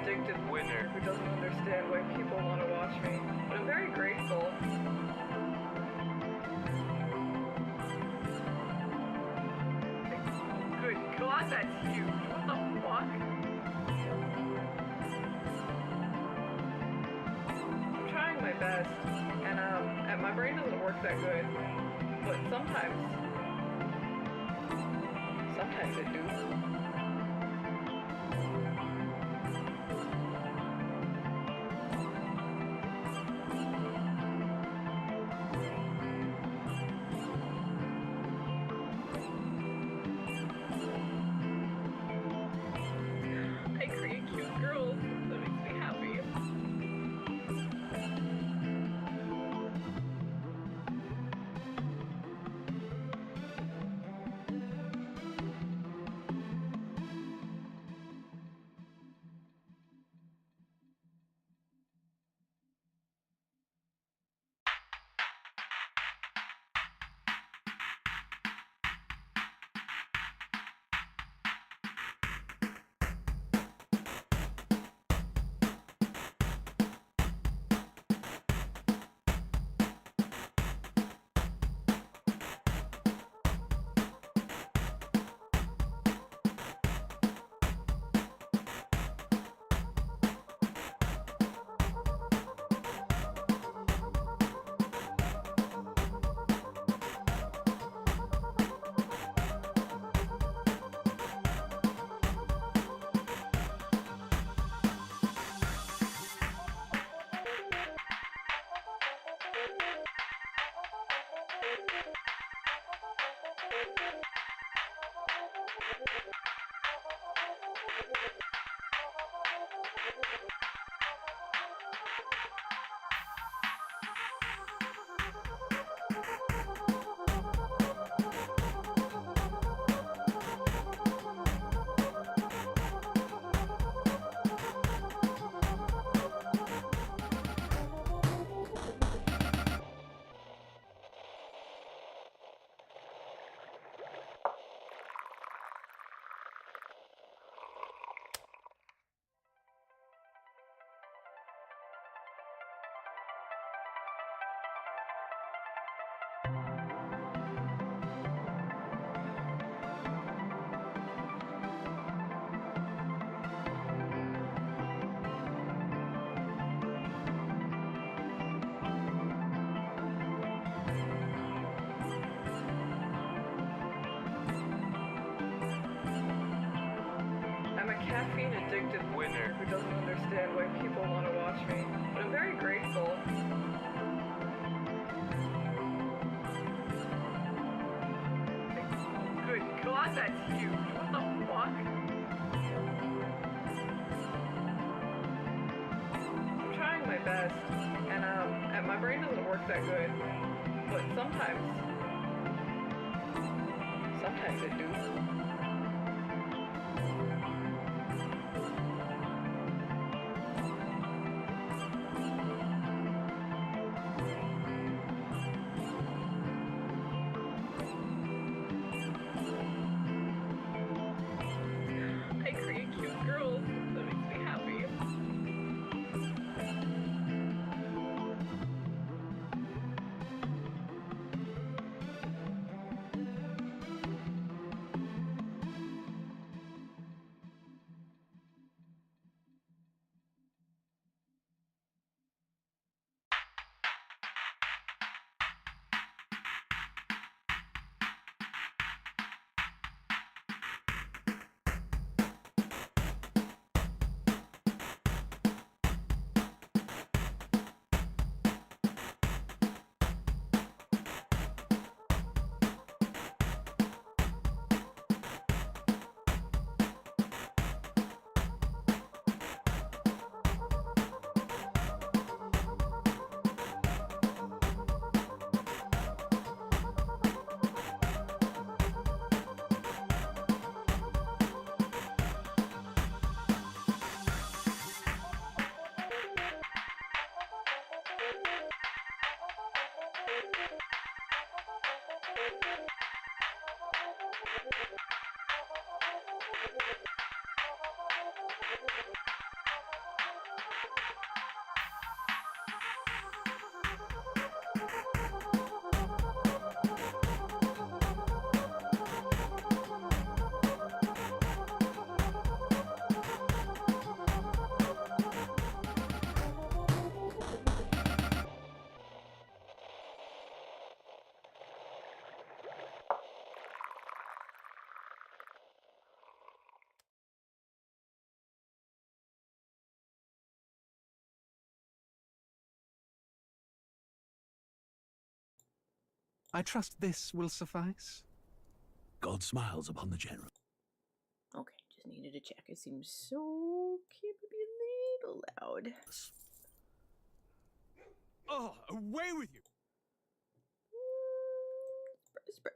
addicted winner who doesn't understand why people want to watch me, but I'm very grateful. Good God, that's huge. What the fuck? I'm trying my best, and my brain doesn't work that good, but sometimes it do. I create cute girls. That makes me happy. I'm a caffeine-addicted winner who doesn't understand why people want to watch me, but I'm very grateful. Good God, that's huge. What the fuck? I'm trying my best, and my brain doesn't work that good, but sometimes it do. I create cute girls. That makes me happy. I trust this will suffice. God smiles upon the general. Okay, just needed to check. It seems so... Keep it a little loud. Oh, away with you!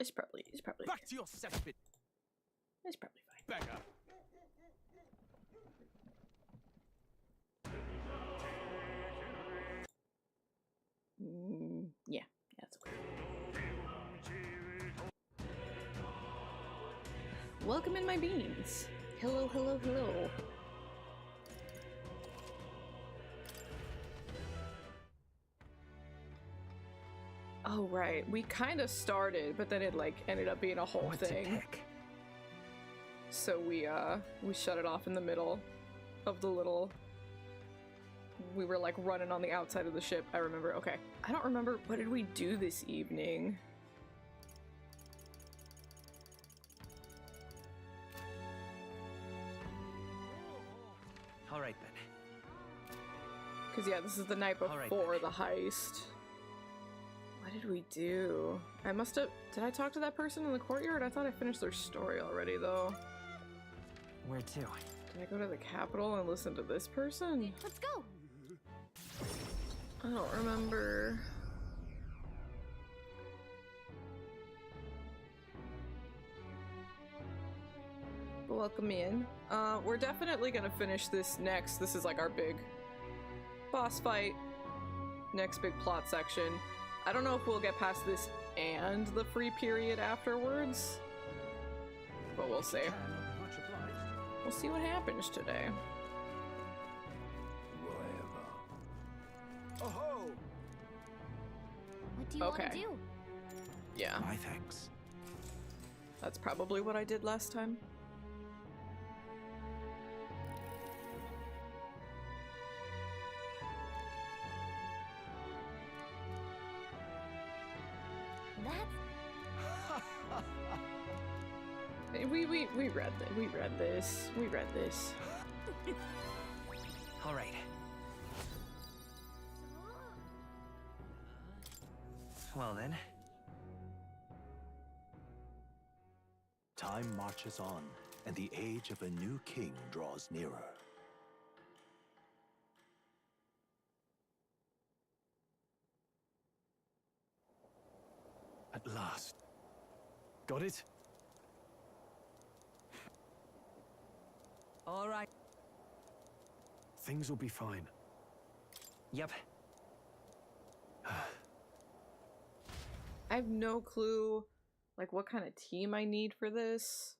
It's probably Back to your cesspit, it's probably fine. beggar! Yeah, that's okay. Welcome in my beans. Hello, hello, hello. Oh right, we kind of started, but then it like ended up being a whole thing. So we shut it off in the middle of the little. We were like running on the outside of the ship. I remember. Okay, I don't remember. What did we do this evening? All right then. Because yeah, this is the night before the heist. What did we do? I must have. Did I talk to that person in the courtyard? I thought I finished their story already, though. Where to? Did I go to the Capitol and listen to this person? Let's go. I don't remember. But welcome in. We're definitely gonna finish this next. This is like our big boss fight. Next big plot section. I don't know if we'll get past this and the free period afterwards. But we'll see. We'll see what happens today. Oh-ho! What do you want Okay. to do? Yeah, My thanks. that's probably what I did last time. That's We read this. All right. Well then. Time marches on, and the age of a new king draws nearer. At last. Got it? All right. Things will be fine. Yep. I have no clue, like, what kind of team I need for this.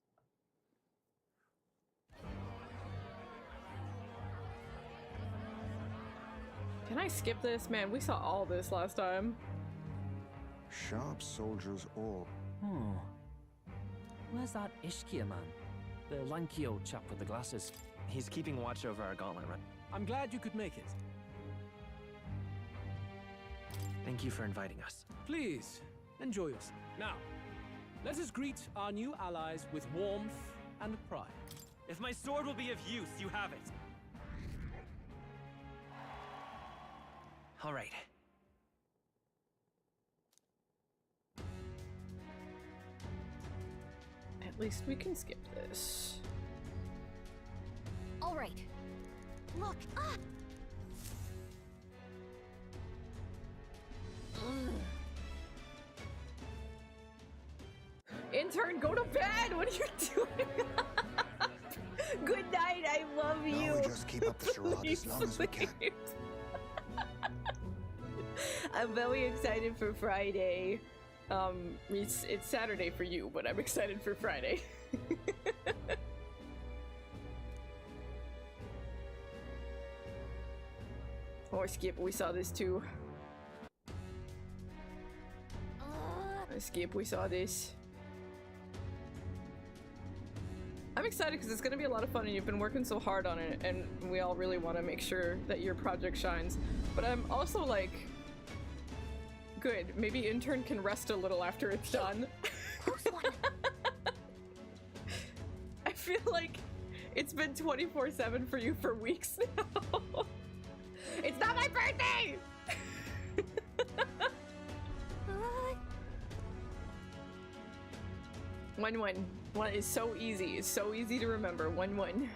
Can I skip this? Man, we saw all this last time. Sharp soldiers all. Hmm. Where's that Ishkia man? The lanky old chap with the glasses. He's keeping watch over our gauntlet, right? I'm glad you could make it. Thank you for inviting us. Please, enjoy yourself. Now, let us greet our new allies with warmth and pride. If my sword will be of use, you have it. All right. At least we can skip this. all right. Look. Ah. Intern, go to bed! What are you doing? Good night, I love you. Now we just keep up the charade as long as we can. I'm very excited for Friday. It's Saturday for you, but I'm excited for Friday. Or Skip, we saw this too. Skip, we saw this. I'm excited because it's going to be a lot of fun and you've been working so hard on it and we all really want to make sure that your project shines. But I'm also like, good, maybe Intern can rest a little after it's done. I feel like it's been 24/7 for you for weeks now. It's not my birthday! 1-1. One is so easy. It's so easy to remember. 1-1.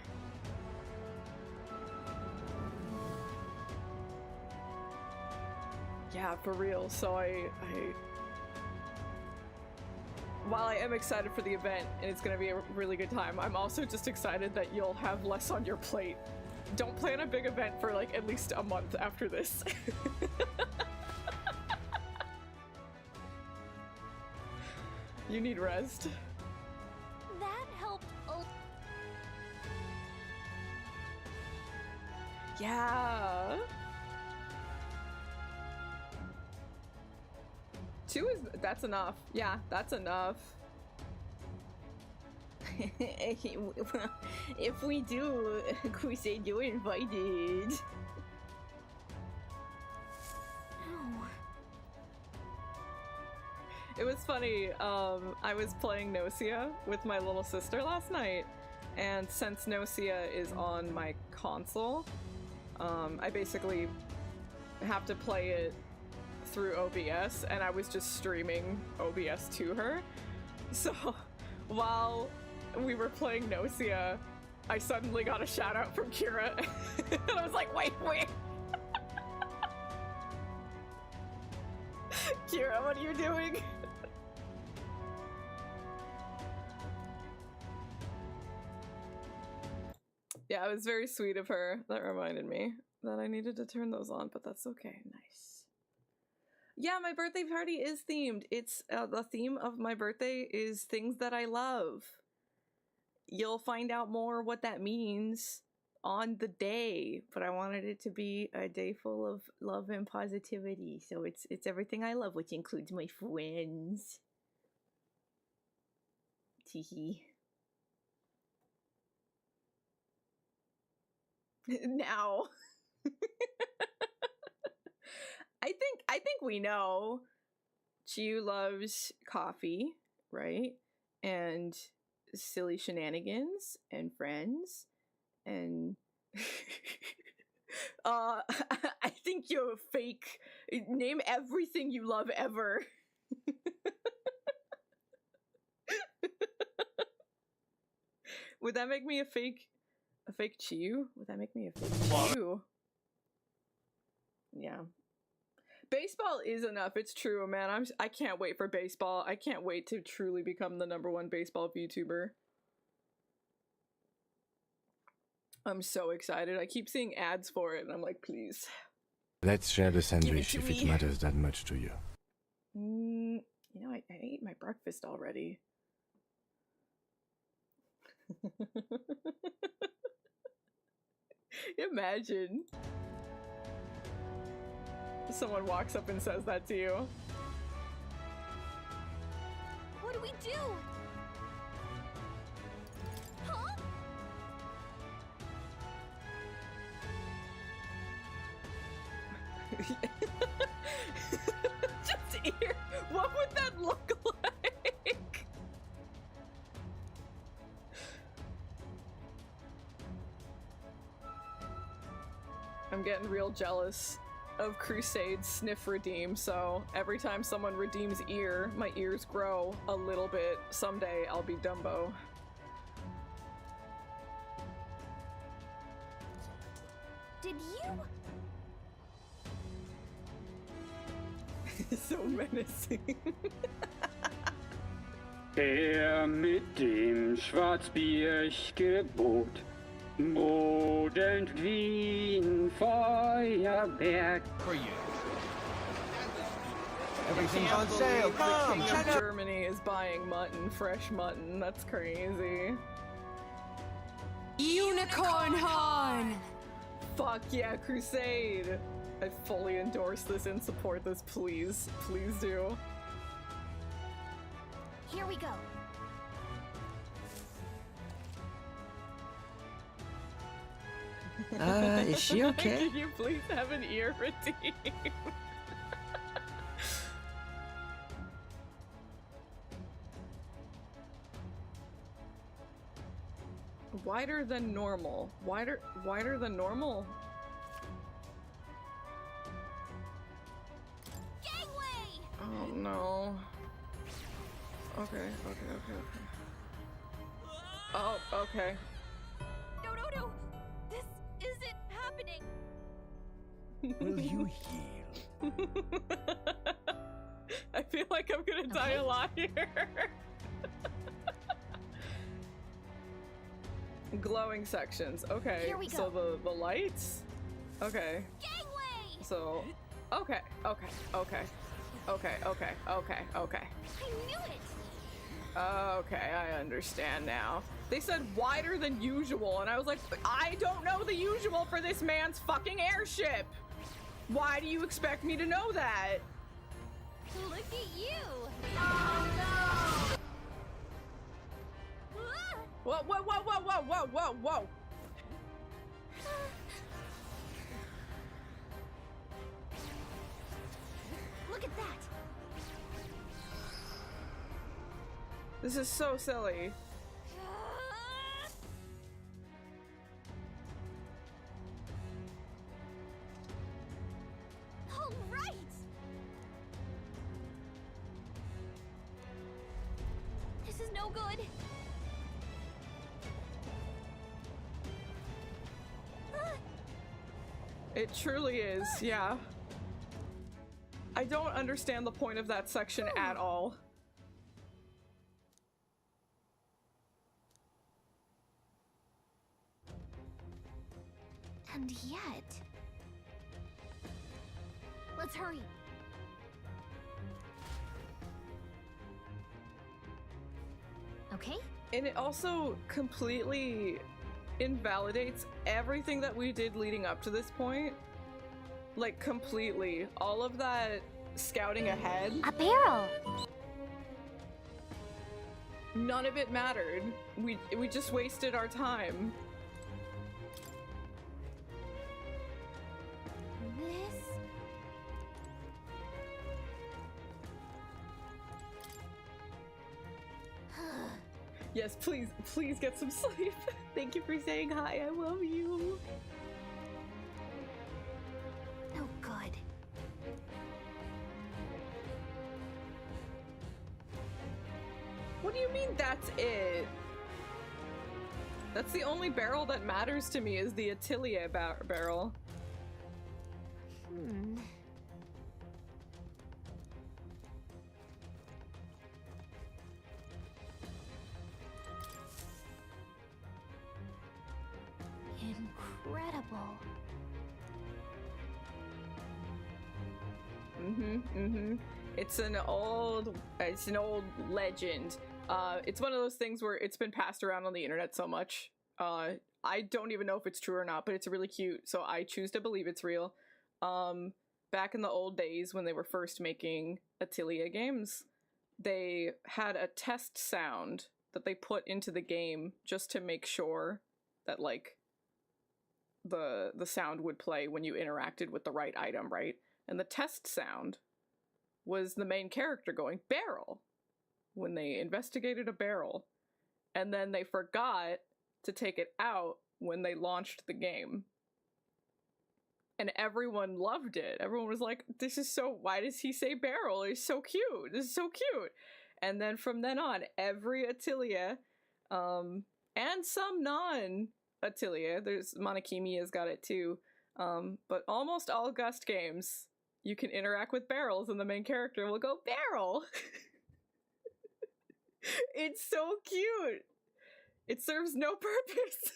Yeah, for real. So while I am excited for the event and it's gonna be a really good time, I'm also just excited that you'll have less on your plate. Don't plan a big event for like at least a month after this. You need rest. That helped a Yeah. 2 is, that's enough. Yeah, that's enough. If we do, Crusade, you're invited. No. It was funny, I was playing Nocia with my little sister last night, and since Nocia is on my console, I basically have to play it through OBS, and I was just streaming OBS to her. So while we were playing Nocia, I suddenly got a shout out from Kira, and I was like, wait. Kira, what are you doing? Yeah, it was very sweet of her. That reminded me that I needed to turn those on, but that's okay. Nice. Yeah, my birthday party is themed. It's the theme of my birthday is things that I love. You'll find out more what that means on the day, but I wanted it to be a day full of love and positivity. So it's everything I love, which includes my friends. Teehee. Now. I think we know. Chiu loves coffee, right? And silly shenanigans and friends and I think you're fake. Name everything you love ever. Would that make me a fake Chiu? Would that make me a fake Chiu? Yeah. Baseball is enough. It's true, man. I can't wait for baseball. I can't wait to truly become the #1 baseball VTuber. I'm so excited. I keep seeing ads for it, and I'm like, please. Let's share the sandwich if it matters that much to you. You know, I ate my breakfast already. Imagine. Someone walks up and says that to you. What do we do? Huh? Just ear. What would that look like? I'm getting real jealous of Crusade Sniff Redeem, so every time someone redeems ear, my ears grow a little bit. Someday I'll be Dumbo. Did you? So menacing. Mit dem Schwarzbiergebot brodelt wie ein Feuerberg. For you. Everything's on sale. Come, King check of out. Germany is buying mutton, fresh mutton. That's crazy. Unicorn horn! Fuck yeah, Crusade! I fully endorse this and support this, please. Please do. Here we go. Is she okay? Can you please have an ear redeem? Wider than normal. Wider than normal? Gangway! Oh no. Okay. Oh, okay. No. This isn't happening. Will you heal? I feel like I'm gonna die a lot here. Glowing sections. Okay. Here we So go. the lights? Okay. Gangway! So okay. I knew it! Okay, I understand now. They said wider than usual, and I was like, I don't know the usual for this man's fucking airship. Why do you expect me to know that? Look at you! Oh no! Whoa. Look at that! This is so silly. All right! This is no good. It truly is, yeah. I don't understand the point of that section at all. And yet... Let's hurry. Okay? And it also completely invalidates everything that we did leading up to this point. Like, completely. All of that scouting ahead. A barrel! None of it mattered. We just wasted our time. This... Yes, please get some sleep. Thank you for saying hi. I love you. No good. What do you mean that's it? That's the only barrel that matters to me is the Atelier barrel. Incredible. It's an old legend. It's one of those things where it's been passed around on the internet so much. I don't even know if it's true or not, but it's really cute, so I choose to believe it's real. Back in the old days when they were first making Atelier games, they had a test sound that they put into the game just to make sure that, like, the sound would play when you interacted with the right item, right? And the test sound was the main character going, barrel, when they investigated a barrel. And then they forgot to take it out when they launched the game. And everyone loved it. Everyone was like, this is so, why does he say barrel? It's so cute. This is so cute. And then from then on, every Atelier, and some non-Atelier, there's Monokimi has got it too, but almost all Gust games, you can interact with barrels and the main character will go, barrel! It's so cute! It serves no purpose!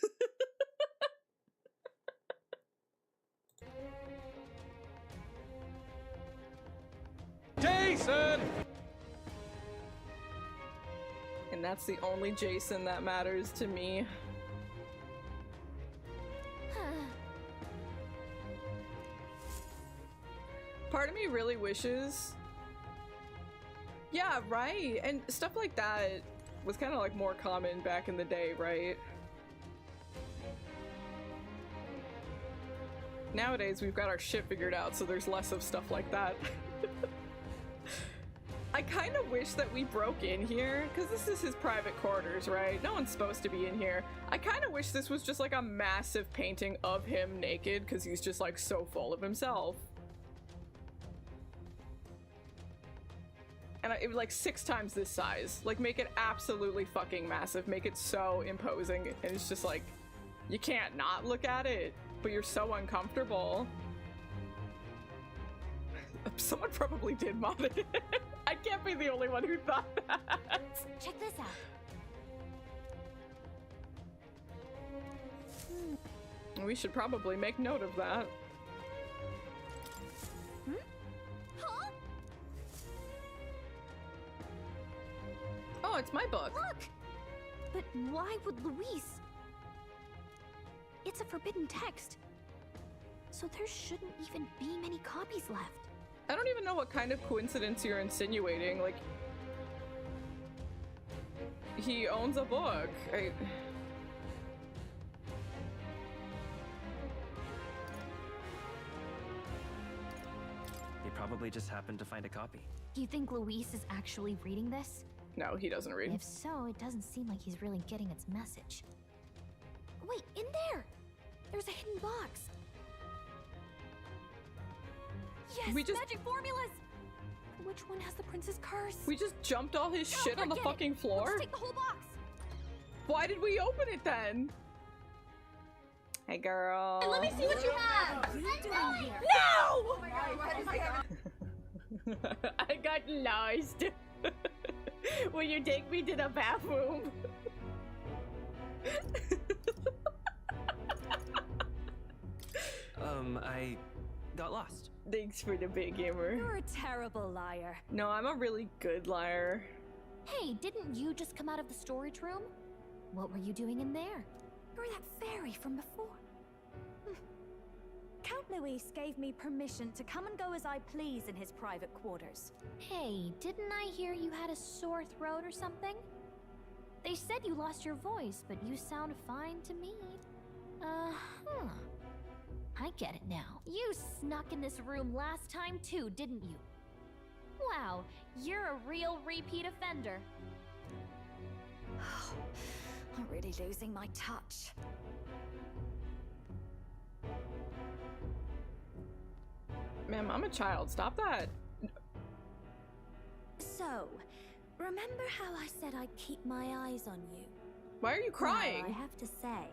Jason! And that's the only Jason that matters to me. Part of me really wishes... Yeah, right? And stuff like that was kind of like more common back in the day, right? Nowadays, we've got our shit figured out, so there's less of stuff like that. I kind of wish that we broke in here, because this is his private quarters, right? No one's supposed to be in here. I kind of wish this was just like a massive painting of him naked, because he's just like so full of himself. And it was like 6 times this size. Like, make it absolutely fucking massive. Make it so imposing. And it's just like, you can't not look at it, but you're so uncomfortable. Someone probably did mod it. I can't be the only one who thought that. Check this out. We should probably make note of that. Huh? Oh, it's my book. Look! But why would Luis? It's a forbidden text. So there shouldn't even be many copies left. I don't even know what kind of coincidence you're insinuating. Like, he owns a book. They probably just happened to find a copy. Do you think Luis is actually reading this? No, he doesn't read. If so, it doesn't seem like he's really getting its message. Wait, in there! There's a hidden box. Yes, magic formulas! Which one has the prince's curse? We just jumped all his shit on the fucking floor? Let's take the whole box! Why did we open it then? Hey, girl. And let me see what you have! What are you doing here? No! I got lost. Will you take me to the bathroom? I got lost. Thanks for the big hammer. You're a terrible liar. No, I'm a really good liar. Hey, didn't you just come out of the storage room? What were you doing in there? You're that fairy from before. Count Luis gave me permission to come and go as I please in his private quarters. Hey, didn't I hear you had a sore throat or something? They said you lost your voice, but you sound fine to me. I get it now. You snuck in this room last time too, didn't you? Wow, you're a real repeat offender. I'm really losing my touch. Ma'am, I'm a child. Stop that. So, remember how I said I'd keep my eyes on you? Why are you crying? Well, I have to say,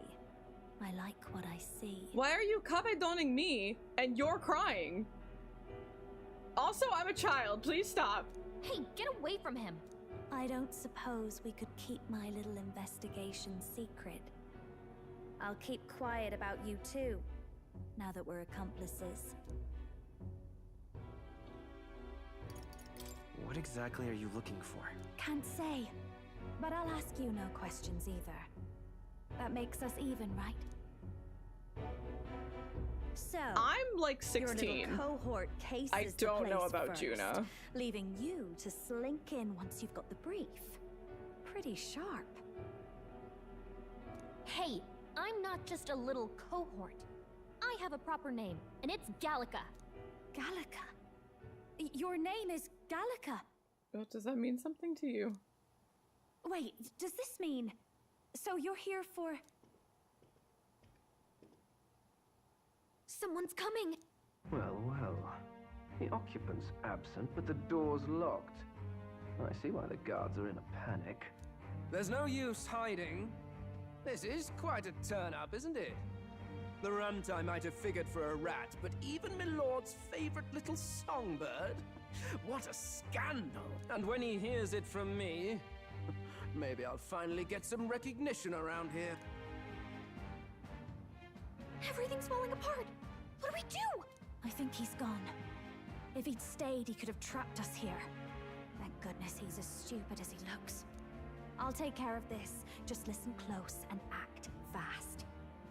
I like what I see. Why are you cabedoning me and you're crying? Also, I'm a child. Please stop. Hey, get away from him. I don't suppose we could keep my little investigation secret. I'll keep quiet about you too, now that we're accomplices. What exactly are you looking for? Can't say, but I'll ask you no questions either. That makes us even, right? So, I'm like your 16. little cohort cases I don't the know place about first, Juna. leaving you to slink in once you've got the brief. Pretty sharp. Hey, I'm not just a little cohort. I have a proper name, and it's Gallica. Gallica? Your name is Gallica? Well, does that mean something to you? Wait, does this mean... So you're here for... Someone's coming! Well, well. The occupant's absent, but the door's locked. I see why the guards are in a panic. There's no use hiding. This is quite a turn-up, isn't it? The runt I might have figured for a rat, but even Milord's favorite little songbird? What a scandal! And when he hears it from me, maybe I'll finally get some recognition around here. Everything's falling apart! What do we do? I think he's gone. If he'd stayed, he could have trapped us here. Thank goodness he's as stupid as he looks. I'll take care of this. Just listen close and act fast.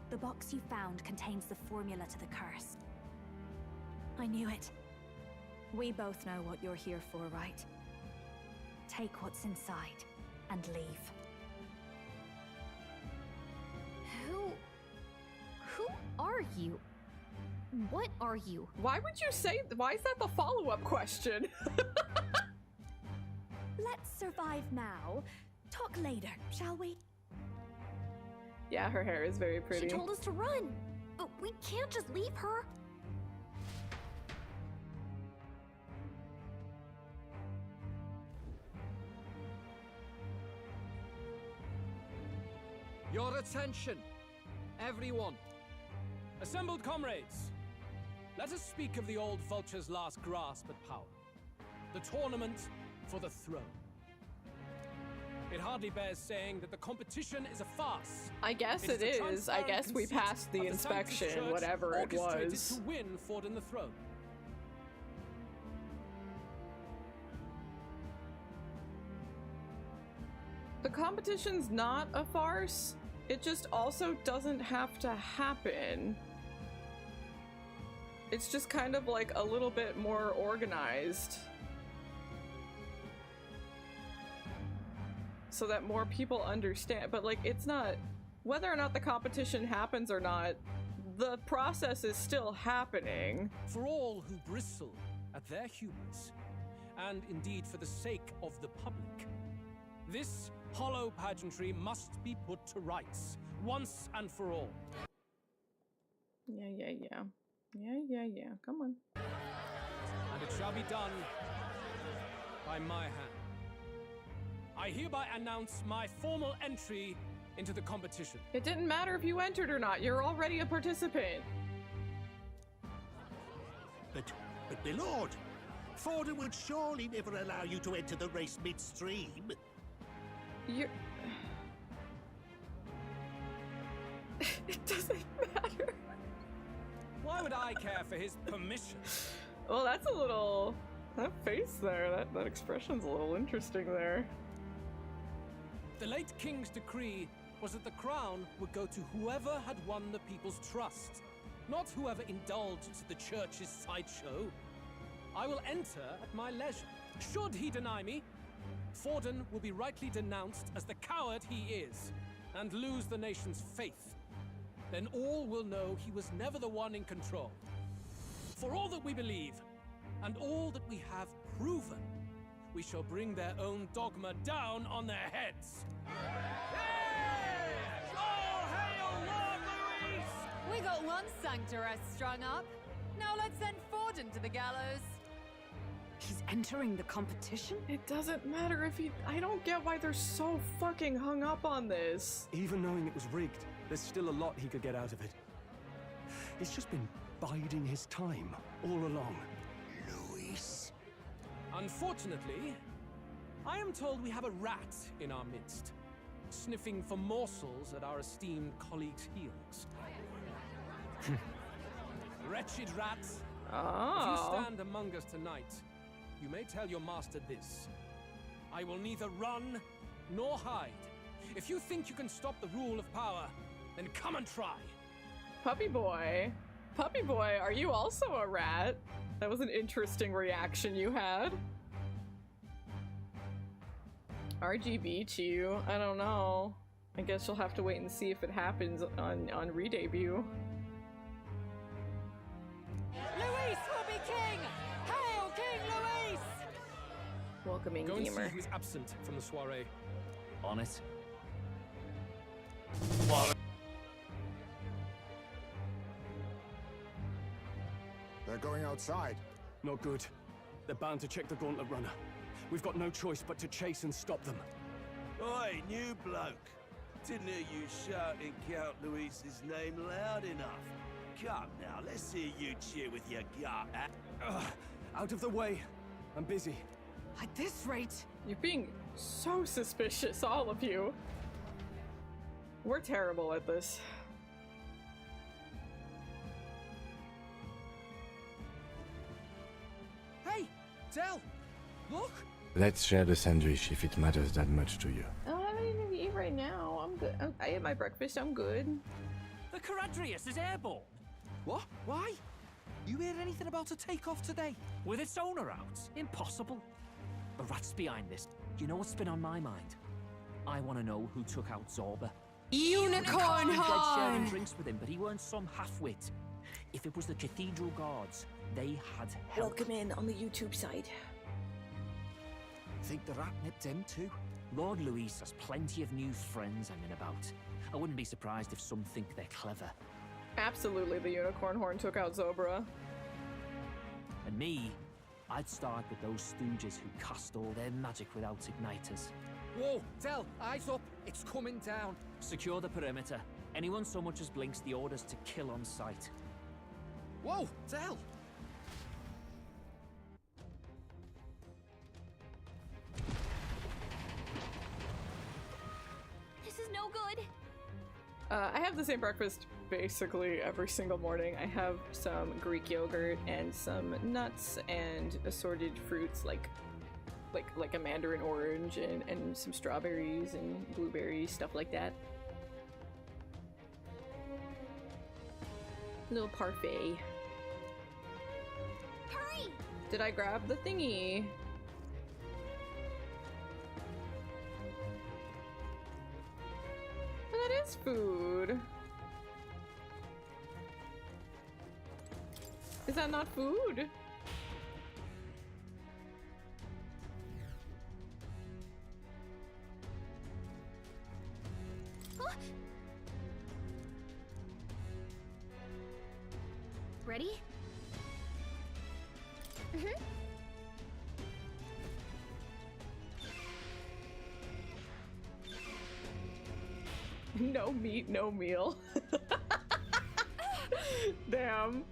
The box you found contains the formula to the curse. I knew it. We both know what you're here for, right? Take what's inside and leave. Who are you? What are you? Why would you say... Why is that the follow-up question? Let's survive now. Talk later, shall we? Yeah, her hair is very pretty. She told us to run, but we can't just leave her. Your attention, everyone. Assembled comrades, let us speak of the old vulture's last grasp at power. The tournament for the throne. It hardly bears saying that the competition is a farce. I guess it is. I guess we passed the inspection, whatever it was. To win Forden the throne. The competition's not a farce. It just also doesn't have to happen. It's just kind of like a little bit more organized. So that more people understand. But like, it's not, whether or not the competition happens or not, the process is still happening. For all who bristle at their hubris, and indeed for the sake of the public, this hollow pageantry must be put to rights, once and for all. Yeah. Come on. And it shall be done by my hand. I hereby announce my formal entry into the competition. It didn't matter if you entered or not. You're already a participant. But my lord, Forden would surely never allow you to enter the race midstream. You're... It doesn't matter. Why would I care for his permission? Well, that's a little... That face there, that expression's a little interesting there. The late king's decree was that the crown would go to whoever had won the people's trust, not whoever indulged the church's sideshow. I will enter at my leisure. Should he deny me, Forden will be rightly denounced as the coward he is, and lose the nation's faith. Then all will know he was never the one in control. For all that we believe, and all that we have proven, we shall bring their own dogma down on their heads. Hey! All hail Lord Louis! We got one sanctoress strung up. Now let's send Forden to the gallows. He's entering the competition? It doesn't matter if he... I don't get why they're so fucking hung up on this. Even knowing it was rigged, there's still a lot he could get out of it. He's just been biding his time all along. Louis. Unfortunately, I am told we have a rat in our midst, sniffing for morsels at our esteemed colleagues' heels. Wretched rat. Oh. If you stand among us tonight, you may tell your master this. I will neither run nor hide. If you think you can stop the rule of power, then come and try. Puppy boy. Puppy boy, are you also a rat? That was an interesting reaction you had. RGB Chiu, I don't know. I guess you'll have to wait and see if it happens on re-debut. Luis will be king! Hail King Luis! Welcoming Go and see gamer. who's absent from the soiree. On it. They're going outside. Not good. They're bound to check the gauntlet runner. We've got no choice but to chase and stop them. Oi, new bloke. Didn't hear you shouting Count Luis's name loud enough. Come now, let's hear you cheer with your gut. Out of the way. I'm busy. At this rate... You're being so suspicious, all of you. We're terrible at this. Hey, Del, look. Let's share the sandwich if it matters that much to you. I don't have anything to eat right now. I'm good. I ate my breakfast. I'm good. The Caradrius is airborne. What? Why? You hear anything about a takeoff today? With its owner out? Impossible. The rat's behind this. You know what's been on my mind? I want to know who took out Zorba. Unicorn Dead sharing horn! drinks with him, but he weren't some half-wit. If it was the Cathedral Guards, they had help. Welcome in on the YouTube side. Think the rat nipped him too? Lord Luis has plenty of new friends hanging about. I wouldn't be surprised if some think they're clever. Absolutely, the unicorn horn took out Zobra. And me, I'd start with those stooges who cast all their magic without igniters. Whoa, Del, eyes up. It's coming down. Secure the perimeter. Anyone so much as blinks, the orders to kill on sight. Whoa, Del! This is no good. I have the same breakfast basically every single morning. I have some Greek yogurt and some nuts and assorted fruits like a mandarin orange and some strawberries and blueberries, stuff like that. Little parfait. Hurry! Did I grab the thingy? Well, that is food. Is that not food? Ready? No meat, no meal. Damn.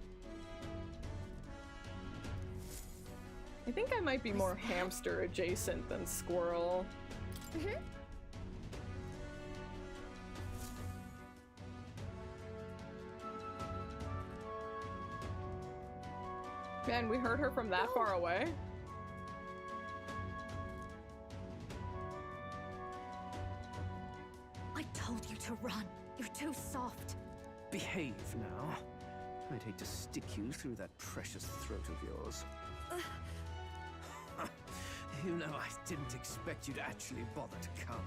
I think I might be more hamster adjacent than squirrel. Man, we heard her from that far away. I told you to run. You're too soft. Behave now. I'd hate to stick you through that precious throat of yours. You know, I didn't expect you to actually bother to come.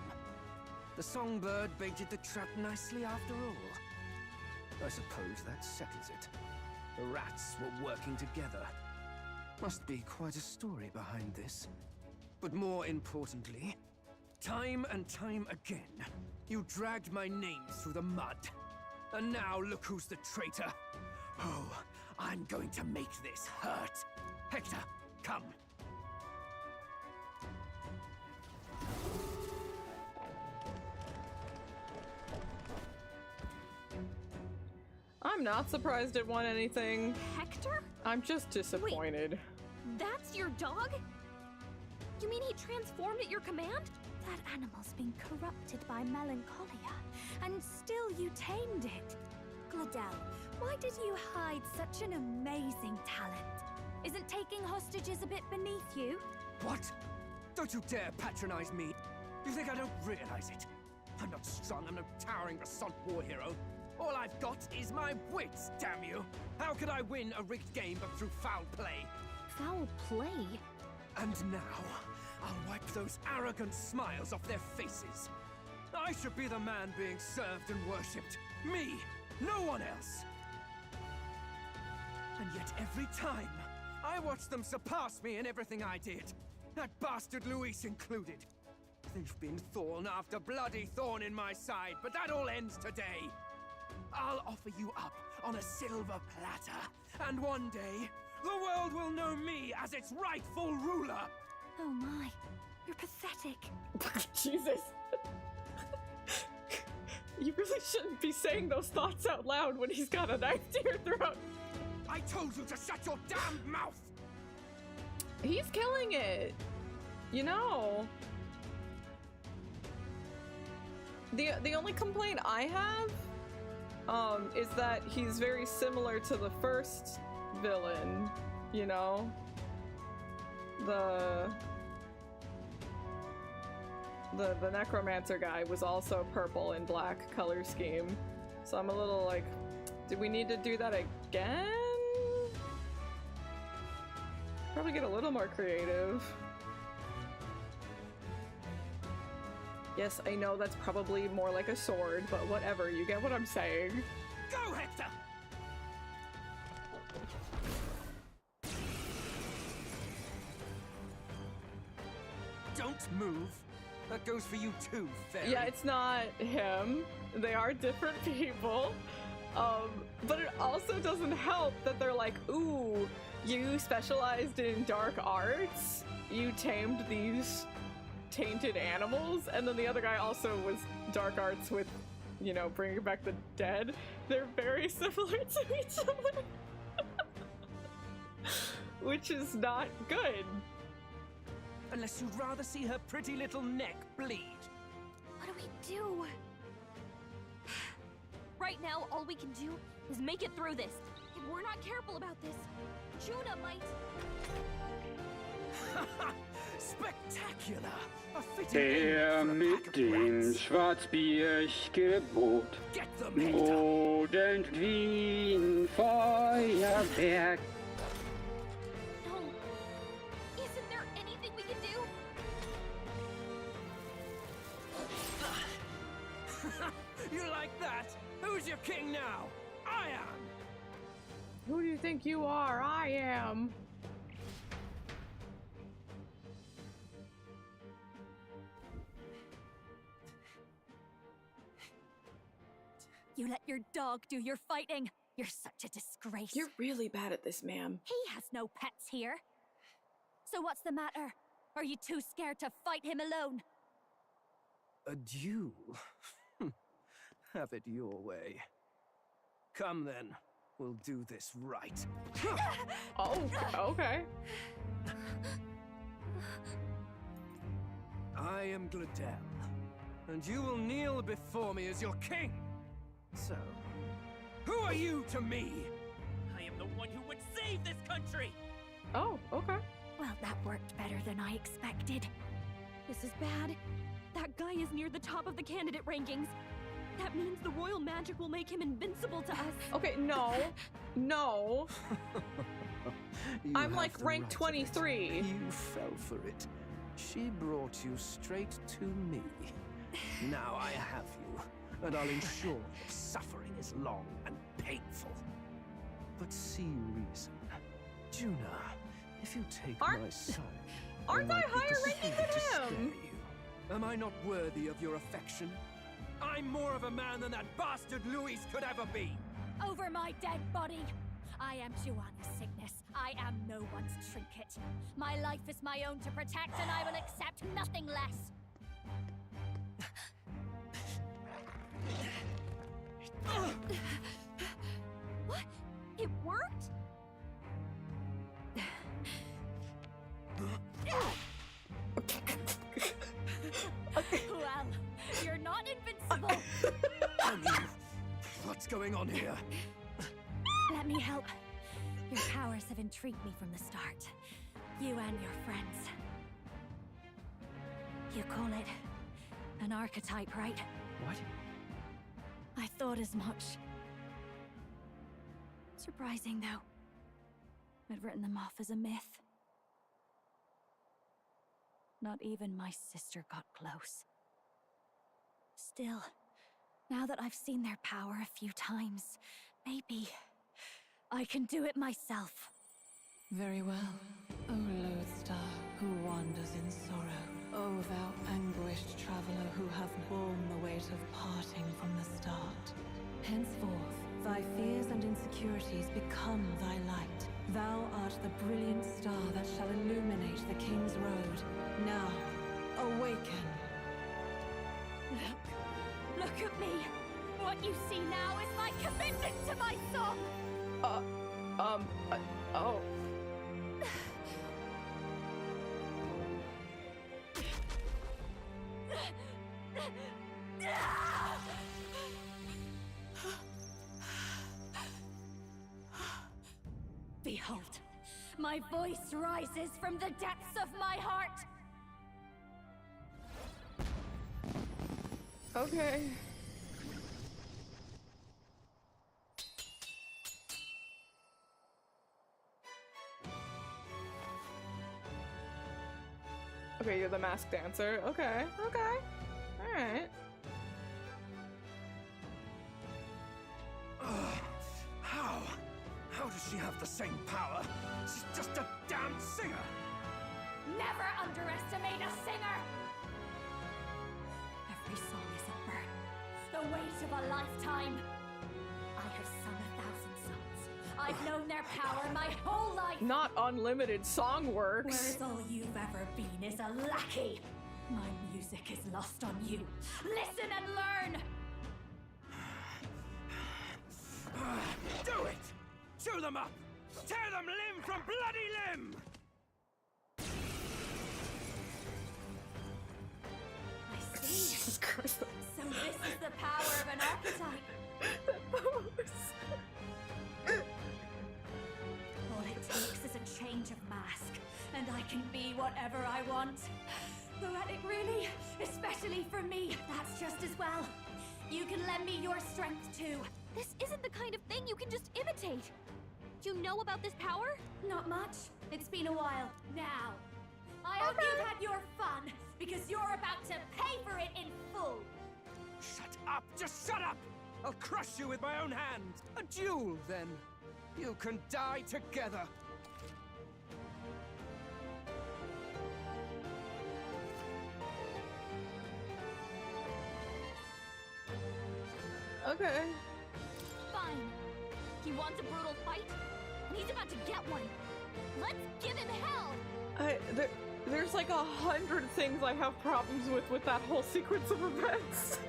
The songbird baited the trap nicely after all. I suppose that settles it. The rats were working together. Must be quite a story behind this. But more importantly, time and time again, you dragged my name through the mud. And now look who's the traitor. Oh, I'm going to make this hurt. Hector, come. I'm not surprised it won anything. Hector? I'm just disappointed. Wait, that's your dog? You mean he transformed at your command? That animal's been corrupted by melancholia, and still you tamed it. Gladel, why did you hide such an amazing talent? Isn't taking hostages a bit beneath you? What? Don't you dare patronize me. You think I don't realize it? I'm not strong, I'm no towering assault war hero. All I've got is my wits, damn you! How could I win a rigged game but through foul play? Foul play? And now, I'll wipe those arrogant smiles off their faces. I should be the man being served and worshipped. Me, no one else! And yet every time, I watch them surpass me in everything I did. That bastard Luis included. They've been thorn after bloody thorn in my side, but that all ends today. I'll offer you up on a silver platter, and one day, the world will know me as its rightful ruler! Oh my, you're pathetic. Jesus. You really shouldn't be saying those thoughts out loud when he's got a knife to your throat. I told you to shut your damned mouth! He's killing it. You know. The only complaint I have is that he's very similar to the first villain, you know? The necromancer guy was also purple and black color scheme. So I'm a little like, do we need to do that again? Probably get a little more creative. Yes, I know that's probably more like a sword, but whatever, you get what I'm saying. Go, Hector! Don't move. That goes for you too, fairy. Yeah, it's not him. They are different people. But it also doesn't help that they're like, ooh, you specialized in dark arts? You tamed these tainted animals? And then the other guy also was dark arts with you know, bringing back the dead, they're very similar to each other. Which is not good. Unless you'd rather see her pretty little neck bleed. What do we do? Right now, all we can do is make it through this. If we're not careful about this, Juna might... Spectacular! A fitting Der end for a mit pack of dem rats. Schwarzbiergebot Get them, Hector! modend wie ein Feuerwerk. No. Isn't there anything we can do? You like that? Who's your king now? I am! Who do you think you are? I am. You let your dog do your fighting. You're such a disgrace. You're really bad at this, ma'am. He has no pets here. So what's the matter? Are you too scared to fight him alone? A duel? Have it your way. Come then, we'll do this right. Oh, okay. I am Gladel, and you will kneel before me as your king. So, who are you to me? I am the one who would save this country! Oh, okay. Well, that worked better than I expected. This is bad. That guy is near the top of the candidate rankings. That means the royal magic will make him invincible to us. Okay, no. No. You I'm have like the rank right of 23. it. You fell for it. She brought you straight to me. Now I have you, and I'll ensure your suffering is long and painful. But see reason. Juna, if you take my side, Aren't I might be higher ranking persuaded to spare than him? you. Am I not worthy of your affection? I'm more of a man than that bastard Louis could ever be. Over my dead body. I am Juana's sickness. I am no one's trinket. My life is my own to protect, and I will accept nothing less. What? It worked? Well, you're not invincible. I mean, what's going on here? Let me help. Your powers have intrigued me from the start. You and your friends. You call it an archetype, right? What? I thought as much. Surprising, though. I'd written them off as a myth. Not even my sister got close. Still, now that I've seen their power a few times, maybe I can do it myself. Very well, O lodestar who wanders in sorrow. O thou anguished traveler who hath borne the weight of parting from the start. Henceforth, thy fears and insecurities become thy light. Thou art the brilliant star that shall illuminate the King's Road. Now, awaken. Look at me. What you see now is my commitment to my song. Oh. Behold, my voice rises from the depths of my heart. Okay. Okay, you're the masked dancer. Okay, okay. Alright. How does she have the same power? She's just a damn singer! Never underestimate a singer! Every song is a burden, the weight of a lifetime. I have sung 1,000 songs. I've known their power my whole life. Not unlimited song works. Whereas all you've ever been is a lackey. My music is lost on you. Listen and learn! Do it! Chew them up! Tear them limb from bloody limb! I see. Jesus Christ. So this is the power of an archetype. All it takes is a change of mask, and I can be whatever I want. But it really, especially for me, that's just as well. You can lend me your strength too. This isn't the kind of thing you can just imitate. You know about this power? Not much. It's been a while. Now, I hope you've had your fun, because you're about to pay for it in full. Shut up! Just shut up! I'll crush you with my own hands! A duel, then. You can die together. Okay. Fine. He wants a brutal fight, and he's about to get one. Let's give him hell! There's like 100 things I have problems with that whole sequence of events.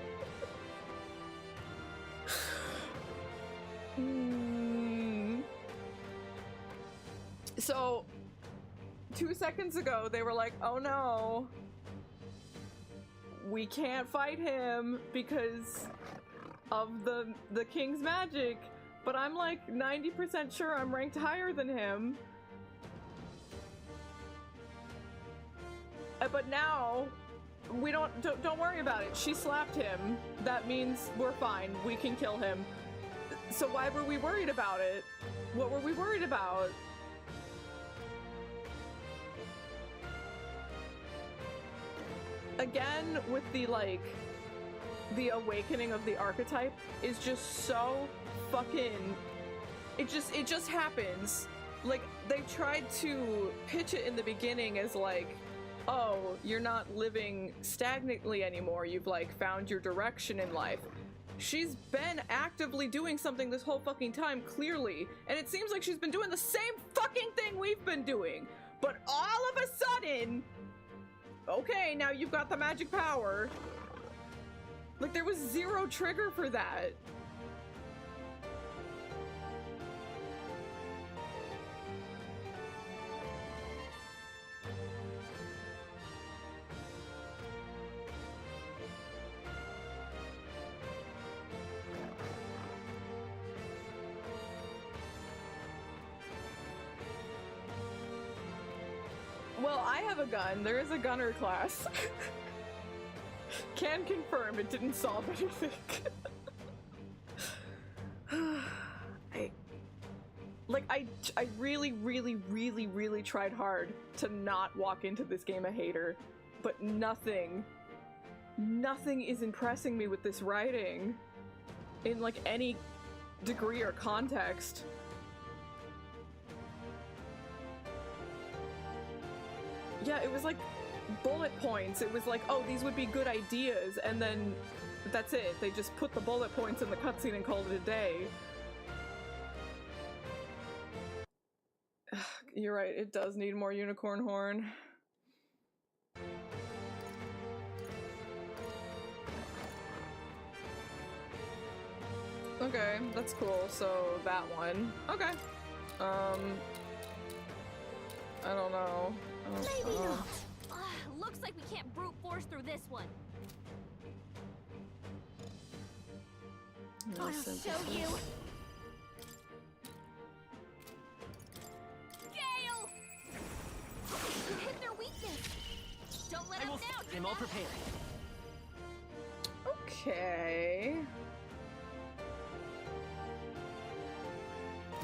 So, 2 seconds ago, they were like, oh no, we can't fight him because of the king's magic. But I'm like 90% sure I'm ranked higher than him. But now, we don't worry about it. She slapped him. That means we're fine. We can kill him. So why were we worried about it? What were we worried about? Again, with the awakening of the archetype is just so fucking... It just happens. Like, they tried to pitch it in the beginning as like, oh, you're not living stagnantly anymore. You've like found your direction in life. She's been actively doing something this whole fucking time, clearly. And it seems like she's been doing the same fucking thing we've been doing. But all of a sudden, okay, now you've got the magic power. Like, there was zero trigger for that. Well, I have a gun. There is a gunner class. Can confirm it didn't solve anything. I really tried hard to not walk into this game a hater, but nothing is impressing me with this writing in like any degree or context. Yeah, it was like bullet points. It was like, oh, these would be good ideas, and then that's it. They just put the bullet points in the cutscene and called it a day. You're right, it does need more unicorn horn. Okay, that's cool. So that one. Okay. I don't know. Maybe not. Looks like we can't brute force through this one. I'll show you. Gale! You hit their weakness. Don't let them down. I'm all prepared. Okay.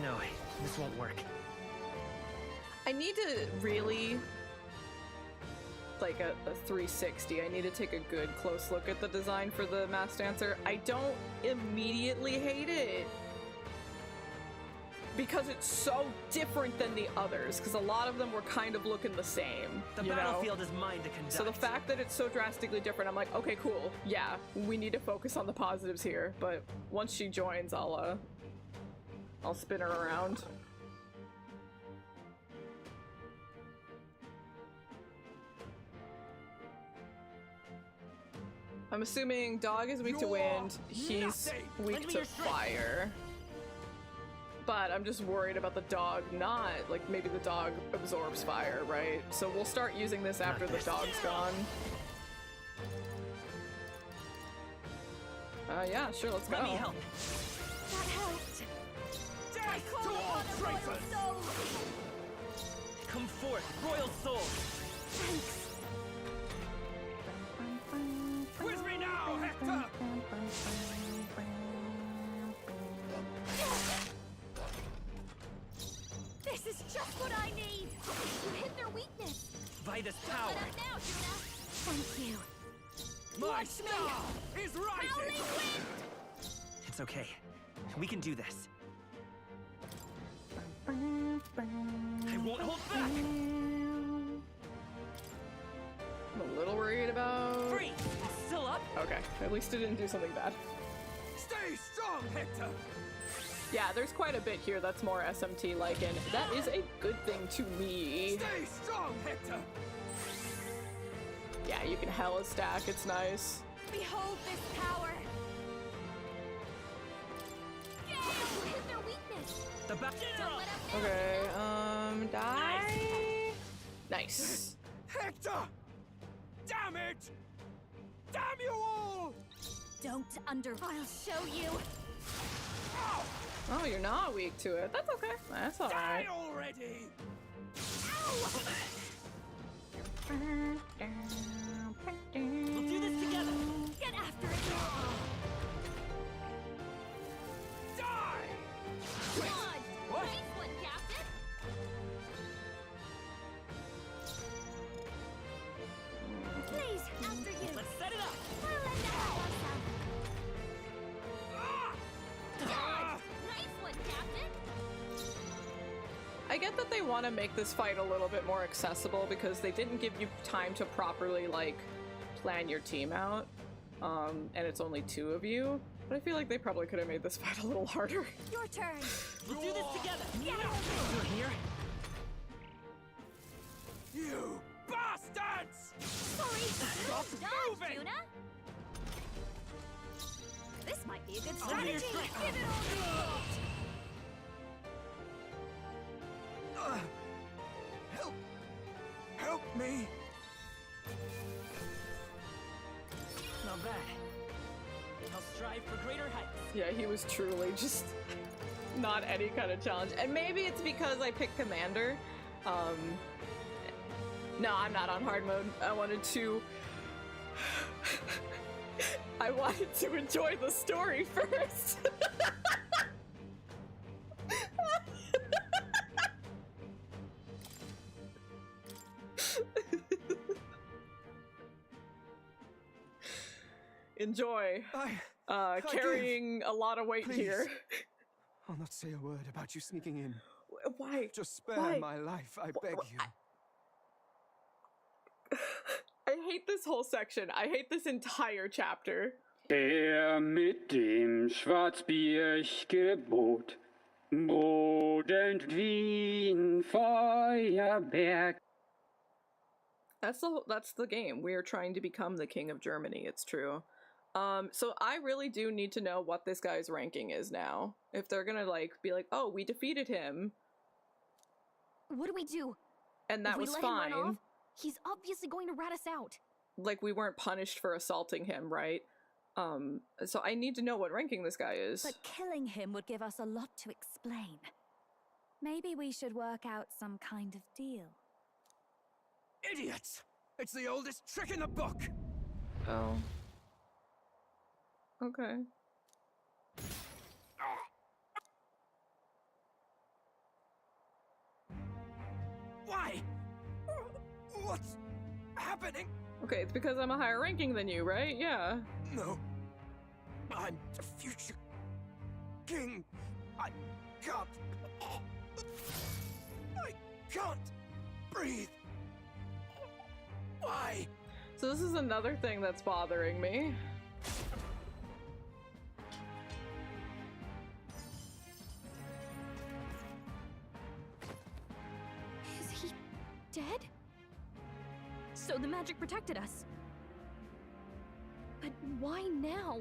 No, this won't work. I need to really, like a 360, I need to take a good close look at the design for the Masked Dancer. I don't immediately hate it, because it's so different than the others, because a lot of them were kind of looking the same. The battlefield is mine to conduct. So the fact that it's so drastically different, I'm like, okay, cool. Yeah, we need to focus on the positives here, but once she joins, I'll spin her around. I'm assuming dog is weak to wind, he's weak to fire. but I'm just worried about the dog not, like, maybe the dog absorbs fire, right? So we'll start using this after the dog's gone. Yeah, sure, let's go. Let me help. That helped. Death to all traitors! Come forth, royal soul. Thanks. With me now, Hector! This is just what I need. You hit their weakness. Vitus Don't power. let us down, Juna. Thank you. My Watch star is rising! Howling wind! It's okay. We can do this. I won't hold back. I'm a little worried about... Free! Still up? Okay, at least it didn't do something bad. Stay strong, Hector! Yeah, there's quite a bit here that's more SMT-like, and that is a good thing to me. Stay strong, Hector! Yeah, you can hella stack, it's nice. Behold this power. Gale, hit their weakness. The back. Don't let us down. Okay, die. Nice. Hector! Damn it! Damn you all! Don't I'll show you. Oh, you're not weak to it. That's okay. That's alright. Die already! We'll do this together. Get after it. Die! Come on. What? Nice one, Captain. Please, after you. Let's set it up. I'll let that Ah! Nice one, Captain. I get that they want to make this fight a little bit more accessible because they didn't give you time to properly, like, plan your team out. And it's only 2 of you. But I feel like they probably could have made this fight a little harder. Your turn. We'll do this together. Get You're here. You bastards! Sorry. Stop moving! Juna. This might be a good Under your strategy. strength. Give it all you got. Help me! Not bad. I'll strive for greater heights. Yeah, he was truly just not any kind of challenge. And maybe it's because I picked Commander. No, I'm not on hard mode. I wanted to enjoy the story first. Enjoy. Carrying a lot of weight Please. here. I'll not say a word about you sneaking in. Why? Just spare Why? my life, I beg you. I hate this whole section. I hate this entire chapter. Der mit dem Schwarzbierch-Gebot brodelt wie ein Feuerberg. That's the game. We are trying to become the king of Germany. It's true. So I really do need to know what this guy's ranking is now. If they're gonna be like, oh, we defeated him. What do we do? And that If we was let him run fine. off, he's obviously going to rat us out. Like, we weren't punished for assaulting him, right? So I need to know what ranking this guy is. But killing him would give us a lot to explain. Maybe we should work out some kind of deal. Idiots! It's the oldest trick in the book! Oh. Okay. Why? What's happening? Okay, it's because I'm a higher ranking than you, right? Yeah. No. I'm the future king. I can't breathe. Why? So this is another thing that's bothering me. Is he dead? So the magic protected us. But why now?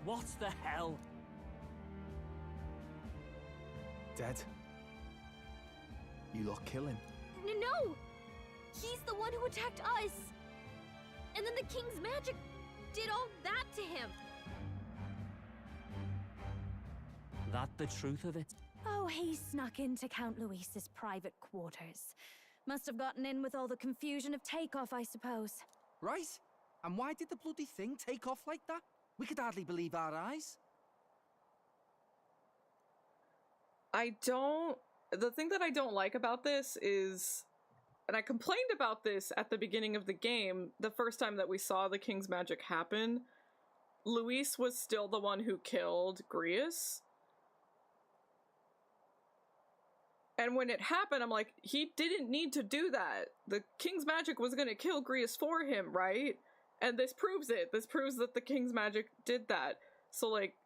What the hell? Dead. You lot kill him. No! He's the one who attacked us! And then the king's magic did all that to him! That the truth of it? Oh, he snuck into Count Luis's private quarters. Must have gotten in with all the confusion of takeoff, I suppose. Right? And why did the bloody thing take off like that? We could hardly believe our eyes. The thing that I don't like about this is, and I complained about this at the beginning of the game, the first time that we saw the king's magic happen, Luis was still the one who killed Grius. And when it happened, I'm like, he didn't need to do that. The king's magic was gonna kill Grius for him, right? And this proves it. This proves that the king's magic did that. So, like,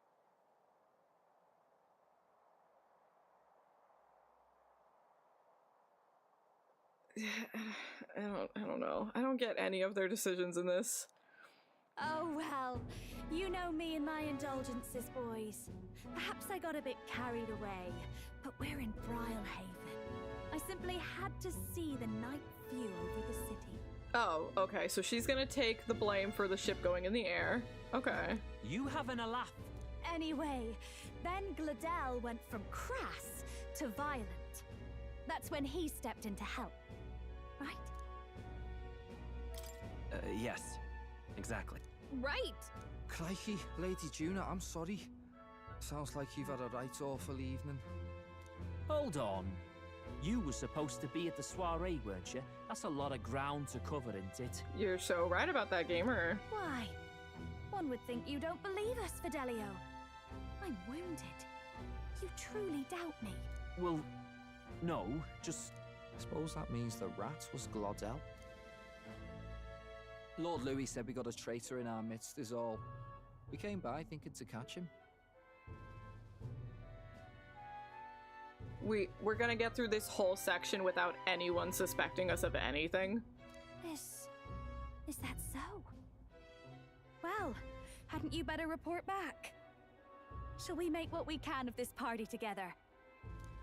I don't know. I don't get any of their decisions in this. Oh well, you know me and my indulgences, boys. Perhaps I got a bit carried away, but we're in Brilehaven. I simply had to see the night view over the city. Oh, okay, so she's gonna take the blame for the ship going in the air. Okay. You having a laugh? Anyway, then Gladel went from crass to violent. That's when he stepped in to help, right? Yes. Exactly. Right! Crikey, Lady Juna, I'm sorry. Sounds like you've had a right awful evening. Hold on. You were supposed to be at the soiree, weren't you? That's a lot of ground to cover, isn't it? You're so right about that, gamer. Why? One would think you don't believe us, Fidelio. I'm wounded. You truly doubt me. Well, no, just... Suppose that means the rat was Glodell? Lord Louis said we got a traitor in our midst is all. We came by thinking to catch him. We're gonna get through this whole section without anyone suspecting us of anything. Is that so? Well, hadn't you better report back? Shall we make what we can of this party together?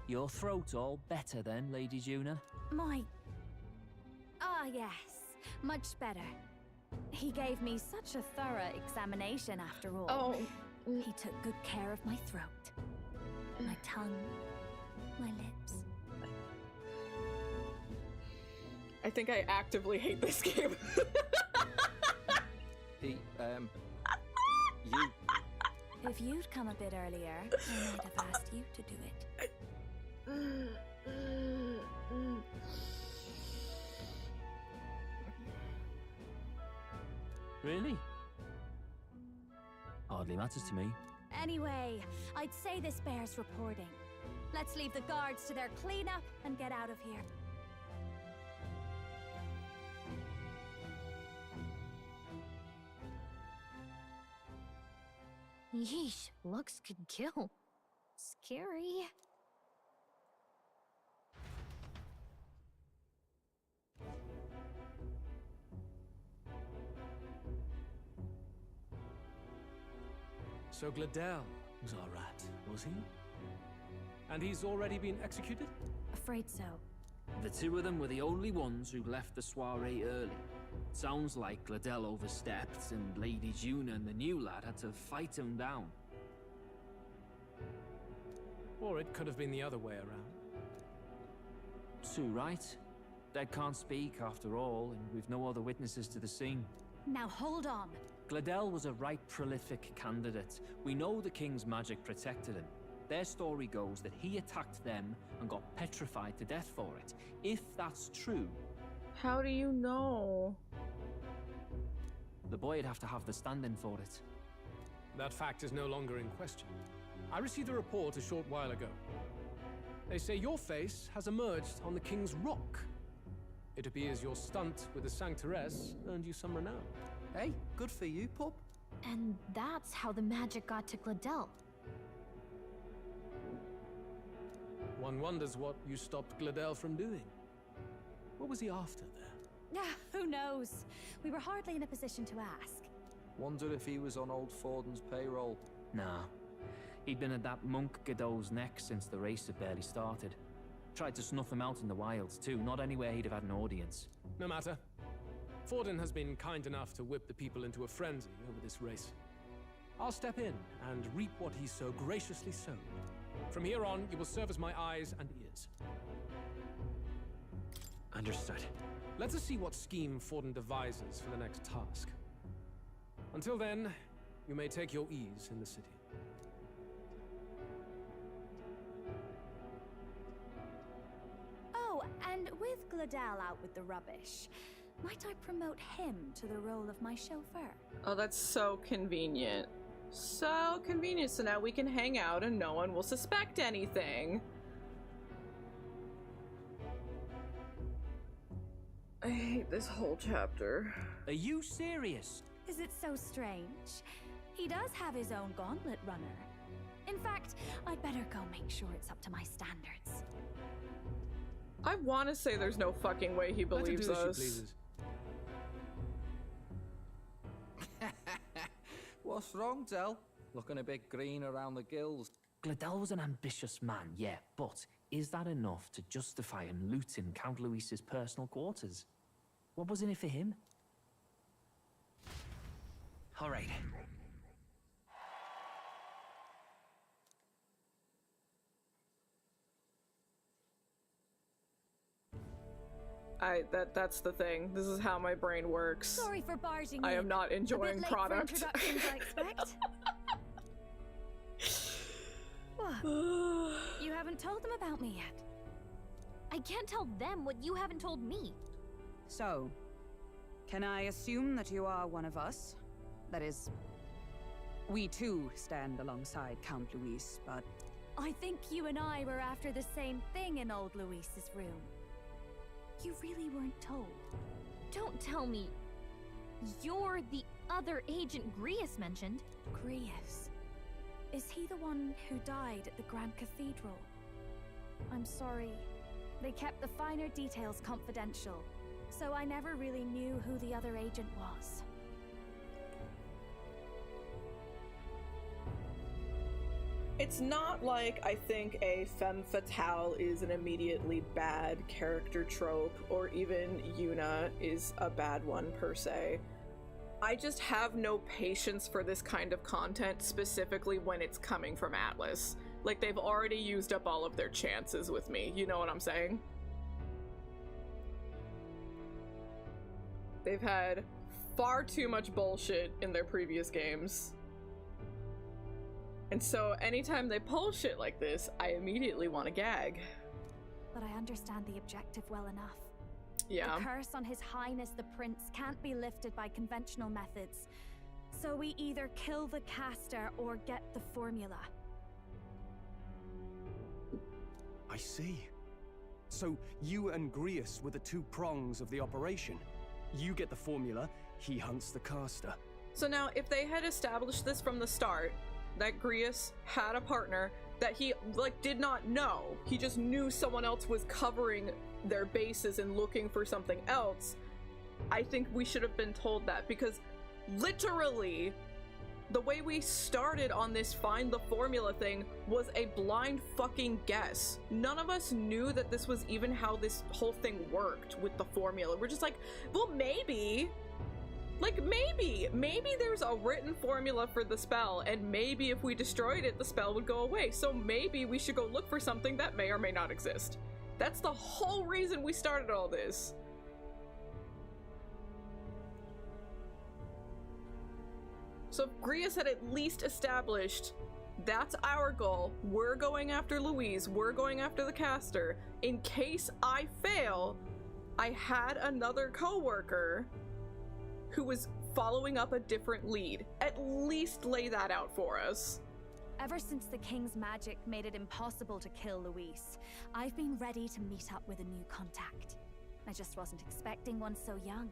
Your throat all better then, Lady Juna? Yes, much better. He gave me such a thorough examination after all. Oh. He took good care of my throat, my tongue, my lips. I think I actively hate this game. You. If you'd come a bit earlier, I might have asked you to do it. Really? Hardly matters to me. Anyway, I'd say this bears reporting. Let's leave the guards to their cleanup and get out of here. Yeesh, looks could kill. Scary. So Gladel was our rat, was he? And he's already been executed? Afraid so. The two of them were the only ones who left the soiree early. Sounds like Gladel overstepped, and Lady Juna and the new lad had to fight him down. Or it could have been the other way around. Too right. Dead can't speak, after all, and we've no other witnesses to the scene. Now hold on. Gladel was a right prolific candidate. We know the king's magic protected him. Their story goes that he attacked them and got petrified to death for it. If that's true... How do you know? The boy'd have to have the stand-in for it. That fact is no longer in question. I received a report a short while ago. They say your face has emerged on the King's Rock. It appears your stunt with the Sanctoress earned you some renown. Hey, good for you, pup. And that's how the magic got to Gladel. One wonders what you stopped Gladel from doing. What was he after there? Who knows? We were hardly in a position to ask. Wonder if he was on old Forden's payroll. Nah. He'd been at that monk Godot's neck since the race had barely started. Tried to snuff him out in the wilds too, not anywhere he'd have had an audience. No matter. Forden has been kind enough to whip the people into a frenzy over this race. I'll step in and reap what he so graciously sowed. From here on, you will serve as my eyes and ears. Understood. Let us see what scheme Forden devises for the next task. Until then, you may take your ease in the city. Oh, and with Gladel out with the rubbish, might I promote him to the role of my chauffeur? Oh, that's so convenient. So convenient, so now we can hang out and no one will suspect anything. I hate this whole chapter. Are you serious? Is it so strange? He does have his own gauntlet runner. In fact, I'd better go make sure it's up to my standards. I want to say there's no fucking way he believes Let her do us. as she pleases. What's wrong, Del? Looking a bit green around the gills. Gladel was an ambitious man, yeah, but is that enough to justify him looting Count Luis's personal quarters? What was in it for him? All right. That's the thing. This is how my brain works. Sorry for barging I in. am not enjoying a bit late product. For introductions, I expect. What? You haven't told them about me yet. I can't tell them what you haven't told me. So, can I assume that you are one of us? That is, we too stand alongside Count Luis, but... I think you and I were after the same thing in old Luis's room. You really weren't told. Don't tell me. You're the other agent Grius mentioned. Grius? Is he the one who died at the Grand Cathedral? I'm sorry. They kept the finer details confidential, so I never really knew who the other agent was. It's not like I think a femme fatale is an immediately bad character trope, or even Yuna is a bad one per se. I just have no patience for this kind of content, specifically when it's coming from Atlas. Like, they've already used up all of their chances with me, you know what I'm saying? They've had far too much bullshit in their previous games. And so anytime they pull shit like this, I immediately want to gag. But I understand the objective well enough. Yeah. The curse on His Highness the Prince can't be lifted by conventional methods. So we either kill the caster or get the formula. I see. So you and Grius were the two prongs of the operation. You get the formula, he hunts the caster. So now, if they had established this from the start, that Grius had a partner that he, like, did not know. He just knew someone else was covering their bases and looking for something else. I think we should have been told that, because literally, the way we started on this find the formula thing was a blind fucking guess. None of us knew that this was even how this whole thing worked with the formula. We're just like, well, maybe. Like, maybe there's a written formula for the spell, and maybe if we destroyed it, the spell would go away. So maybe we should go look for something that may or may not exist. That's the whole reason we started all this. So if Grius had at least established, that's our goal, we're going after Louise, we're going after the caster, in case I fail, I had another coworker who was following up a different lead. At least lay that out for us. Ever since the King's magic made it impossible to kill Luis, I've been ready to meet up with a new contact. I just wasn't expecting one so young.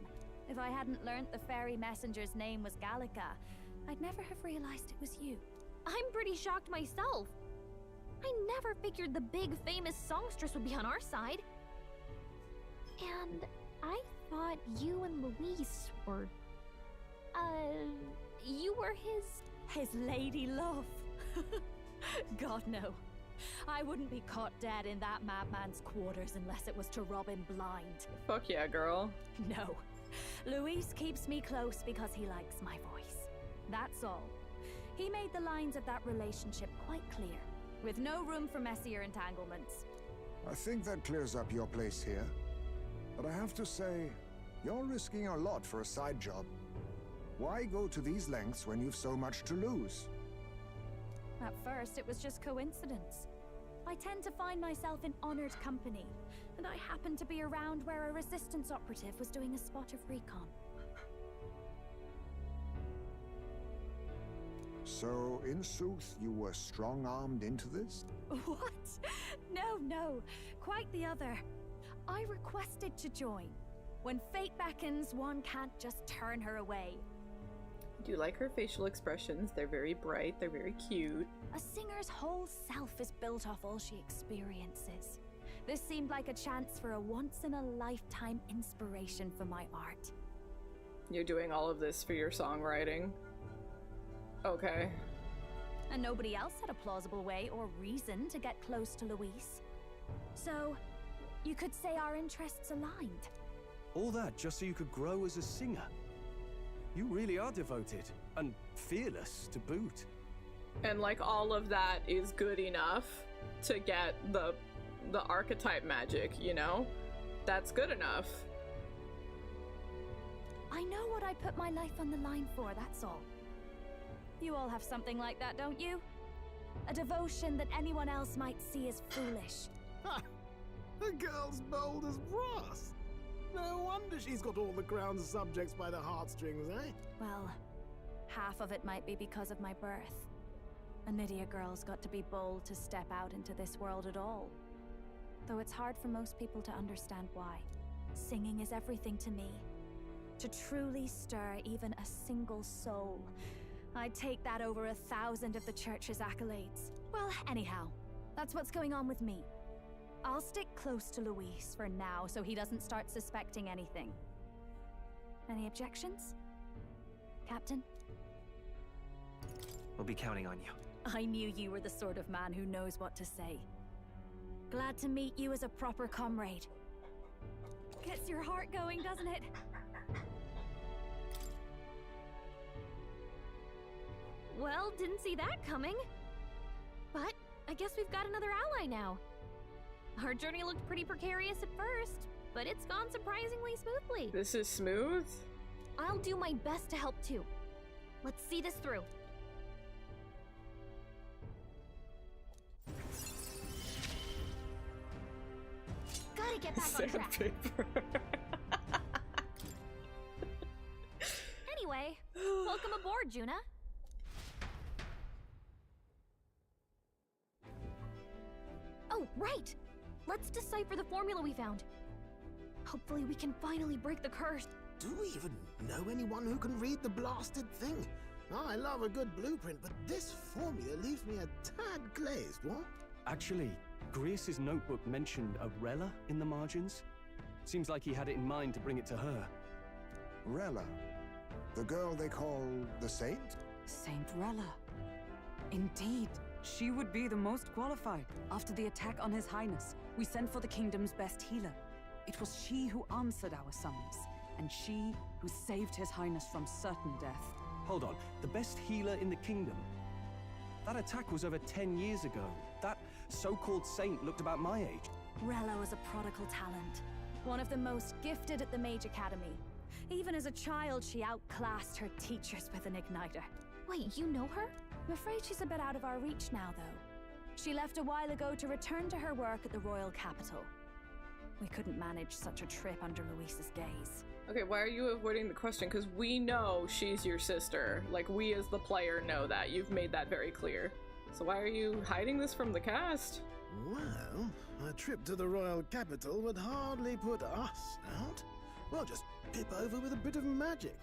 If I hadn't learnt the fairy messenger's name was Gallica, I'd never have realized it was you. I'm pretty shocked myself. I never figured the big famous songstress would be on our side. And I thought you and Louise were, you were his lady love. God, no. I wouldn't be caught dead in that madman's quarters unless it was to rob him blind. Fuck yeah, girl. No. Luis keeps me close because he likes my voice. That's all. He made the lines of that relationship quite clear, with no room for messier entanglements. I think that clears up your place here. But I have to say, you're risking a lot for a side job. Why go to these lengths when you've so much to lose? At first, it was just coincidence. I tend to find myself in honored company, and I happened to be around where a resistance operative was doing a spot of recon. So, in sooth, you were strong-armed into this? What? No. Quite the other. I requested to join. When fate beckons, one can't just turn her away. I do like her facial expressions. They're very bright, they're very cute. A singer's whole self is built off all she experiences. This seemed like a chance for a once-in-a-lifetime inspiration for my art. You're doing all of this for your songwriting? Okay. And nobody else had a plausible way or reason to get close to Luis. So, you could say our interests aligned. All that just so you could grow as a singer? You really are devoted, and fearless to boot. And like all of that is good enough to get the archetype magic, you know? That's good enough. I know what I put my life on the line for, that's all. You all have something like that, don't you? A devotion that anyone else might see as foolish. Ha! The girl's bold as brass. No wonder she's got all the crown's subjects by the heartstrings, eh? Well, half of it might be because of my birth. A Nydia girl's got to be bold to step out into this world at all. Though it's hard for most people to understand why. Singing is everything to me. To truly stir even a single soul, I'd take that over 1,000 of the church's accolades. Well, anyhow, that's what's going on with me. I'll stick close to Luis for now so he doesn't start suspecting anything. Any objections? Captain? We'll be counting on you. I knew you were the sort of man who knows what to say. Glad to meet you as a proper comrade. Gets your heart going, doesn't it? Well, didn't see that coming. But I guess we've got another ally now. Our journey looked pretty precarious at first, but it's gone surprisingly smoothly. This is smooth? I'll do my best to help too. Let's see this through. Gotta get back on track. Anyway, welcome aboard, Juna. Oh, right! Let's decipher the formula we found. Hopefully we can finally break the curse. Do we even know anyone who can read the blasted thing? I love a good blueprint, but this formula leaves me a tad glazed, what? Actually, Grius's notebook mentioned a Rella in the margins. Seems like he had it in mind to bring it to her. Rella? The girl they call the Saint? Saint Rella. Indeed. She would be the most qualified. After the attack on His Highness, we sent for the kingdom's best healer. It was she who answered our summons, and she who saved His Highness from certain death. Hold on, the best healer in the kingdom? That attack was over 10 years ago. That so-called saint looked about my age. Rella was a prodigal talent. One of the most gifted at the Mage Academy. Even as a child, she outclassed her teachers with an igniter. Wait, you know her? I'm afraid she's a bit out of our reach now, though. She left a while ago to return to her work at the royal capital. We couldn't manage such a trip under Luis's gaze. Okay, why are you avoiding the question? Because we know she's your sister. Like, we as the player know that. You've made that very clear. So why are you hiding this from the cast? Well, a trip to the royal capital would hardly put us out. We'll just pip over with a bit of magic.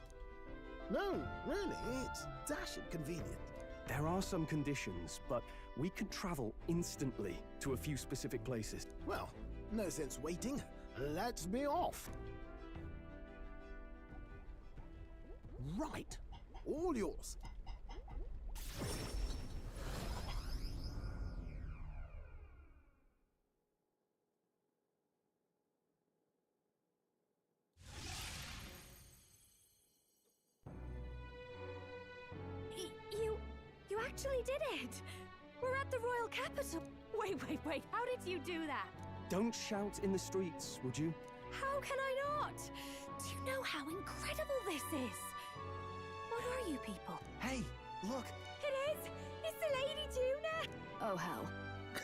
No, really, it's dashing convenient. There are some conditions, but we can travel instantly to a few specific places. Well, no sense waiting. Let's be off. Right. All yours. You actually did it! We're at the royal capital! Wait, how did you do that? Don't shout in the streets, would you? How can I not? Do you know how incredible this is? What are you people? Hey, look! It is! It's the Lady Tuna! Oh, hell.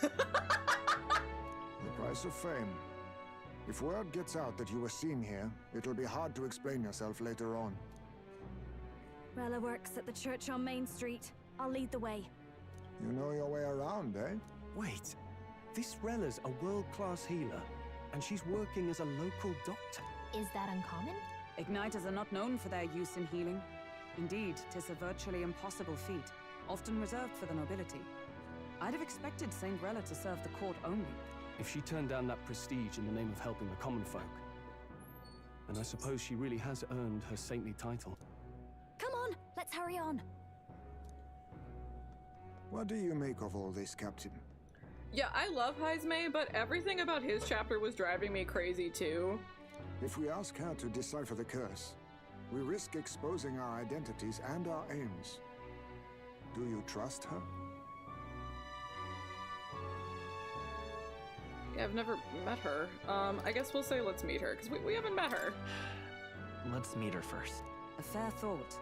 The price of fame. If word gets out that you were seen here, it'll be hard to explain yourself later on. Rella works at the church on Main Street. I'll lead the way. You know your way around, eh? Wait, this Rella's a world-class healer, and she's working as a local doctor. Is that uncommon? Igniters are not known for their use in healing. Indeed, 'tis a virtually impossible feat, often reserved for the nobility. I'd have expected Saint Rella to serve the court only. If she turned down that prestige in the name of helping the common folk, then I suppose she really has earned her saintly title. Come on, let's hurry on. What do you make of all this, Captain? Yeah, I love Heismay, but everything about his chapter was driving me crazy too. If we ask her to decipher the curse, we risk exposing our identities and our aims. Do you trust her? Yeah, I've never met her. I guess we'll say let's meet her, because we haven't met her. Let's meet her first. A fair thought.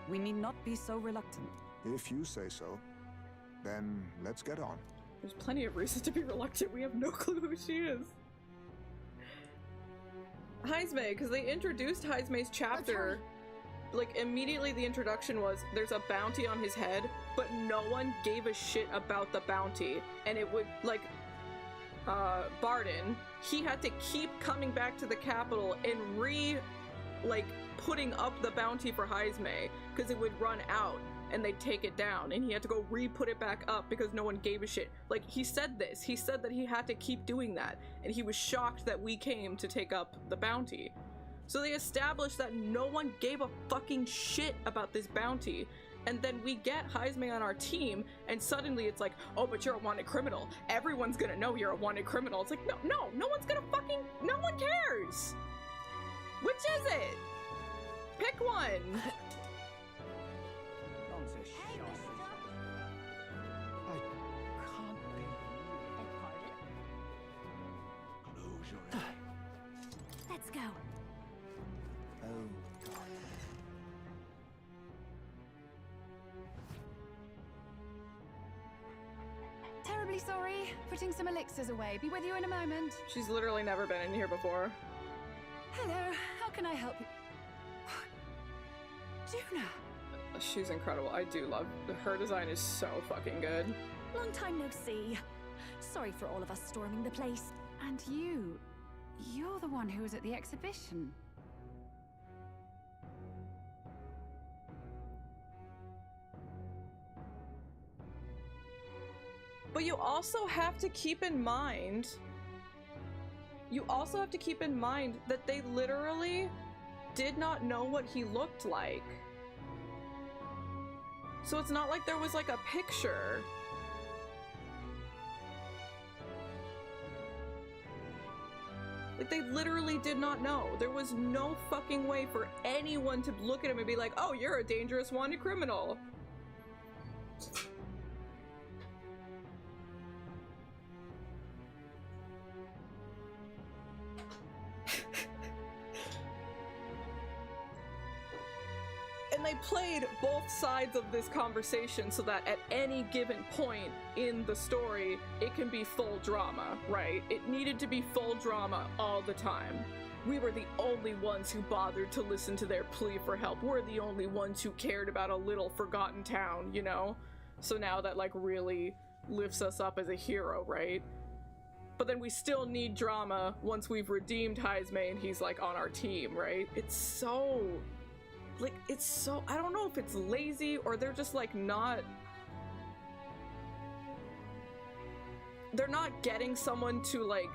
We need not be so reluctant. If you say so, then let's get on. There's plenty of reasons to be reluctant. We have no clue who she is. Heismay, because they introduced Heismay's chapter. Like, immediately the introduction was, there's a bounty on his head, but no one gave a shit about the bounty. And it would, like, Barden, he had to keep coming back to the capital and putting up the bounty for Heismay, because it would run out and they'd take it down, and he had to go re-put it back up because no one gave a shit. Like, he said this. He said that he had to keep doing that, and he was shocked that we came to take up the bounty. So they established that no one gave a fucking shit about this bounty, and then we get Heismay on our team, and suddenly it's like, oh, but you're a wanted criminal. Everyone's gonna know you're a wanted criminal. It's like, no one's gonna fucking, no one cares. Which is it? Pick one. Let's go. Oh, God. Terribly sorry. Putting some elixirs away. Be with you in a moment. She's literally never been in here before. Hello. How can I help you? Juna. She's incredible. I do love her design. Is so fucking good. Long time no see. Sorry for all of us storming the place. And you're the one who was at the exhibition. But you also have to keep in mind that they literally did not know what he looked like. So it's not like there was like a picture. Like, they literally did not know. There was no fucking way for anyone to look at him and be like, oh, you're a dangerous wanted criminal. And they played both sides of this conversation so that at any given point in the story, it can be full drama, right? It needed to be full drama all the time. We were the only ones who bothered to listen to their plea for help. We're the only ones who cared about a little forgotten town, you know? So now that, like, really lifts us up as a hero, right? But then we still need drama once we've redeemed Heismay and he's, like, on our team, right? It's so... like, it's so, I don't know if it's lazy or they're just like not, they're not getting someone to, like,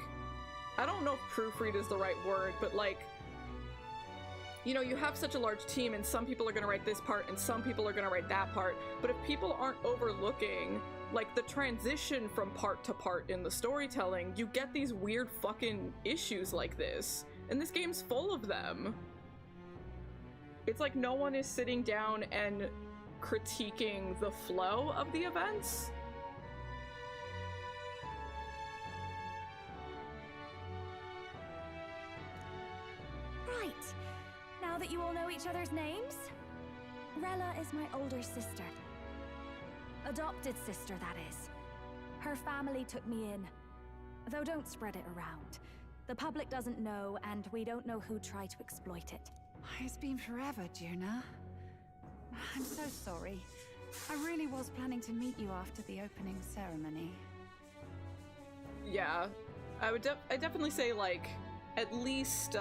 I don't know if proofread is the right word, but like, you know, you have such a large team and some people are going to write this part and some people are going to write that part, but if people aren't overlooking like the transition from part to part in the storytelling, you get these weird fucking issues like this, and this game's full of them. It's like no one is sitting down and critiquing the flow of the events. Right. Now that you all know each other's names, Rella is my older sister. Adopted sister, that is. Her family took me in. Though don't spread it around. The public doesn't know, and we don't know who tried to exploit it. It's been forever, Juna. I'm so sorry. I really was planning to meet you after the opening ceremony. Yeah, I definitely say, like, at least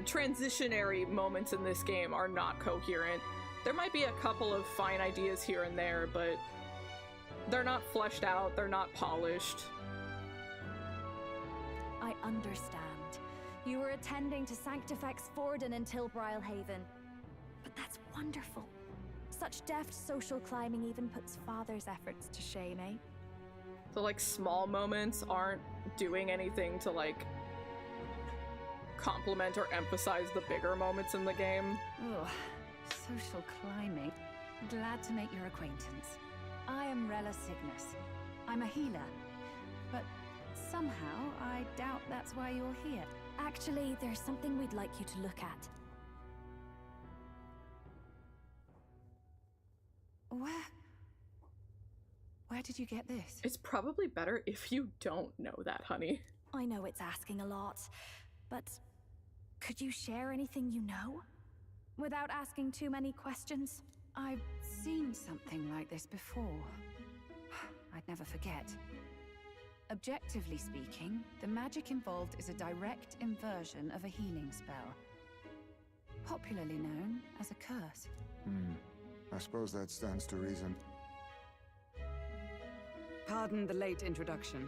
transitionary moments in this game are not coherent. There might be a couple of fine ideas here and there, but they're not fleshed out, they're not polished. I understand. You were attending to Sanctifex Forden until Brilhaven. But that's wonderful. Such deft social climbing even puts Father's efforts to shame, eh? The, like, small moments aren't doing anything to, like, compliment or emphasize the bigger moments in the game. Ugh. Social climbing. Glad to make your acquaintance. I am Rella Cygnus. I'm a healer. But somehow, I doubt that's why you're here. Actually, there's something we'd like you to look at. Where did you get this? It's probably better if you don't know that, honey. I know it's asking a lot, but could you share anything you know? Without asking too many questions? I've seen something like this before. I'd never forget. Objectively speaking, the magic involved is a direct inversion of a healing spell. Popularly known as a curse. I suppose that stands to reason. Pardon the late introduction.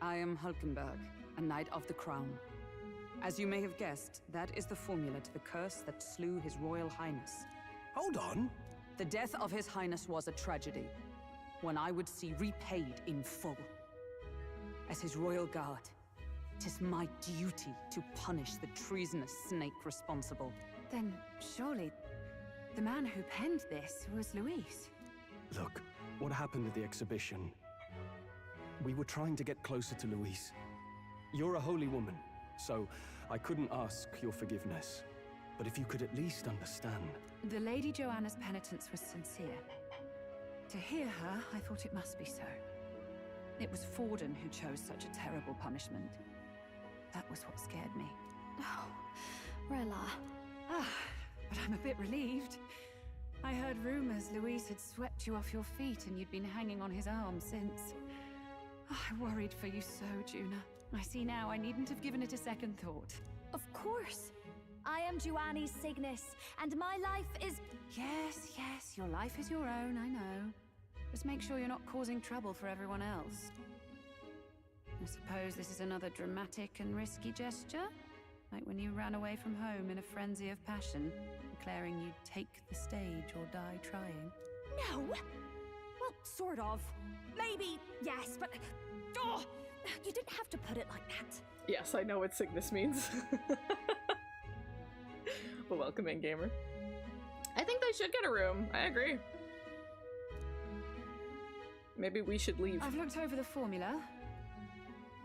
I am Hulkenberg, a Knight of the Crown. As you may have guessed, that is the formula to the curse that slew His Royal Highness. Hold on! The death of His Highness was a tragedy, one I would see repaid in full. As His Royal Guard, 'tis my duty to punish the treasonous snake responsible. Then, surely, the man who penned this was Luis. Look, what happened at the exhibition? We were trying to get closer to Luis. You're a holy woman, so I couldn't ask your forgiveness. But if you could at least understand. The Lady Joanna's penitence was sincere. To hear her, I thought it must be so. It was Forden who chose such a terrible punishment. That was what scared me. Oh, Rella. But I'm a bit relieved. I heard rumors Luis had swept you off your feet and you'd been hanging on his arm since. I worried for you so, Juna. I see now I needn't have given it a second thought. Of course. I am Juani Cygnus, and my life is... Yes, your life is your own, I know. Just make sure you're not causing trouble for everyone else. I suppose this is another dramatic and risky gesture? Like when you ran away from home in a frenzy of passion, declaring you'd take the stage or die trying. No! Well, sort of. Maybe, yes, but... Oh, you didn't have to put it like that. Yes, I know what Cygnus means. But welcome in, gamer. I think they should get a room. I agree. Maybe we should leave. I've looked over the formula.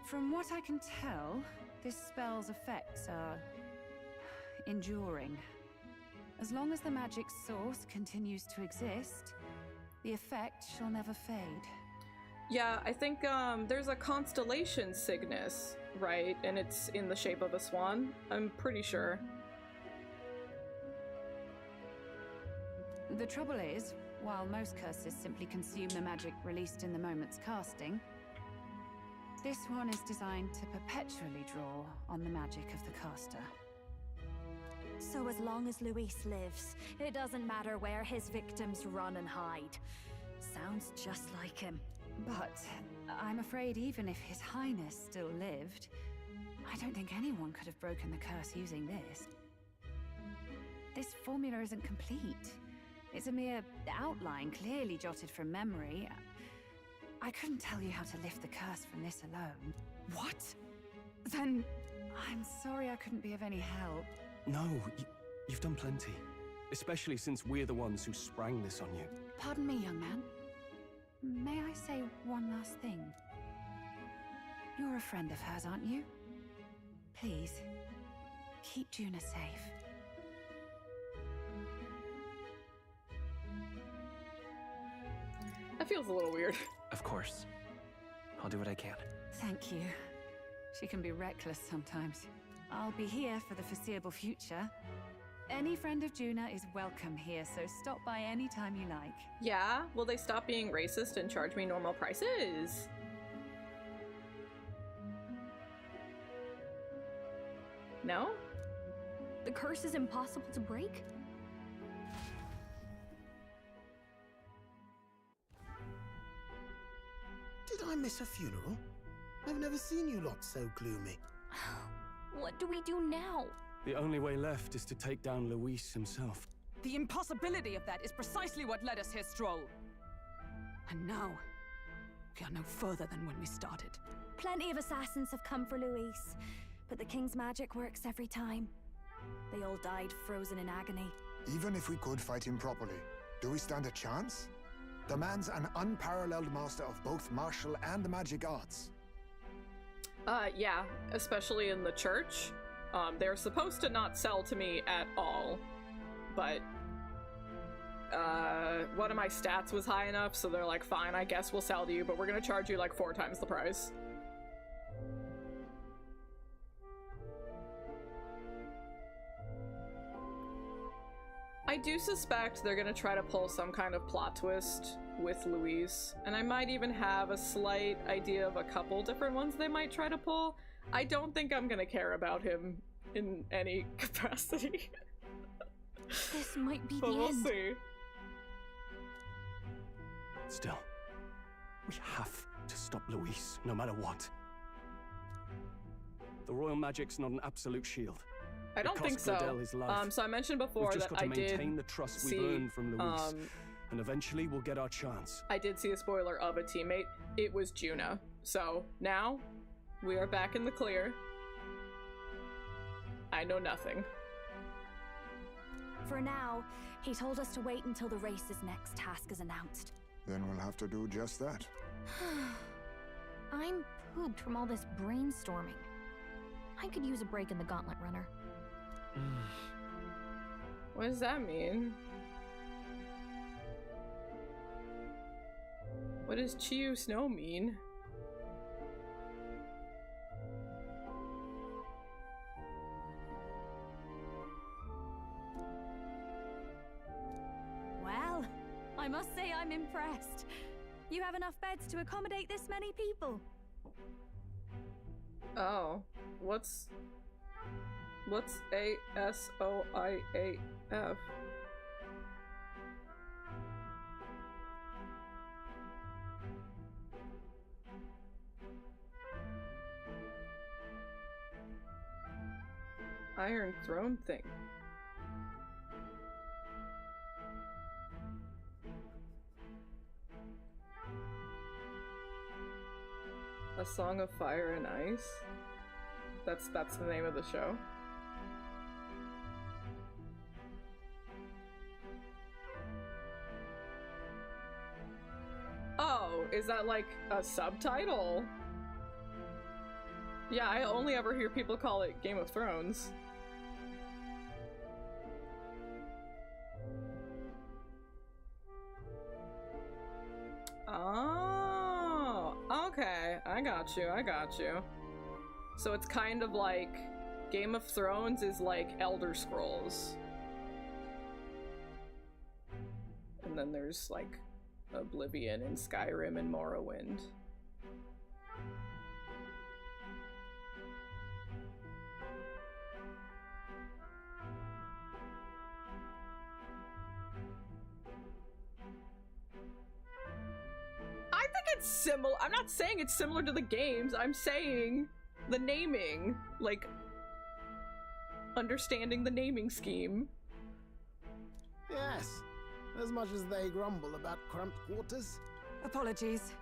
From what I can tell, this spell's effects are enduring. As long as the magic source continues to exist, the effect shall never fade. Yeah, I think there's a constellation Cygnus, right? And it's in the shape of a swan. I'm pretty sure. The trouble is, while most curses simply consume the magic released in the moment's casting, this one is designed to perpetually draw on the magic of the caster. So as long as Luis lives, it doesn't matter where his victims run and hide. Sounds just like him. But I'm afraid even if His Highness still lived, I don't think anyone could have broken the curse using this. this formula isn't complete. It's a mere outline, clearly jotted from memory. I couldn't tell you how to lift the curse from this alone. What? Then I'm sorry I couldn't be of any help. No, you've done plenty. Especially since we're the ones who sprang this on you. Pardon me, young man. May I say one last thing? You're a friend of hers, aren't you? Please, keep Juna safe. That feels a little weird. Of course. I'll do what I can. Thank you. She can be reckless sometimes. I'll be here for the foreseeable future. Any friend of Juna is welcome here, so stop by any time you like. Yeah? Will they stop being racist and charge me normal prices? No? The curse is impossible to break? Did I miss a funeral? I've never seen you lot so gloomy. What do we do now? The only way left is to take down Luis himself. The impossibility of that is precisely what led us here, Stroll. And now, we are no further than when we started. Plenty of assassins have come for Luis, but the king's magic works every time. They all died frozen in agony. Even if we could fight him properly, do we stand a chance? The man's an unparalleled master of both martial and magic arts. Yeah, especially in the church. They're supposed to not sell to me at all, but one of my stats was high enough, so they're like, fine, I guess we'll sell to you, but we're gonna charge you like 4 times the price. I do suspect they're gonna try to pull some kind of plot twist with Luis, and I might even have a slight idea of a couple different ones they might try to pull. I don't think I'm gonna care about him in any capacity. This might be but the we'll end. See. Still, we have to stop Luis, no matter what. The royal magic's not an absolute shield. I don't think so. So I mentioned before that I did maintain the trust we've earned from Luis, and eventually we'll get our chance. I did see a spoiler of a teammate. It was Juna. So now we are back in the clear. I know nothing. For now, he told us to wait until the race's next task is announced. Then we'll have to do just that. I'm pooped from all this brainstorming. I could use a break in the gauntlet runner. What does that mean? What does Chiu Snow mean? Well, I must say I'm impressed. You have enough beds to accommodate this many people. Oh, what's ASOIAF? Iron Throne thing. A Song of Fire and Ice? That's the name of the show. Oh, is that like a subtitle? Yeah, I only ever hear people call it Game of Thrones. Oh, okay. I got you. So it's kind of like Game of Thrones is like Elder Scrolls. And then there's like Oblivion and Skyrim and Morrowind. I think it's similar. I'm not saying it's similar to the games. I'm saying the naming, like understanding the naming scheme. Yes, as much as they grumble about cramped quarters. Apologies.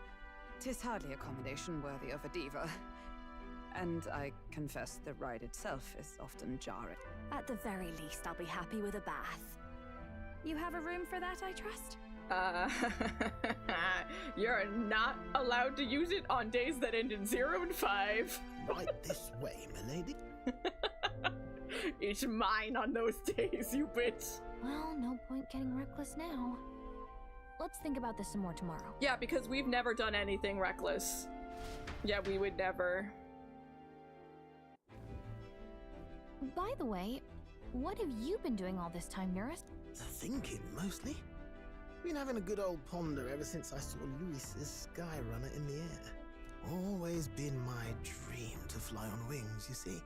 'Tis hardly accommodation worthy of a diva. And I confess the ride itself is often jarring. At the very least, I'll be happy with a bath. You have a room for that, I trust? You're not allowed to use it on days that end in 0 and 5. Right this way, milady. It's mine on those days, you bitch. Well, no point getting reckless now. Let's think about this some more tomorrow. Yeah, because we've never done anything reckless. Yeah, we would never. By the way, what have you been doing all this time, Nurse? Thinking, mostly. Been having a good old ponder ever since I saw Luis's Skyrunner in the air. Always been my dream to fly on wings, you see.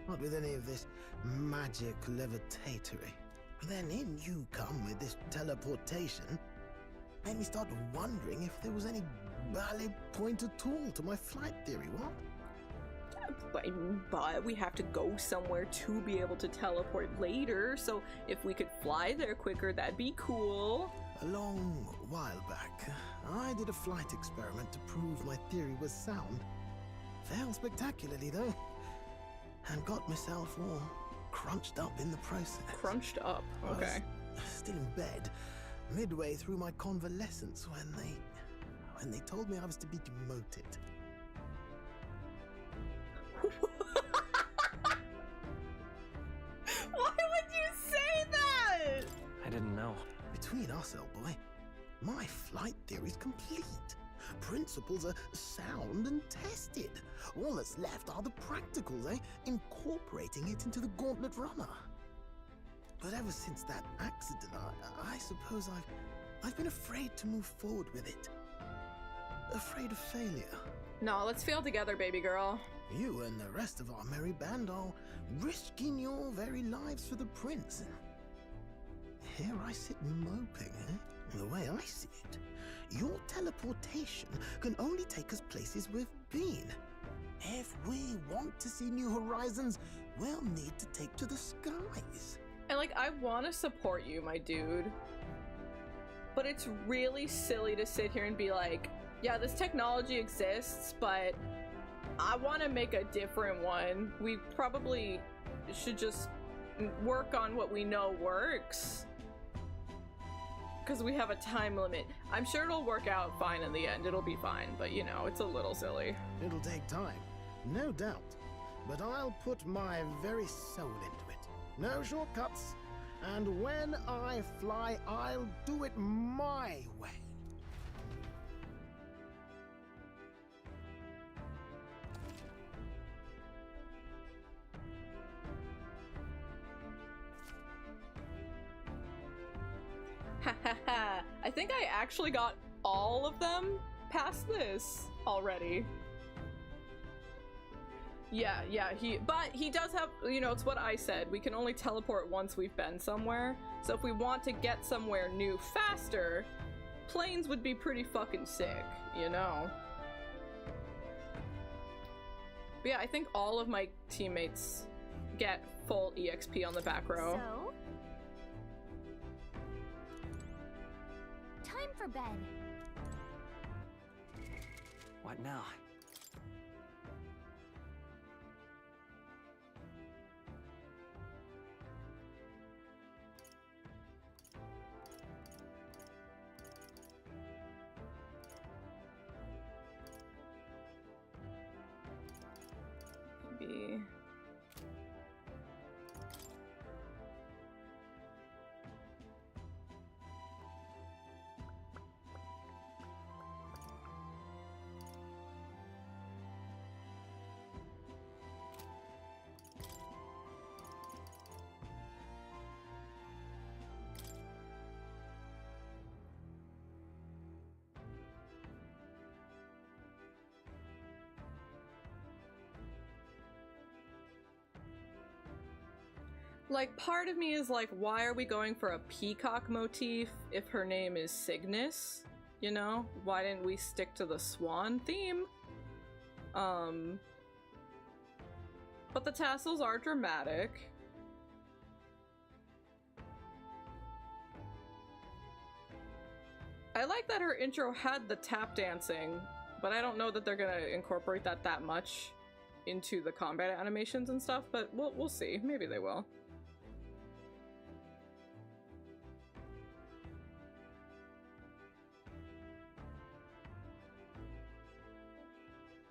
Not with any of this magic levitatory. But then in you come with this teleportation. Made me start wondering if there was any valid point at all to my flight theory, what? But we have to go somewhere to be able to teleport later, so if we could fly there quicker, that'd be cool. A long while back, I did a flight experiment to prove my theory was sound. Failed spectacularly, though, and got myself all crunched up in the process. Crunched up? Okay. I was still in bed, midway through my convalescence, when they told me I was to be demoted. Why would you say that? I didn't know. Between us, old boy, my flight theory's complete. Principles are sound and tested. All that's left are the practicals, eh? Incorporating it into the Gauntlet Runner. But ever since that accident, I suppose I've been afraid to move forward with it. Afraid of failure. No, let's fail together, baby girl. You and the rest of our merry band are risking your very lives for the prince. Here I sit moping, eh? The way I see it, your teleportation can only take us places we've been. If we want to see new horizons, we'll need to take to the skies. And like, I want to support you, my dude. But it's really silly to sit here and be like, yeah, this technology exists, but I want to make a different one. We probably should just work on what we know works. Because we have a time limit. I'm sure it'll work out fine in the end. It'll be fine, but you know, it's a little silly. It'll take time, no doubt. But I'll put my very soul into it. No shortcuts. And when I fly, I'll do it my way. I think I actually got all of them past this already. Yeah, but he does have, you know, it's what I said. We can only teleport once we've been somewhere. So if we want to get somewhere new faster, planes would be pretty fucking sick, you know? But yeah, I think all of my teammates get full EXP on the back row. So? Time for bed. What now? Maybe. Like, part of me is like, why are we going for a peacock motif if her name is Cygnus? You know? Why didn't we stick to the swan theme? But the tassels are dramatic. I like that her intro had the tap dancing, but I don't know that they're gonna incorporate that much into the combat animations and stuff, but we'll see. Maybe they will.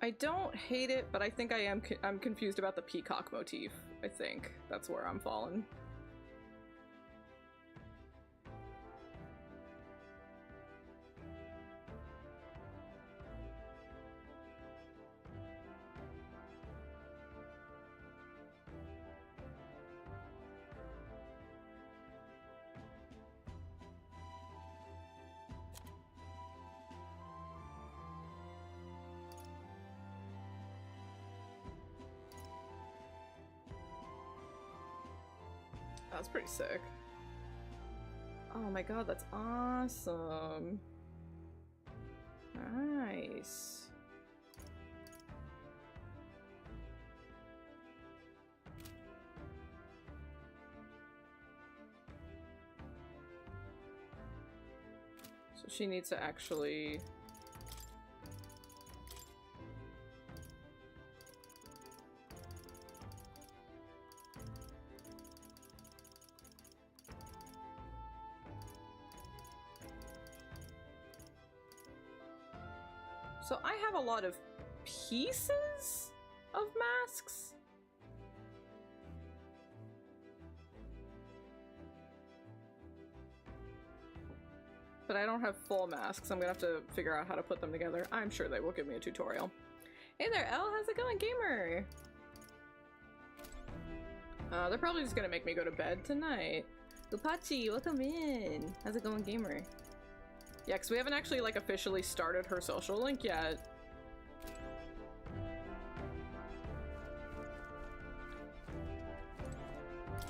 I don't hate it, but I think I'm confused about the peacock motif. I think that's where I'm falling. That's pretty sick. Oh my god, that's awesome. Nice. So she needs to actually... So I have a lot of pieces of masks. But I don't have full masks. I'm gonna have to figure out how to put them together. I'm sure they will give me a tutorial. Hey there, Elle, how's it going, gamer? They're probably just gonna make me go to bed tonight. Lupachi, welcome in. How's it going, gamer? Yeah, because we haven't actually, like, officially started her social link yet.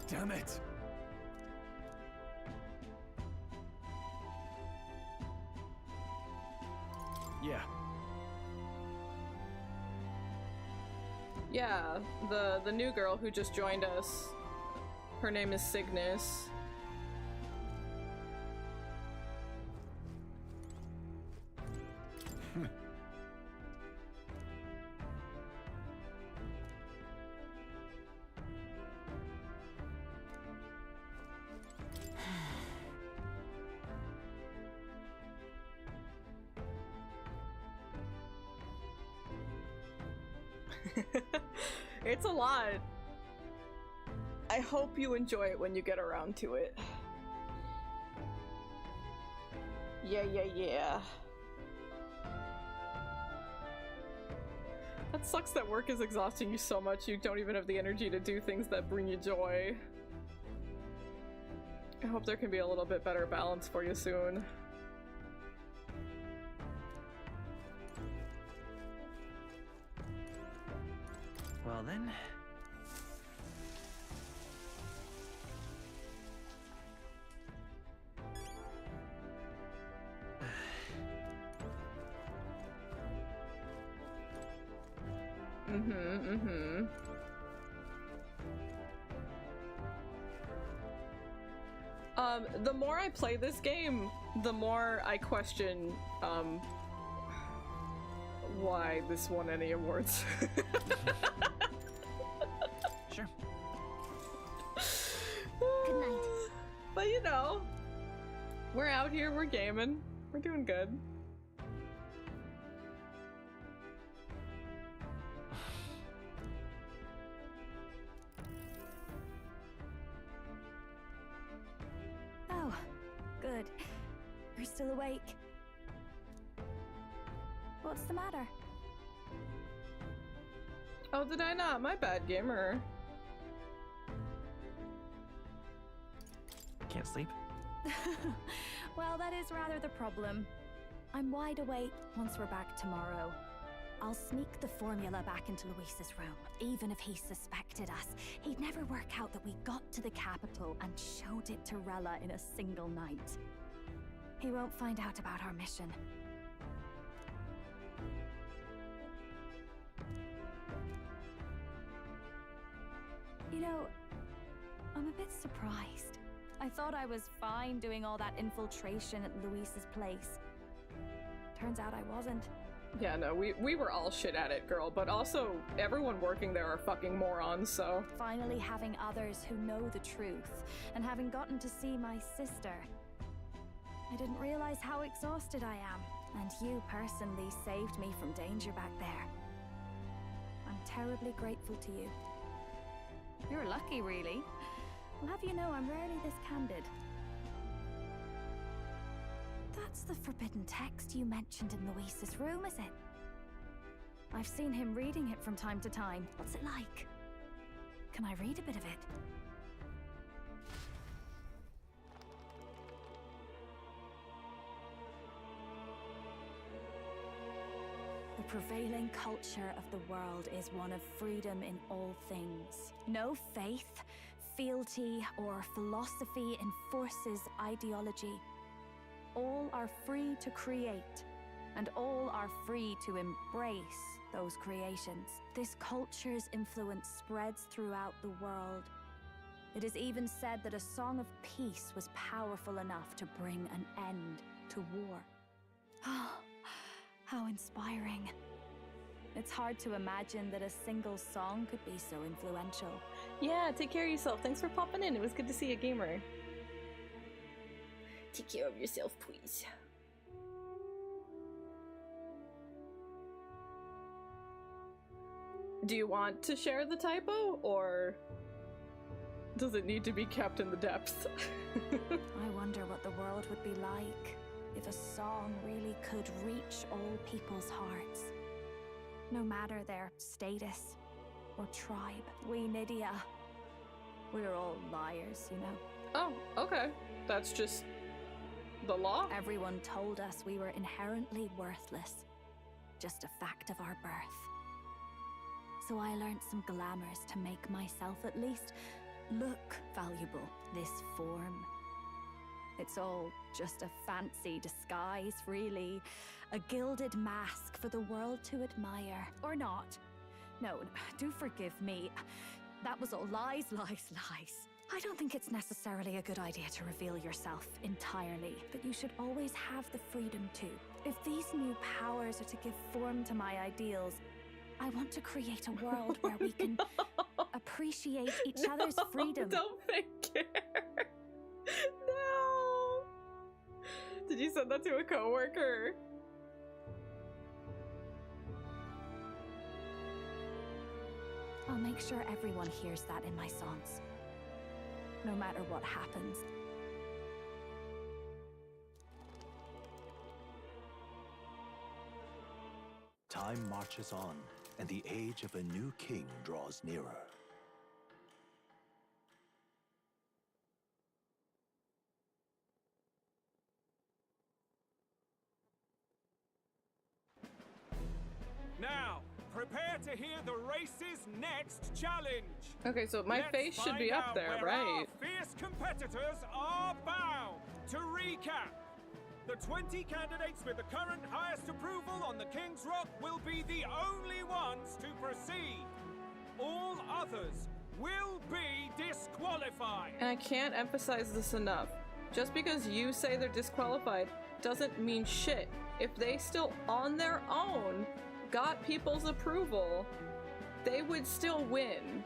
Damn it! Yeah. Yeah, the new girl who just joined us. Her name is Cygnus. It's a lot. I hope you enjoy it when you get around to it. Yeah. That sucks that work is exhausting you so much you don't even have the energy to do things that bring you joy. I hope there can be a little bit better balance for you soon. Well then. The more I play this game, the more I question, why this won any awards. Sure. Good night. But you know, we're out here, we're gaming, we're doing good. Oh, good. You're still awake. What's the matter? Oh, did I not? My bad, gamer. Can't sleep? Well, that is rather the problem. I'm wide awake once we're back tomorrow. I'll sneak the formula back into Luis's room. Even if he suspected us, he'd never work out that we got to the capital and showed it to Rella in a single night. He won't find out about our mission. You know, I'm a bit surprised. I thought I was fine doing all that infiltration at Luis's place. Turns out I wasn't. Yeah, no, we were all shit at it, girl, but also everyone working there are fucking morons, so. Finally having others who know the truth, and having gotten to see my sister. I didn't realize how exhausted I am, and you personally saved me from danger back there. I'm terribly grateful to you. You're lucky, really. I'll have you know I'm rarely this candid. That's the forbidden text you mentioned in Luis's room, is it? I've seen him reading it from time to time. What's it like? Can I read a bit of it? The prevailing culture of the world is one of freedom in all things. No faith, fealty, or philosophy enforces ideology. All are free to create, and all are free to embrace those creations. This culture's influence spreads throughout the world. It is even said that a song of peace was powerful enough to bring an end to war. Oh, how inspiring. It's hard to imagine that a single song could be so influential. Yeah, take care of yourself. Thanks for popping in. It was good to see you, gamer. Take care of yourself, please. Do you want to share the typo, or does it need to be kept in the depths? I wonder what the world would be like if a song really could reach all people's hearts. No matter their status or tribe. We Nydia, we're all liars, you know? Oh, okay. That's just the law? Everyone told us we were inherently worthless. Just a fact of our birth. So I learned some glamours to make myself at least look valuable. This form. It's all just a fancy disguise, really. A gilded mask for the world to admire. Or not. No, do forgive me. That was all lies, lies, lies. I don't think it's necessarily a good idea to reveal yourself entirely, but you should always have the freedom to. If these new powers are to give form to my ideals, I want to create a world where we can appreciate each other's freedom. Don't fake care. No. Did you send that to a coworker? I'll make sure everyone hears that in my songs. No matter what happens. Time marches on, and the age of a new king draws nearer. Now, prepare to hear the race's next challenge. Okay, so my face should be up there, right? Our fierce competitors are bound. To recap, the 20 candidates with the current highest approval on the King's Rock will be the only ones to proceed. All others will be disqualified. And I can't emphasize this enough. Just because you say they're disqualified doesn't mean shit. If they still on their own got people's approval, they would still win.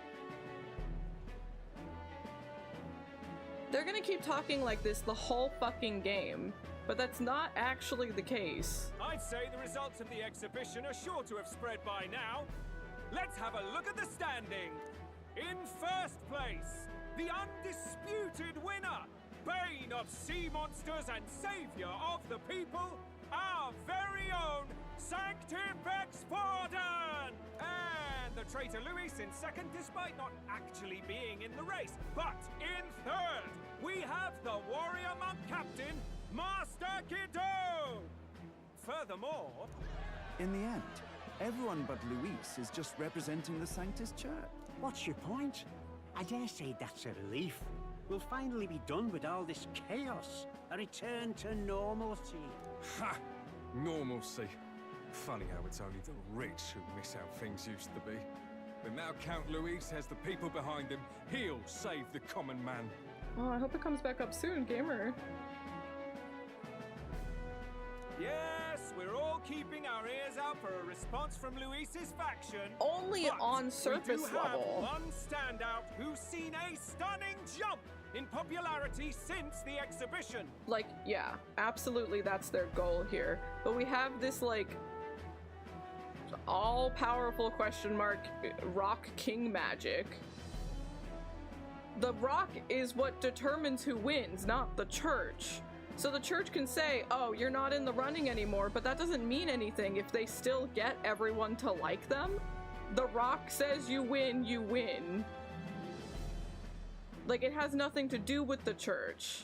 They're gonna keep talking like this the whole fucking game, but that's not actually the case. I'd say the results of the exhibition are sure to have spread by now. Let's have a look at the standing. In first place, the undisputed winner, bane of sea monsters and savior of the people, our very own Sanctivex Forden! And the traitor Luis in second, despite not actually being in the race. But in third, we have the warrior monk captain, Master Kiddo! Furthermore... In the end, everyone but Luis is just representing the Sanctus Church. What's your point? I dare say that's a relief. We'll finally be done with all this chaos. A return to normalcy. Ha! Normalcy. Funny how it's only the rich who miss how things used to be. But now Count Luis has the people behind him. He'll save the common man. Oh, I hope it comes back up soon, gamer. Yes, we're all keeping our ears out for a response from Luis's faction. Only but on surface we do have level. one standout who's seen a stunning jump in popularity since the exhibition. Like, yeah, absolutely that's their goal here. But we have this, like, all-powerful question mark rock king magic. The rock is what determines who wins, not the church. So the church can say, oh, you're not in the running anymore, but that doesn't mean anything if they still get everyone to like them. The rock says you win, you win. Like, it has nothing to do with the church.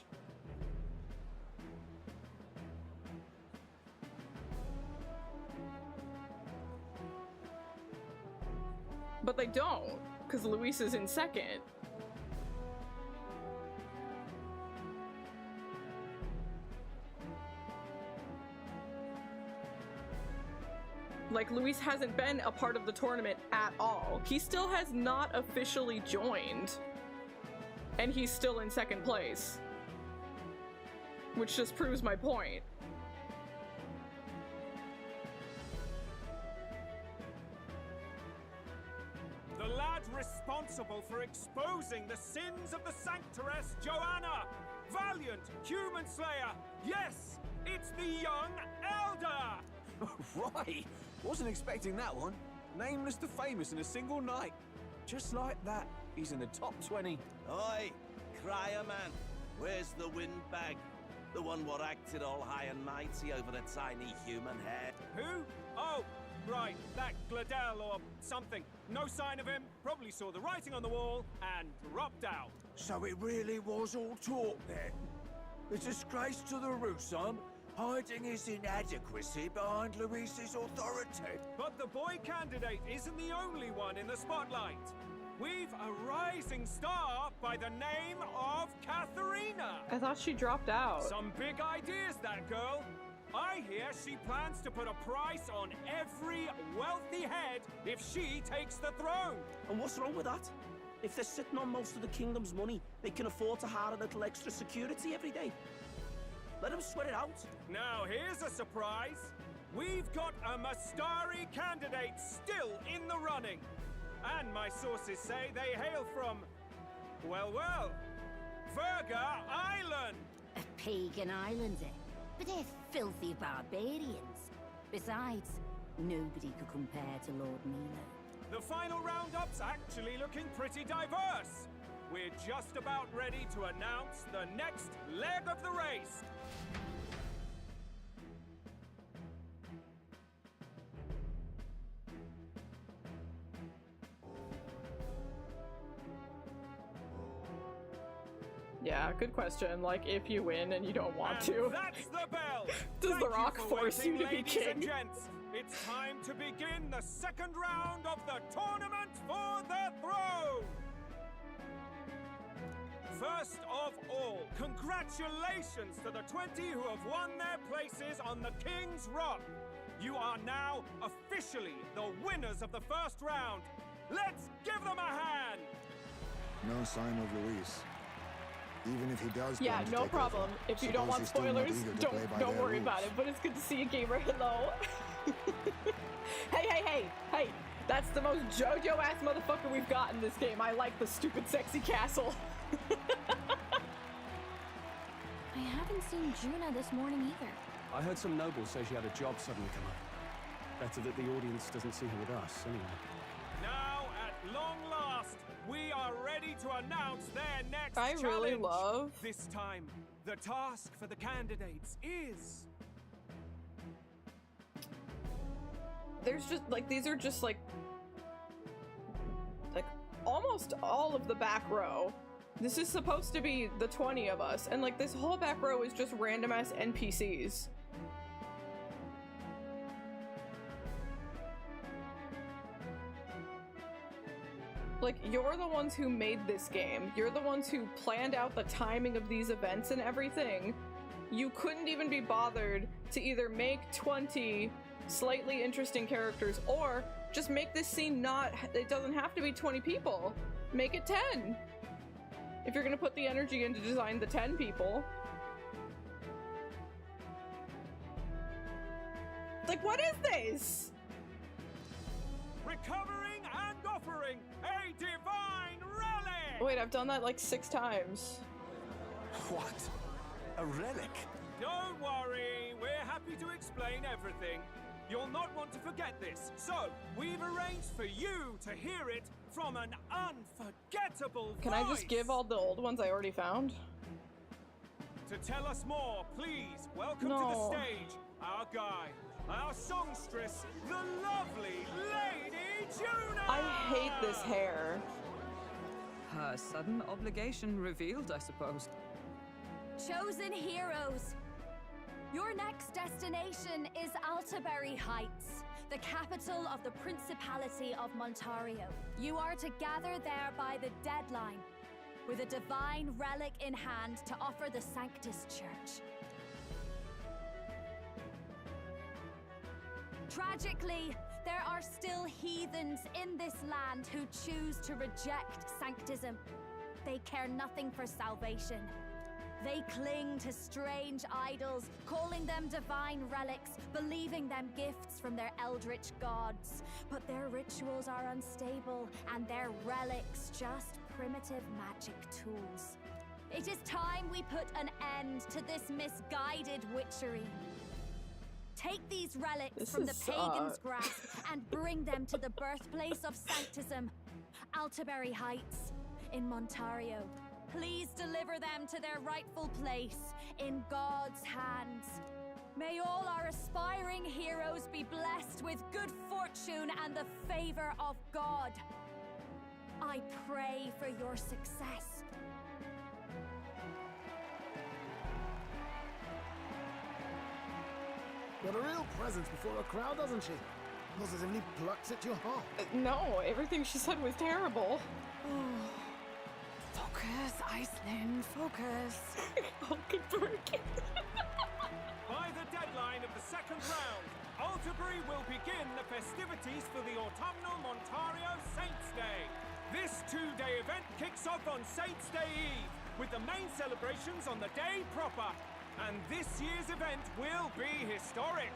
But they don't, because Luis is in second. Like, Luis hasn't been a part of the tournament at all. He still has not officially joined. And he's still in second place. Which just proves my point. The lad responsible for exposing the sins of the Sanctoress, Joanna! Valiant human slayer! Yes, it's the young elder! Right! Wasn't expecting that one. Nameless to famous in a single night. Just like that, he's in the top 20. Oi, crier man, where's the windbag? The one what acted all high and mighty over the tiny human head. Who? Oh, right, that Gladel or something. No sign of him, probably saw the writing on the wall and dropped out. So it really was all talk then? A disgrace to the Rusum, hiding his inadequacy behind Luis's authority. But the boy candidate isn't the only one in the spotlight. We've a rising star by the name of Katharina. I thought she dropped out. Some big ideas, that girl. I hear she plans to put a price on every wealthy head if she takes the throne. And what's wrong with that? If they're sitting on most of the kingdom's money, they can afford to hire a little extra security every day. Let them sweat it out. Now here's a surprise. We've got a Mastari candidate still in the running. And my sources say they hail from, well, Verga Island. A pagan island, eh? But they're filthy barbarians. Besides, nobody could compare to Lord Milo. The final roundup's actually looking pretty diverse. We're just about ready to announce the next leg of the race. Yeah, good question. Like, if you win and you don't want to. That's the bell! Does The Rock force you to be ladies and king? gents. It's time to begin the second round of the tournament for the throne! First of all, congratulations to the 20 who have won their places on the King's Rock. You are now officially the winners of the first round. Let's give them a hand! No sign of Luis. Even if he does. Yeah, no problem. If you don't want spoilers, don't worry about it. But it's good to see you, gamer. Hello. Hey! That's the most JoJo ass motherfucker we've got in this game. I like the stupid sexy castle. I haven't seen Juna this morning either. I heard some nobles say she had a job suddenly come up. Better that the audience doesn't see her with us, anyway. Now, at long last, we are ready to announce their next I really challenge. love- This time, the task for the candidates is... There's just, like, these are just, like almost all of the back row. This is supposed to be the 20 of us, and, like, this whole back row is just random-ass NPCs. Like, you're the ones who made this game. You're the ones who planned out the timing of these events and everything. You couldn't even be bothered to either make 20 slightly interesting characters or just make this scene not... It doesn't have to be 20 people. Make it 10. If you're gonna put the energy in to design the 10 people. Like, what is this? Recovering and offering a divine relic! Wait, I've done that like 6 times. What? A relic? Don't worry, we're happy to explain everything. You'll not want to forget this, so we've arranged for you to hear it from an unforgettable Can voice. I just give all the old ones I already found? To tell us more, please welcome to the stage our guide, our songstress, the lovely Lady Juna! I hate this hair. Her sudden obligation revealed, I suppose. Chosen heroes, your next destination is Altaberry Heights, the capital of the Principality of Montario. You are to gather there by the deadline, with a divine relic in hand to offer the Sanctus Church. Tragically, there are still heathens in this land who choose to reject sanctism. They care nothing for salvation. They cling to strange idols, calling them divine relics, believing them gifts from their eldritch gods. But their rituals are unstable, and their relics just primitive magic tools. It is time we put an end to this misguided witchery. Take these relics from the pagan's grasp and bring them to the birthplace of sanctism, Altaberry Heights in Montario. Please deliver them to their rightful place in God's hands. May all our aspiring heroes be blessed with good fortune and the favor of God. I pray for your success. Got a real presence before a crowd, doesn't she? Positively plucks at your heart. No, everything she said was terrible. Focus, Iceland, focus. By the deadline of the second round, Altaberry will begin the festivities for the autumnal Montario Saints' Day. This 2-day event kicks off on Saints' Day Eve, with the main celebrations on the day proper. And this year's event will be historic.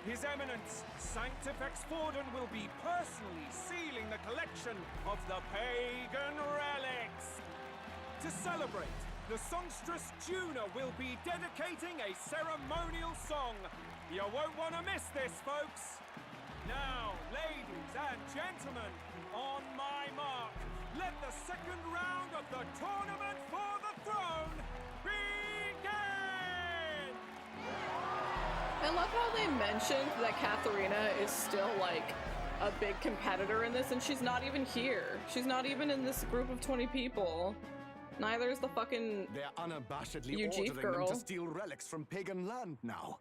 His Eminence, Sanctifex Forden, will be personally sealing the collection of the pagan relics. To celebrate, the songstress Juna will be dedicating a ceremonial song. You won't want to miss this, folks. Now, ladies and gentlemen, on my mark, let the second round of the tournament for the throne begin! I love how they mentioned that Katharina is still, like, a big competitor in this, and she's not even here. She's not even in this group of 20 people. Neither is the fucking They're unabashedly Eugene ordering girl. them to steal relics from pagan land now.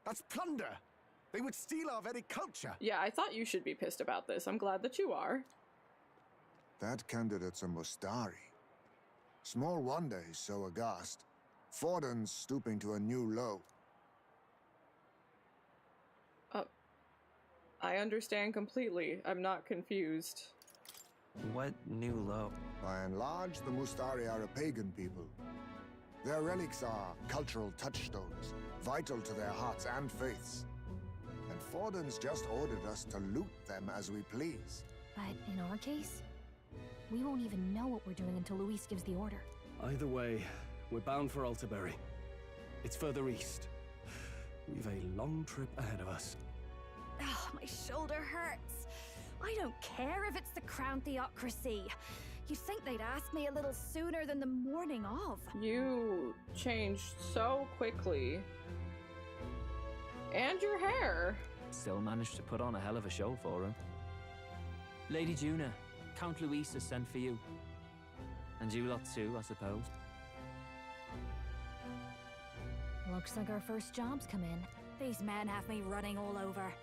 That's plunder. They would steal our very culture. Yeah, I thought you should be pissed about this. I'm glad that you are. That candidate's a Mustari. Small wonder he's so aghast. Forden's stooping to a new low. I understand completely. I'm not confused. What new low? By and large, the Mustari are a pagan people. Their relics are cultural touchstones, vital to their hearts and faiths. And Forden's just ordered us to loot them as we please. But in our case, we won't even know what we're doing until Luis gives the order. Either way, we're bound for Altaberry. It's further east. We've a long trip ahead of us. Oh, my shoulder hurts. I don't care if it's the Crown Theocracy. You'd think they'd ask me a little sooner than the morning of. You changed so quickly. And your hair. Still managed to put on a hell of a show for him. Lady Juna, Count Luis has sent for you. And you lot too, I suppose. Looks like our first job's come in. These men have me running all over.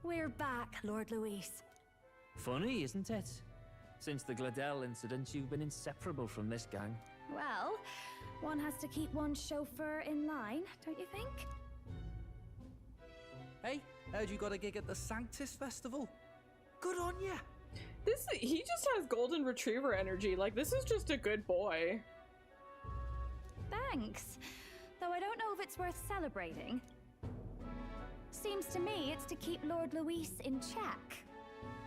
We're back, Lord Luis. Funny, isn't it? Since the Gladel incident, you've been inseparable from this gang. Well, one has to keep one's chauffeur in line, don't you think? Hey, heard you got a gig at the Sanctus Festival? Good on ya! He just has golden retriever energy. Like, this is just a good boy. thanks. Though I don't know if it's worth celebrating. Seems to me it's to keep Lord Luis in check.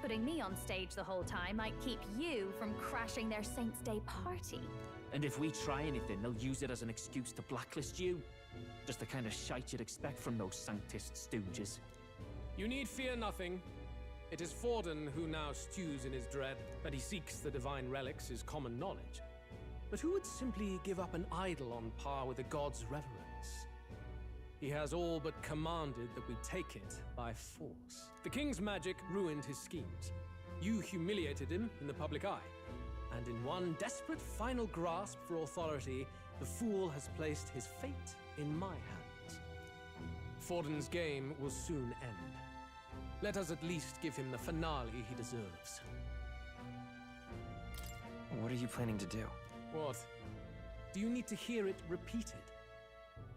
Putting me on stage the whole time might keep you from crashing their Saints' Day party. And if we try anything, they'll use it as an excuse to blacklist you. Just the kind of shite you'd expect from those Sanctist stooges. You need fear nothing. It is Forden who now stews in his dread. That he seeks the divine relics is common knowledge. But who would simply give up an idol on par with the god's reverence? He has all but commanded that we take it by force. The king's magic ruined his schemes. You humiliated him in the public eye. And in one desperate final grasp for authority, the fool has placed his fate in my hands. Forden's game will soon end. Let us at least give him the finale he deserves. What are you planning to do? What? Do you need to hear it repeated?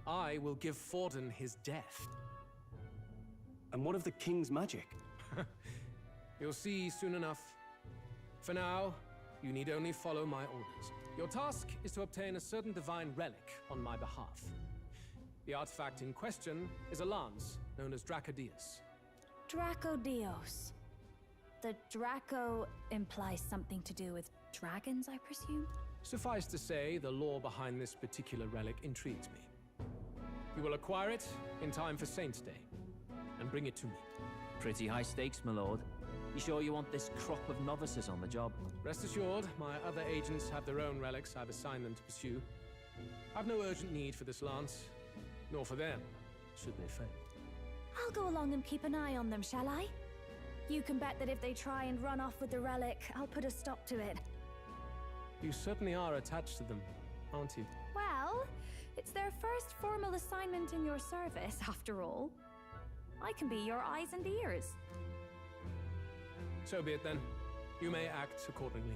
I will give Forden his death. And what of the king's magic? You'll see soon enough. For now, you need only follow my orders. Your task is to obtain a certain divine relic on my behalf. The artifact in question is a lance known as Dracodius. Dracodios. The Draco implies something to do with dragons, I presume? Suffice to say, the lore behind this particular relic intrigues me. You will acquire it in time for Saints' Day, and bring it to me. Pretty high stakes, my lord. You sure you want this crop of novices on the job? Rest assured, my other agents have their own relics I've assigned them to pursue. I've no urgent need for this lance, nor for them, should they fail. I'll go along and keep an eye on them, shall I? You can bet that if they try and run off with the relic, I'll put a stop to it. You certainly are attached to them, aren't you? Well, it's their first formal assignment in your service, after all. I can be your eyes and ears. So be it then. You may act accordingly.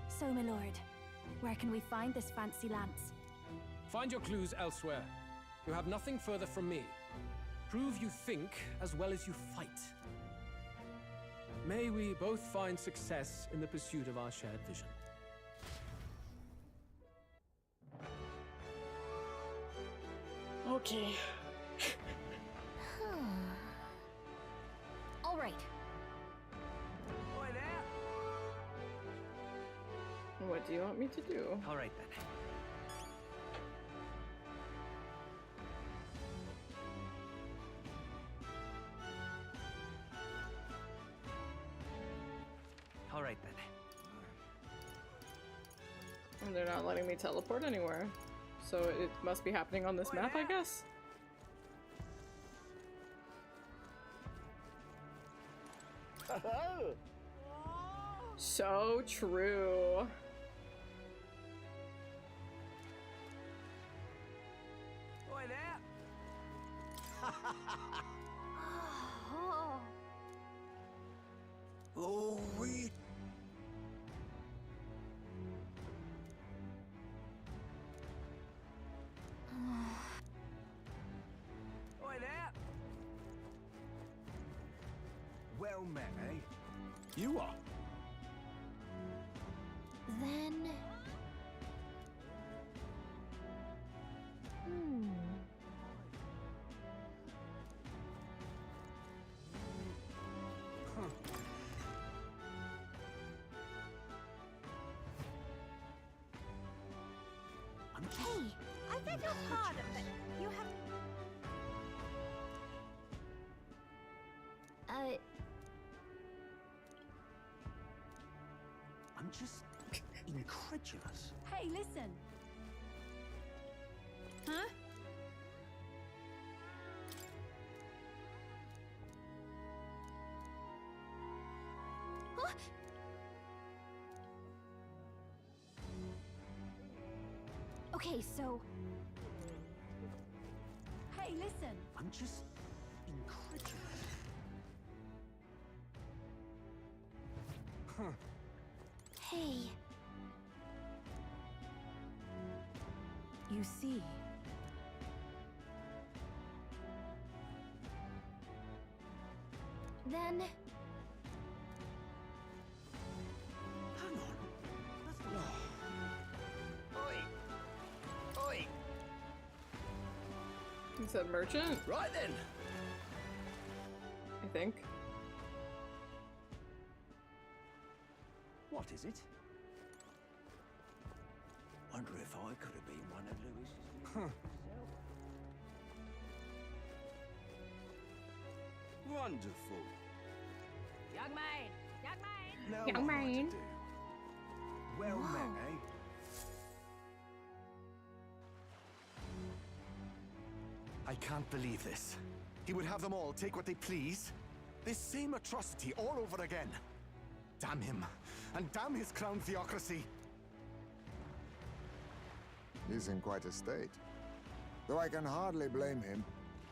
So, my lord, where can we find this fancy lance? Find your clues elsewhere. You have nothing further from me. Prove you think as well as you fight. May we both find success in the pursuit of our shared vision. Okay. All right. What do you want me to do? All right, then. All right, then. And they're not letting me teleport anywhere. So it must be happening on this map, I guess? So true. Boy, there! Oh, we... Boy, there! Well met, eh? You are. Then... Hey, I beg your pardon, but you have... I'm just incredulous. Hey, listen. Huh? Huh? Okay, so... Hey, listen. I'm just incredulous. Hey. You see. Then... Hang on. You said merchant? Right then. I think. What is it? Wonder if I could have been one of Lewis's. Wonderful. Young man! Young man! Now Young what am I to man. do? Well Whoa. met, eh? I can't believe this. He would have them all take what they please. This same atrocity all over again. Damn him, and damn his crown theocracy. He's in quite a state. Though I can hardly blame him,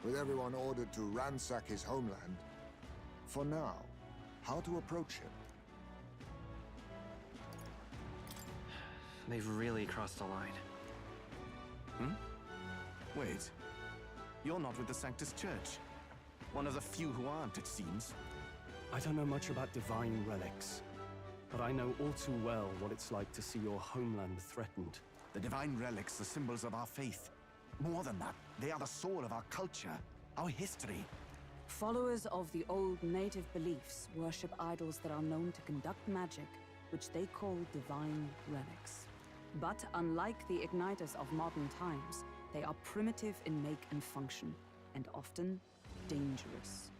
with everyone ordered to ransack his homeland. For now, how to approach him? They've really crossed the line. Wait. You're not with the Sanctus Church. One of the few who aren't, it seems. I don't know much about divine relics, but I know all too well what it's like to see your homeland threatened. The divine relics are symbols of our faith. More than that, they are the soul of our culture, our history. Followers of the old native beliefs worship idols that are known to conduct magic, which they call divine relics. But unlike the igniters of modern times, they are primitive in make and function, and often dangerous.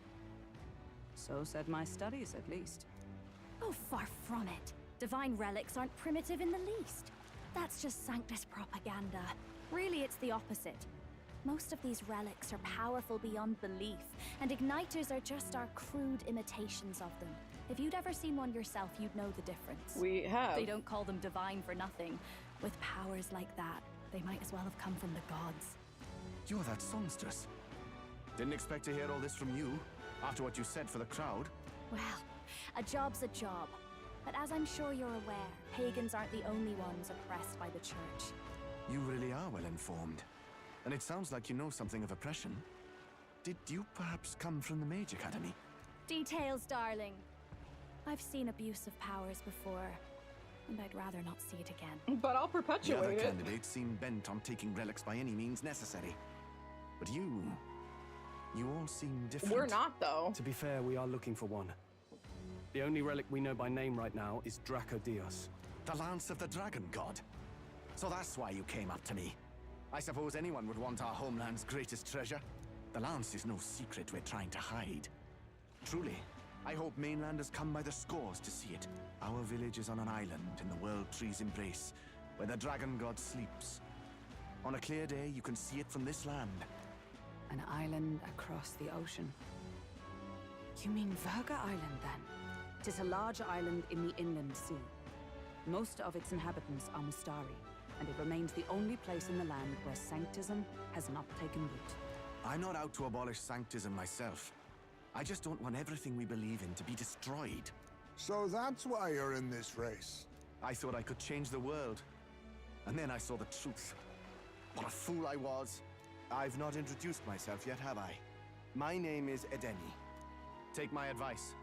So said my studies, at least. Oh, far from it. Divine relics aren't primitive in the least. That's just Sanctus propaganda. Really, it's the opposite. Most of these relics are powerful beyond belief, and igniters are just our crude imitations of them. If you'd ever seen one yourself, you'd know the difference. We have. They don't call them divine for nothing. With powers like that, they might as well have come from the gods. You're that songstress. Didn't expect to hear all this from you, after what you said for the crowd. Well, a job's a job. But as I'm sure you're aware, pagans aren't the only ones oppressed by the church. You really are well informed. And it sounds like you know something of oppression. Did you perhaps come from the Mage Academy? Details, darling. I've seen abuse of powers before, and I'd rather not see it again. But I'll The perpetuate other it. candidates seem bent on taking relics by any means necessary. But you all seem different. We're not, though. To be fair, we are looking for one. The only relic we know by name right now is Dracodios. The Lance of the Dragon God. So that's why you came up to me. I suppose anyone would want our homeland's greatest treasure. The Lance is no secret we're trying to hide. Truly, I hope mainlanders come by the scores to see it. Our village is on an island in the World Tree's embrace, where the Dragon God sleeps. On a clear day, you can see it from this land. An island across the ocean. You mean Verga Island, then? 'Tis a large island in the inland sea. Most of its inhabitants are Mustari, and it remains the only place in the land where sanctism has not taken root. I'm not out to abolish sanctism myself. I just don't want everything we believe in to be destroyed. So that's why you're in this race. I thought I could change the world. And then I saw the truth. What a fool I was. I've not introduced myself yet, have I? My name is Edeni. Take my advice.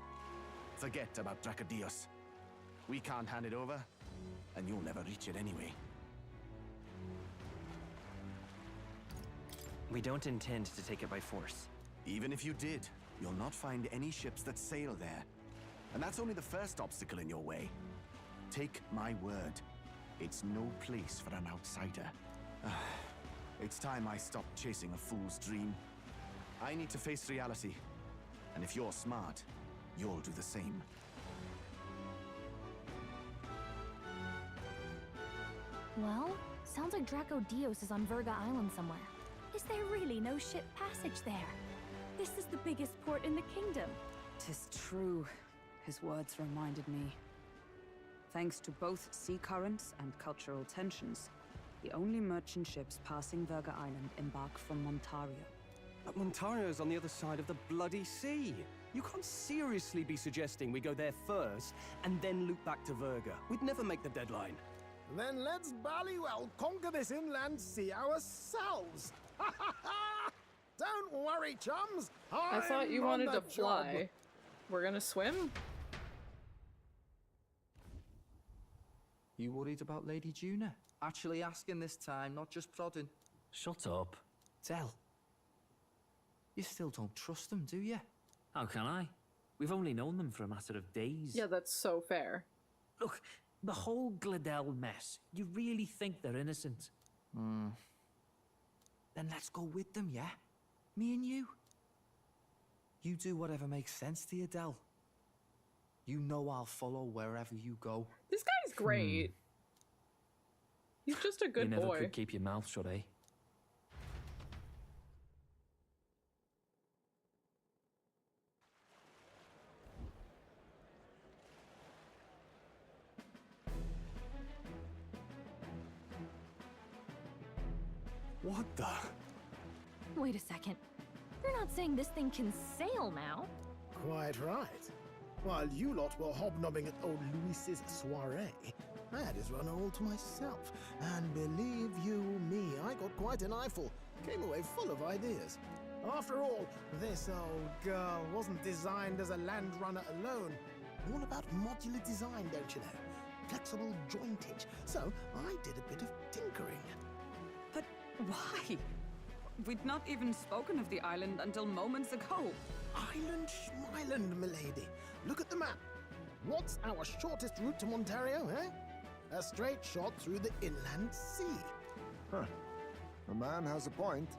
Forget about Dracodios. We can't hand it over, and you'll never reach it anyway. We don't intend to take it by force. Even if you did, you'll not find any ships that sail there. And that's only the first obstacle in your way. Take my word. It's no place for an outsider. It's time I stopped chasing a fool's dream. I need to face reality. And if you're smart, you'll do the same. Well, sounds like Dracodios is on Verga Island somewhere. Is there really no ship passage there? This is the biggest port in the kingdom. 'Tis true. His words reminded me. Thanks to both sea currents and cultural tensions, the only merchant ships passing Verga Island embark from Montario. But Montario's on the other side of the bloody sea. You can't seriously be suggesting we go there first and then loop back to Verga. We'd never make the deadline. Then let's ballywell conquer this inland sea ourselves. Don't worry, chums. I thought you I'm on wanted to the fly. job. We're gonna swim? You worried about Lady Juna? Actually asking this time, not just prodding. Shut up. Tell. You still don't trust them, do you? How can I? We've only known them for a matter of days. Yeah, that's so fair. Look, the whole Gladel mess, you really think they're innocent? Then let's go with them, yeah? Me and you. You do whatever makes sense to you, Del. You know I'll follow wherever you go. This guy's great. He's just a good you never boy. could keep your mouth shut, eh? What the? Wait a second. You're not saying this thing can sail now? Quite right. While you lot were hobnobbing at old Luis's soiree, I had his run all to myself. And believe you me, I got quite an eyeful. Came away full of ideas. After all, this old girl wasn't designed as a land runner alone. All about modular design, don't you know? Flexible jointage. So I did a bit of tinkering. But why? We'd not even spoken of the island until moments ago. Island Schmeiland, milady. Look at the map. What's our shortest route to Montario, eh? A straight shot through the inland sea. Huh. The man has a point.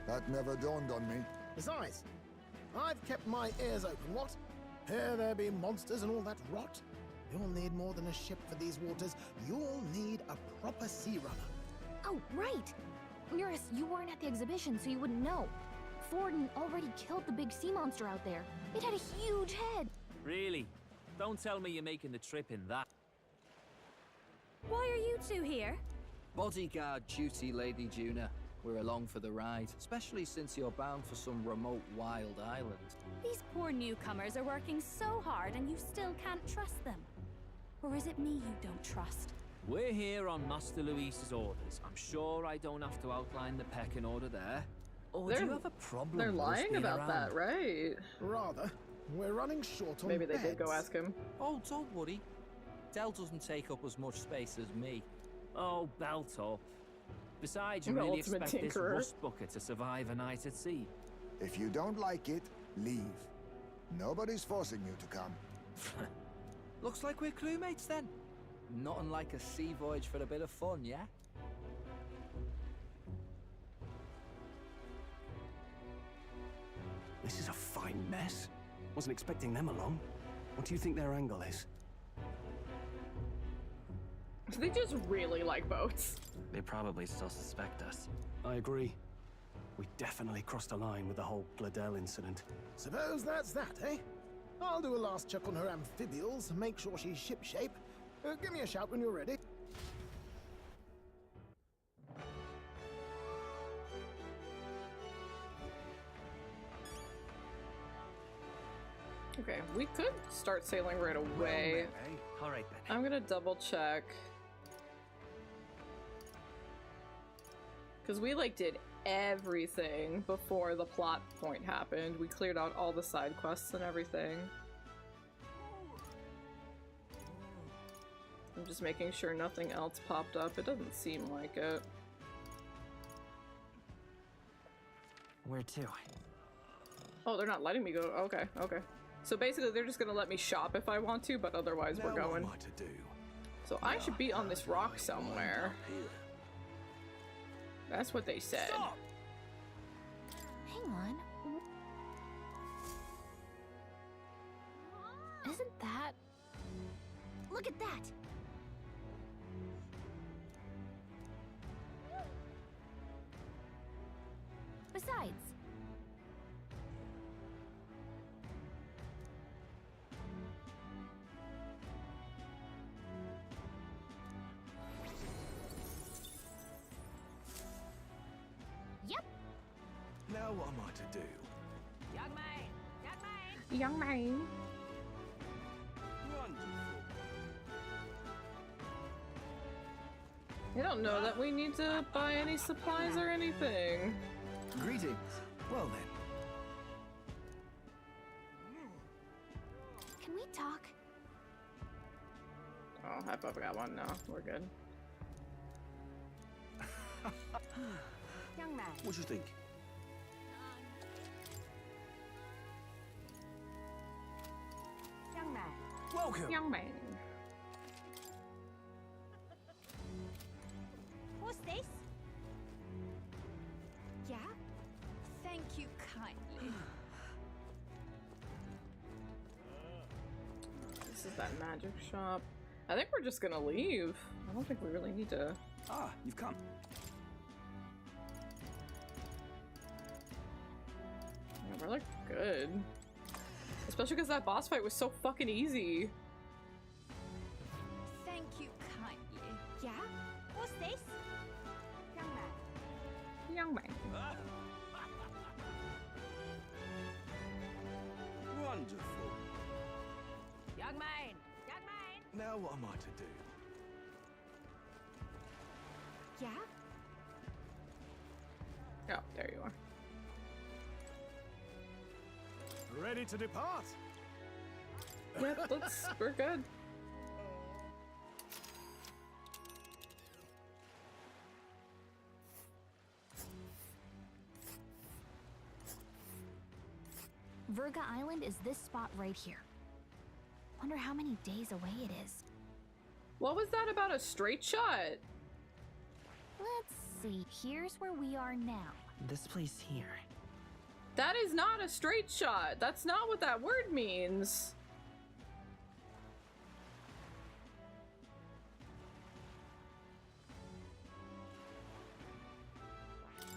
That never dawned on me. Besides, I've kept my ears open, what? Here there be monsters and all that rot? You'll need more than a ship for these waters. You'll need a proper sea runner. Oh, right! Eurus, you weren't at the exhibition, so you wouldn't know. Forden already killed the big sea monster out there. It had a huge head. Really? Don't tell me you're making the trip in that. Why are you two here? Bodyguard duty, Lady Juna. We're along for the ride, especially since you're bound for some remote wild island. These poor newcomers are working so hard and you still can't trust them. Or is it me you don't trust? We're here on Master Luis's orders. I'm sure I don't have to outline the pecking order there. Or do you have a problem They're with us lying being about around? that, right? Rather, we're running short on Maybe they did go beds. ask him. Oh, don't worry. Del doesn't take up as much space as me. Oh, belt up. Besides, you The really ultimate expect this tinkerer. rust bucket to survive a night at sea? If you don't like it, leave. Nobody's forcing you to come. Looks like we're crewmates then. Not unlike a sea voyage for a bit of fun, yeah? This is a fine mess. Wasn't expecting them along. What do you think their angle is? They just really like boats. They probably still suspect us. I agree. We definitely crossed a line with the whole Gladel incident. Suppose that's that, eh? I'll do a last check on her amphibials, make sure she's shipshape. Give me a shout when you're ready. Okay, we could start sailing right away. All right then. I'm gonna double check. Because we like did everything before the plot point happened. We cleared out all the side quests and everything. I'm just making sure nothing else popped up. It doesn't seem like it. Where to? Oh, they're not letting me go. Okay, okay. So basically they're just gonna let me shop if I want to, but otherwise we're going. What to do? So I should be on this rock somewhere. That's what they said. Hang on. Isn't that... Look at that! Besides... Yep. Now what am I to do? Young man! Young man! Young man. I don't know that we need to buy any supplies or anything. Greetings. Well then. Can we talk? Oh, I probably got one. No, we're good. Young man. What do you think? Welcome. Young man. What's this? Yeah? Thank you kindly. This is that magic shop. I think we're just gonna leave. I don't think we really need to. Ah, you've come. Yeah, we're like good. Especially because that boss fight was so fucking easy. Thank you kindly. Yeah? What's this? Young man. Young man. Wonderful. Young man! Young man! Now what am I to do? Yeah? Oh, there you are. Ready to depart? Yep, we're good. Verga Island is this spot right here. Wonder how many days away it is. What was that about a straight shot? Let's see. Here's where we are now. This place here. That is not a straight shot. That's not what that word means.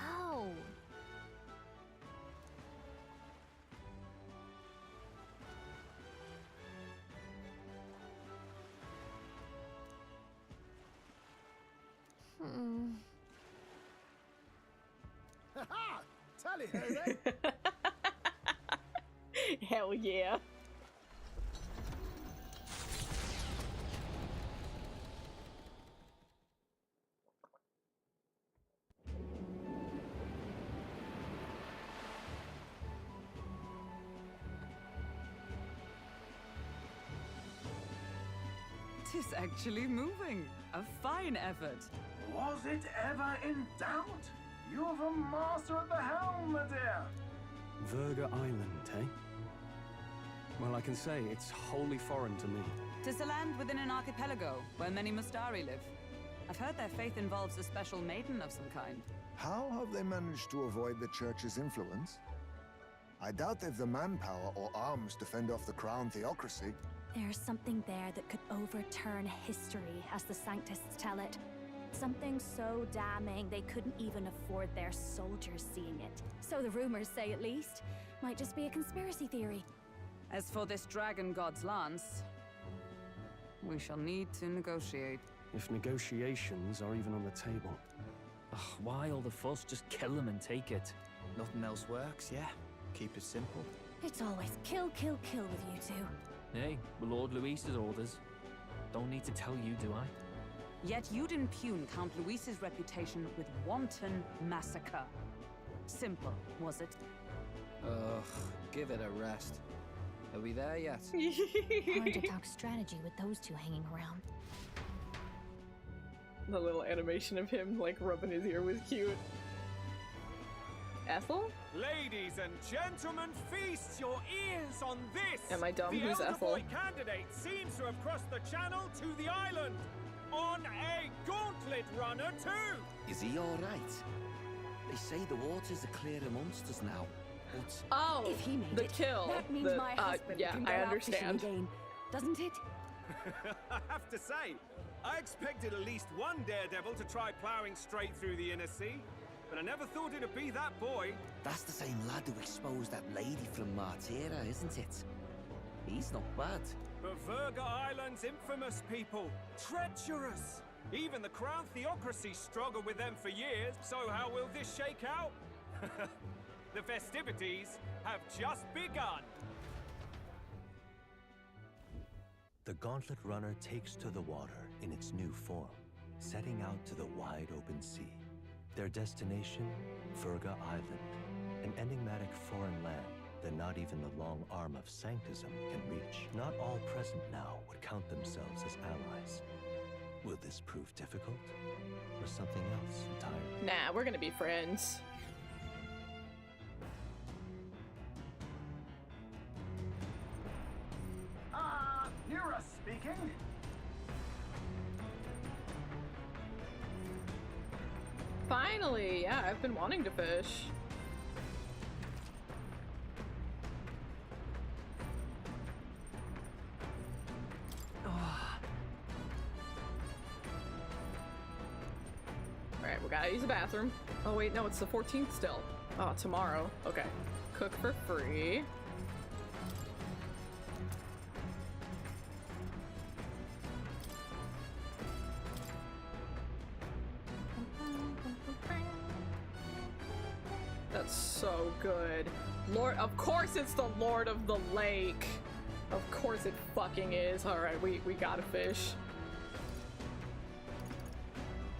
Oh. Ha-ha! Tally ho then! Hell yeah. Tis actually moving. A fine effort. Was it ever in doubt? You're the master at the helm, my dear. Verga Island, eh? Well, I can say it's wholly foreign to me. 'Tis a land within an archipelago where many Mustari live. I've heard their faith involves a special maiden of some kind. How have they managed to avoid the church's influence? I doubt they've the manpower or arms to fend off the crown theocracy. There's something there that could overturn history, as the Sanctists tell it. Something so damning they couldn't even afford their soldiers seeing it. So the rumors say, at least. Might just be a conspiracy theory. As for this dragon god's lance, we shall need to negotiate. If negotiations are even on the table. Ugh, why all the fuss? Just kill them and take it. Nothing else works, yeah? Keep it simple. It's always kill, kill, kill with you two. Hey, Lord Luis's orders. Don't need to tell you, do I? Yet you'd impugn Count Luis's reputation with wanton massacre. Simple, was it? Ugh, give it a rest. Are we there yet? Hard to talk strategy with those two hanging around. The little animation of him, like, rubbing his ear was cute. Ethel? Ladies and gentlemen, feast your ears on this! Am I dumb? The Who's elder Ethel? boy candidate seems to have crossed the channel to the island! On a gauntlet runner, too! Is he alright? They say the waters are clear amongst us now, but... Oh, if he made the it, kill. that means my husband yeah, can go I out fishing understand. again, doesn't it? I have to say, I expected at least one daredevil to try ploughing straight through the inner sea, but I never thought it'd be that boy. That's the same lad who exposed that lady from Martira, isn't it? He's not bad. But Verga Island's infamous people. Treacherous! Even the crown theocracy struggled with them for years, so how will this shake out? The festivities have just begun! The Gauntlet Runner takes to the water in its new form, setting out to the wide open sea. Their destination, Verga Island, an enigmatic foreign land that not even the long arm of Sanctism can reach. Not all present now would count themselves as allies. Will this prove difficult, or something else entirely? Nah, we're gonna be friends. Ah, you're a speaking. Finally, yeah, I've been wanting to fish. Alright, we gotta use the bathroom. Oh wait, no, it's the 14th still. Oh, tomorrow. Okay. Cook for free. That's so good. Lord, of course it's the Lord of the Lake. Of course it fucking is. Alright, we gotta fish.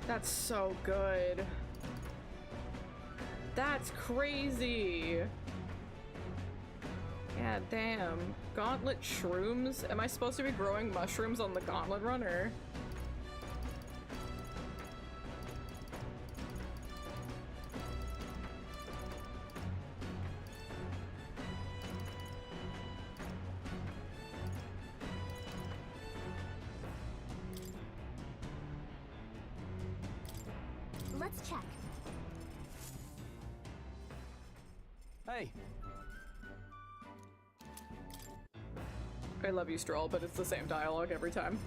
That's so good. That's crazy. God damn. Gauntlet shrooms? Am I supposed to be growing mushrooms on the Gauntlet Runner? Let's check. Hey. I love you, Stroll, but it's the same dialogue every time.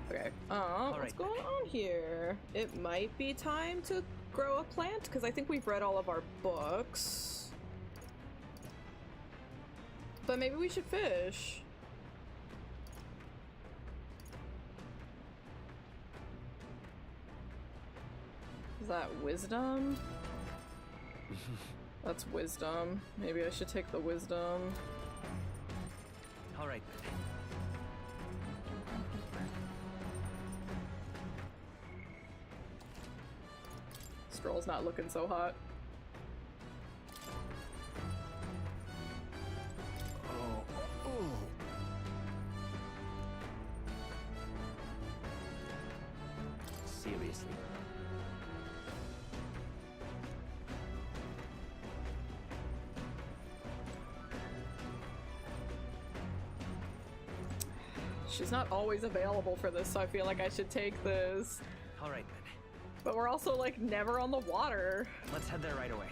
Okay. What's going on here? It might be time to grow a plant, because I think we've read all of our books. But maybe we should fish. Is that wisdom? That's wisdom. Maybe I should take the wisdom. All right. Stroll's not looking so hot. Seriously. She's not always available for this, so I feel like I should take this. All right, then. But we're also, like, never on the water. Let's head there right away.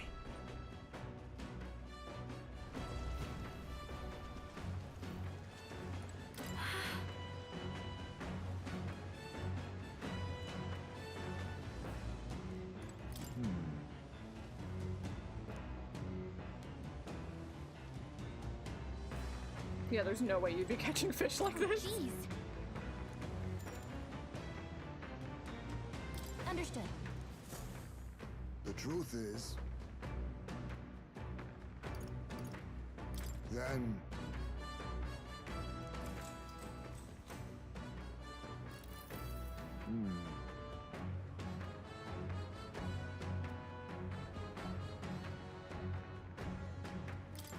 Yeah, there's no way you'd be catching fish like this. Jeez. Understood. The truth is, then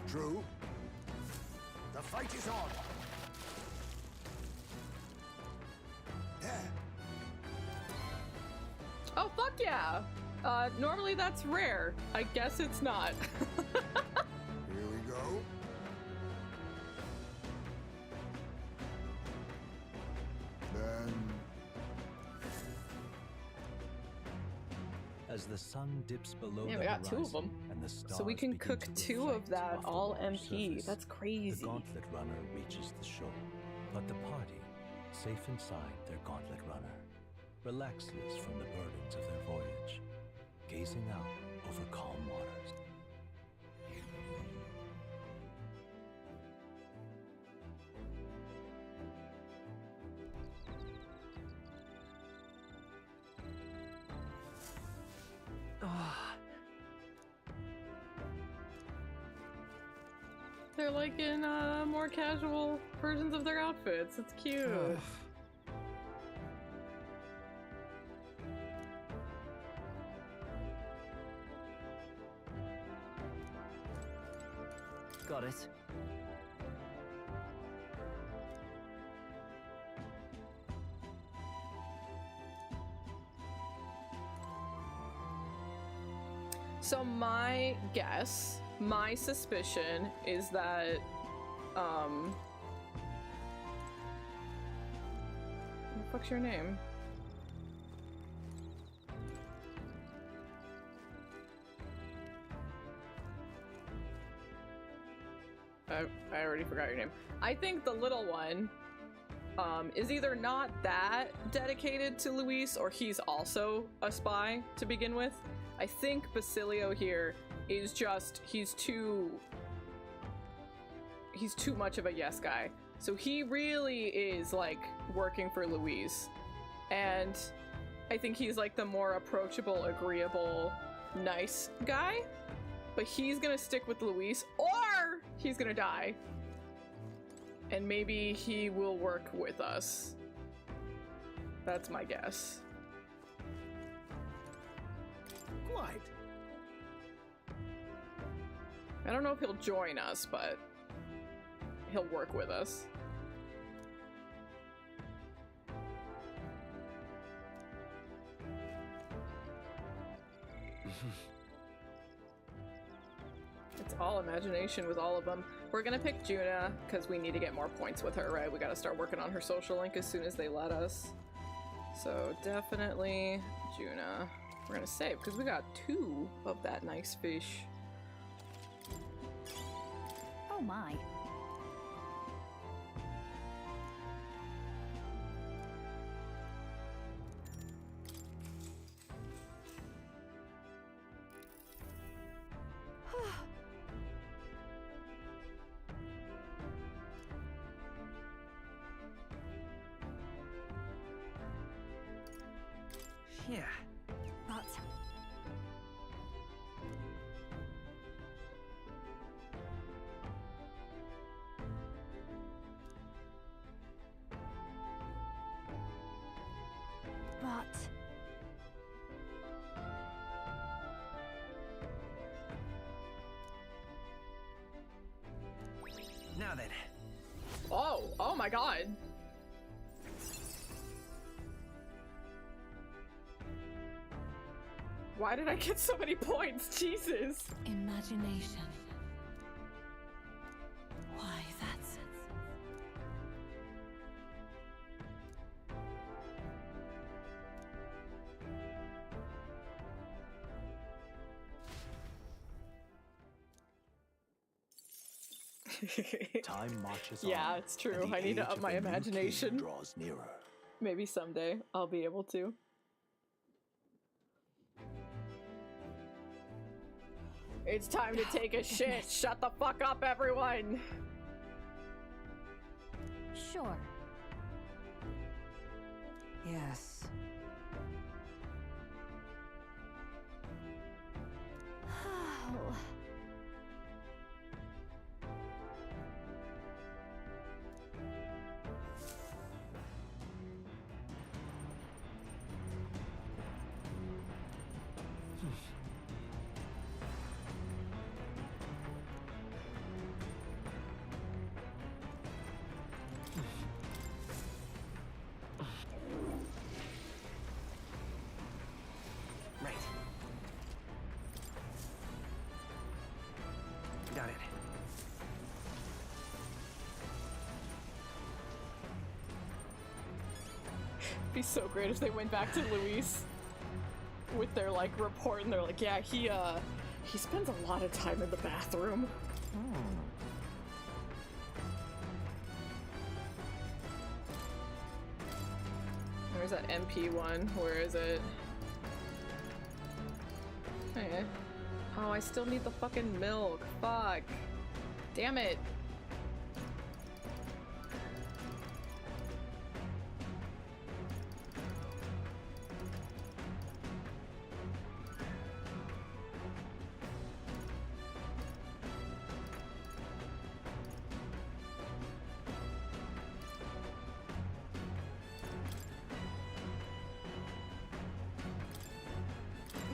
true. The fight is on. Oh, fuck yeah! Normally that's rare. I guess it's not. Here we go. Then As the sun dips below Yeah, the we got horizon two of them. and the stars So we can begin cook to two of reflect that, off the all water's MP. surface, That's crazy. The Gauntlet Runner reaches the shore, but the party, safe inside their Gauntlet Runner, relaxes from the burdens of their voyage, gazing out over calm waters. They're like in more casual versions of their outfits. It's cute. Got it. So my guess, my suspicion is that fuck's your name? I already forgot your name. I think the little one is either not that dedicated to Luis or he's also a spy to begin with. I think Basilio here is just, he's too much of a yes guy. So he really is like working for Luis. And I think he's like the more approachable, agreeable, nice guy. But he's gonna stick with Luis or he's gonna die. And maybe he will work with us. That's my guess. Quite. I don't know if he'll join us, but he'll work with us. It's all imagination with all of them. We're gonna pick Juna because we need to get more points with her, right? We gotta start working on her social link as soon as they let us. So definitely Juna. We're gonna save because we got 2 of that nice fish. Oh my. Yeah. But Now then. Oh my god. Why did I get so many points? Jesus. imagination. Why, that's... Time marches Yeah, on, it's true. and the I need to age up of my the new king imagination. draws nearer. Maybe someday I'll be able to. It's time to take a shit. Shut the fuck up, everyone. Sure. Yes. Oh. Right. Got it. It'd be so great if they went back to Luis with their like report and they're like, yeah, he spends a lot of time in the bathroom. Where's that MP one? Where is it? Okay. Oh, I still need the fucking milk. Fuck. Damn it.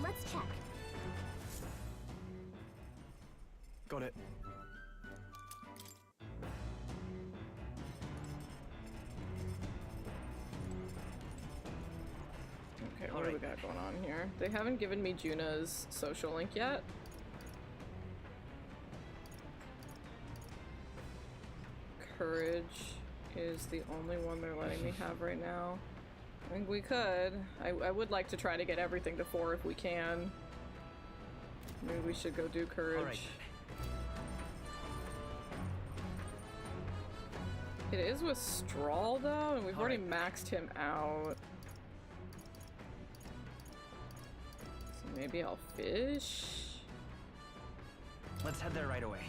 Let's check. Got it. Okay, what do we got going on here? They haven't given me Juna's social link yet. Courage is the only one they're letting me have right now. I think we could. I would like to try to get everything to 4 if we can. Maybe we should go do courage. All right. It is with Strahl though, and we've already maxed him out. So maybe I'll fish. Let's head there right away.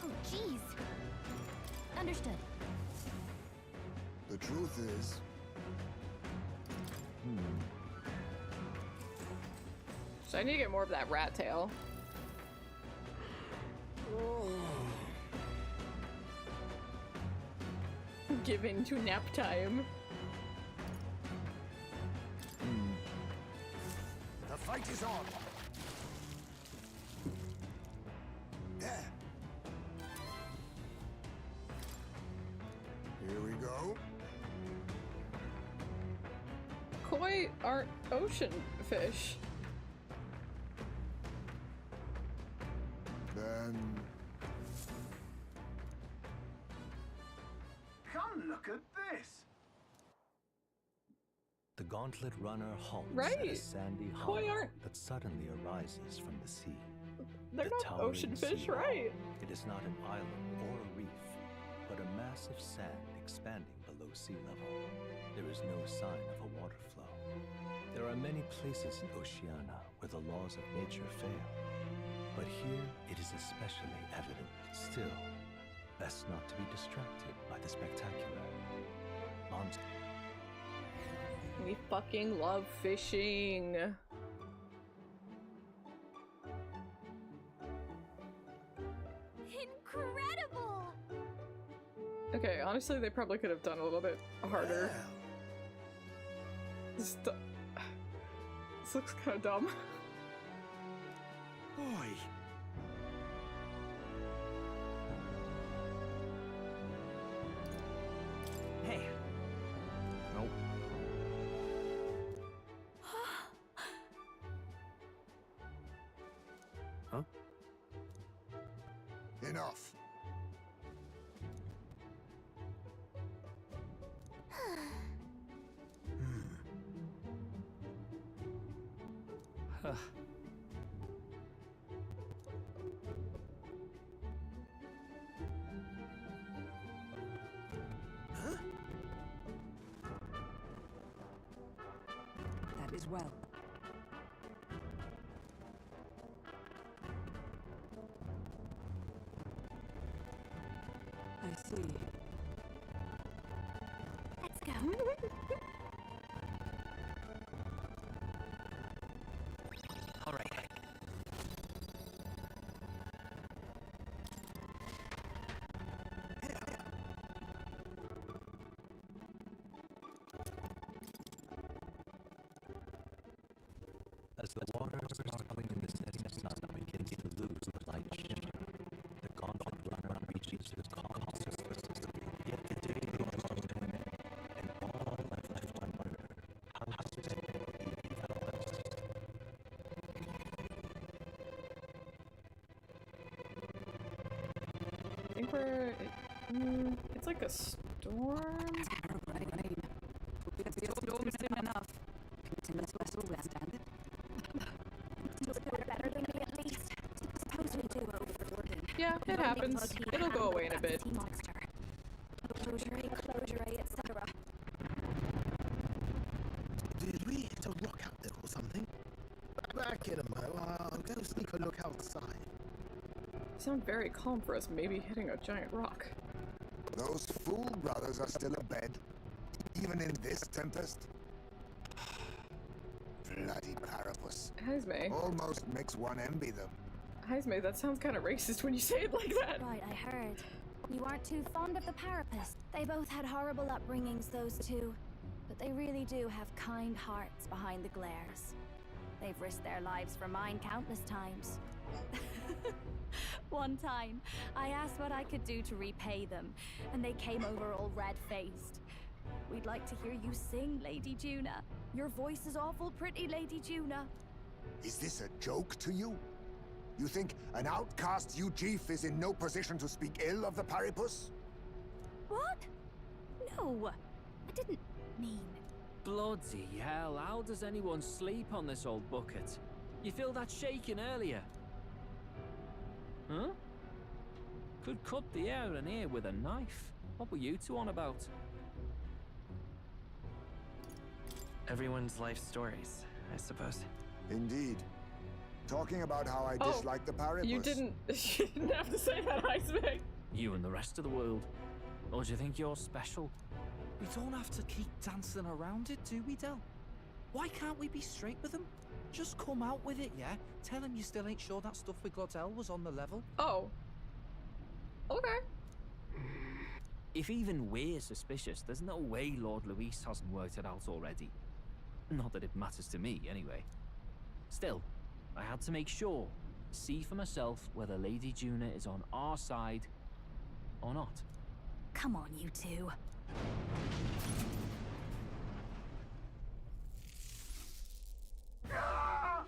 Oh, jeez. Understood. The truth is... So I need to get more of that rat tail. Giving to nap time. The fight is on. There. Here we go. Koi aren't ocean fish. Then... Come look at this. The gauntlet runner halts at Right. a sandy Koi hollow aren't- that suddenly arises from the sea. They're The not towering ocean fish, sea wall. right? It is not an island or a reef, but a mass of sand expanding below sea level. There is no sign of a water flow. There are many places in Oceania where the laws of nature fail, but here it is especially evident. Still, best not to be distracted by the spectacular. We fucking love fishing. Incredible! Okay, honestly, they probably could have done a little bit harder. This looks kind of dumb. Boy. Hey. Nope. Huh? Enough. Huh. That is well. I see. Let's go. All right. As the water sparkling in the setting sun begins to lose its light shimmer, the gauntlet runner reaches the calm surface. Yet the day grows open, and all left wonder how to spend the evening hours. I think we're... it's like a storm? Rain. We get the storm soon enough. Tim's vessel withstand it. We're better than me at least. Suppose we do overboard. Yeah, it happens. It'll go away in a bit. Monster. Closure rate, etc. Did we hit a rock out there or something? Back in a mo. I'll go sneak a look outside. You sound very calm for us, maybe hitting a giant rock. Those fool brothers are still abed, even in this tempest. Bloody Parapus. Heisme. Almost makes one envy them. Heisme, that sounds kind of racist when you say it like that. Right, I heard. You aren't too fond of the Parapus. They both had horrible upbringings, those two. But they really do have kind hearts behind the glares. They've risked their lives for mine countless times. One time, I asked what I could do to repay them, and they came over all red-faced. We'd like to hear you sing, Lady Juna. Your voice is awful pretty, Lady Juna. Is this a joke to you? You think an outcast Ujief is in no position to speak ill of the Paripus? What? No, I didn't mean... Bloody hell, how does anyone sleep on this old bucket? You feel that shaking earlier? Huh? Could cut the air in here with a knife. What were you two on about? Everyone's life stories, I suppose. Indeed. Talking about how I dislike the Paripus. You didn't have to say that, Iceman. You and the rest of the world. Or do you think you're special? We don't have to keep dancing around it, do we, Del? Why can't we be straight with them? Just come out with it, yeah? Tell him you still ain't sure that stuff with Glottel was on the level. Oh. Okay. If even we're suspicious, there's no way Lord Luis hasn't worked it out already. Not that it matters to me, anyway. Still, I had to make sure, see for myself whether Lady Juna is on our side or not. Come on, you two. Ah!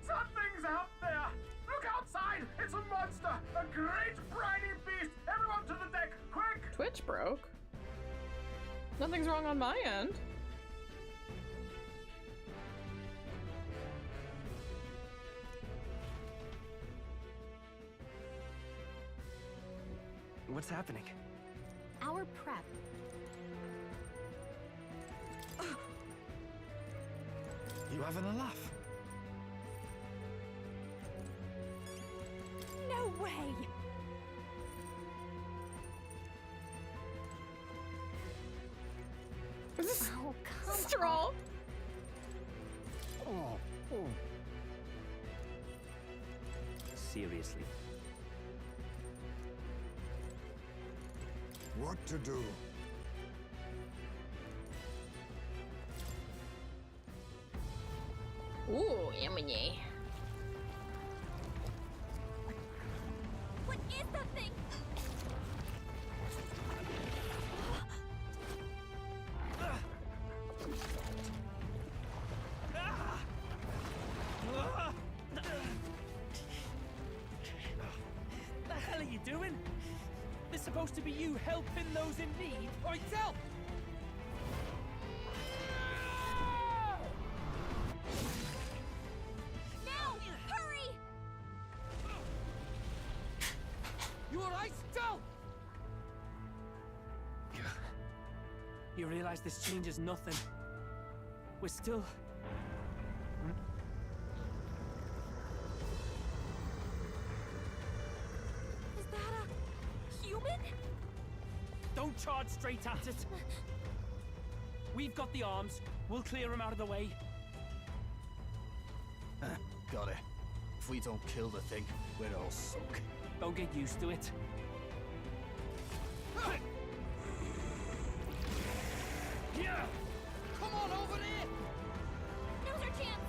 Something's out there! Look outside! It's a monster! A great briny beast! Everyone to the deck! Quick! Twitch broke. Nothing's wrong on my end. What's happening? Our prep. You having a laugh? No way! Oh, come Stroll. Oh. Seriously. What to do? Ooh, yummy. What is that thing? The hell are you doing? This is supposed to be you helping those in need. Oi, Del! Now! Hurry! You alright, Del? You realize this changes nothing. We're still... Is that a human? Don't charge straight at it. We've got the arms. We'll clear him out of the way. Got it. If we don't kill the thing, we're all sunk. Don't get used to it. Yeah! Come on over there! Now's our chance!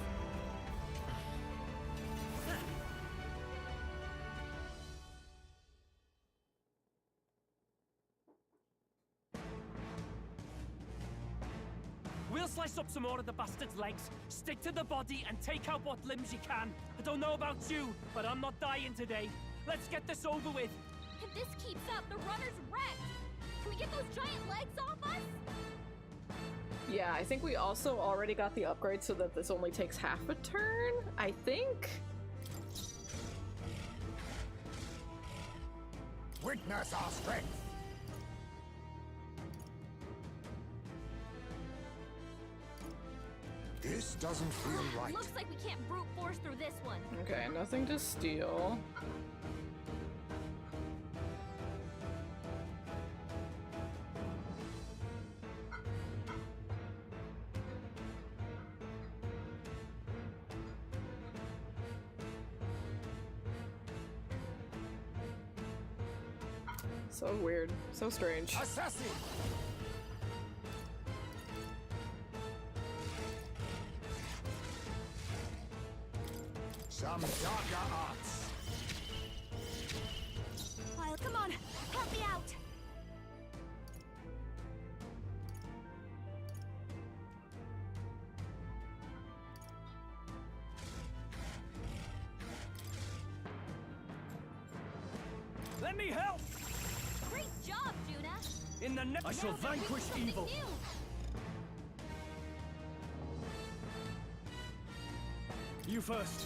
We'll slice up some more of the bastard's legs, stick to the body, and take out what limbs you can. I don't know about you, but I'm not dying today. Let's get this over with. If this keeps up, the runner's wrecked! Can we get those giant legs off us? Yeah, I think we also already got the upgrade so that this only takes half a turn, I think? Witness our strength! This doesn't feel right. Looks like we can't brute force through this one. Okay, nothing to steal. So weird. So strange. Assassin! Some darker arts. Lyle, come on, help me out. me help! Great job, Juna! In the I shall vanquish evil! You first.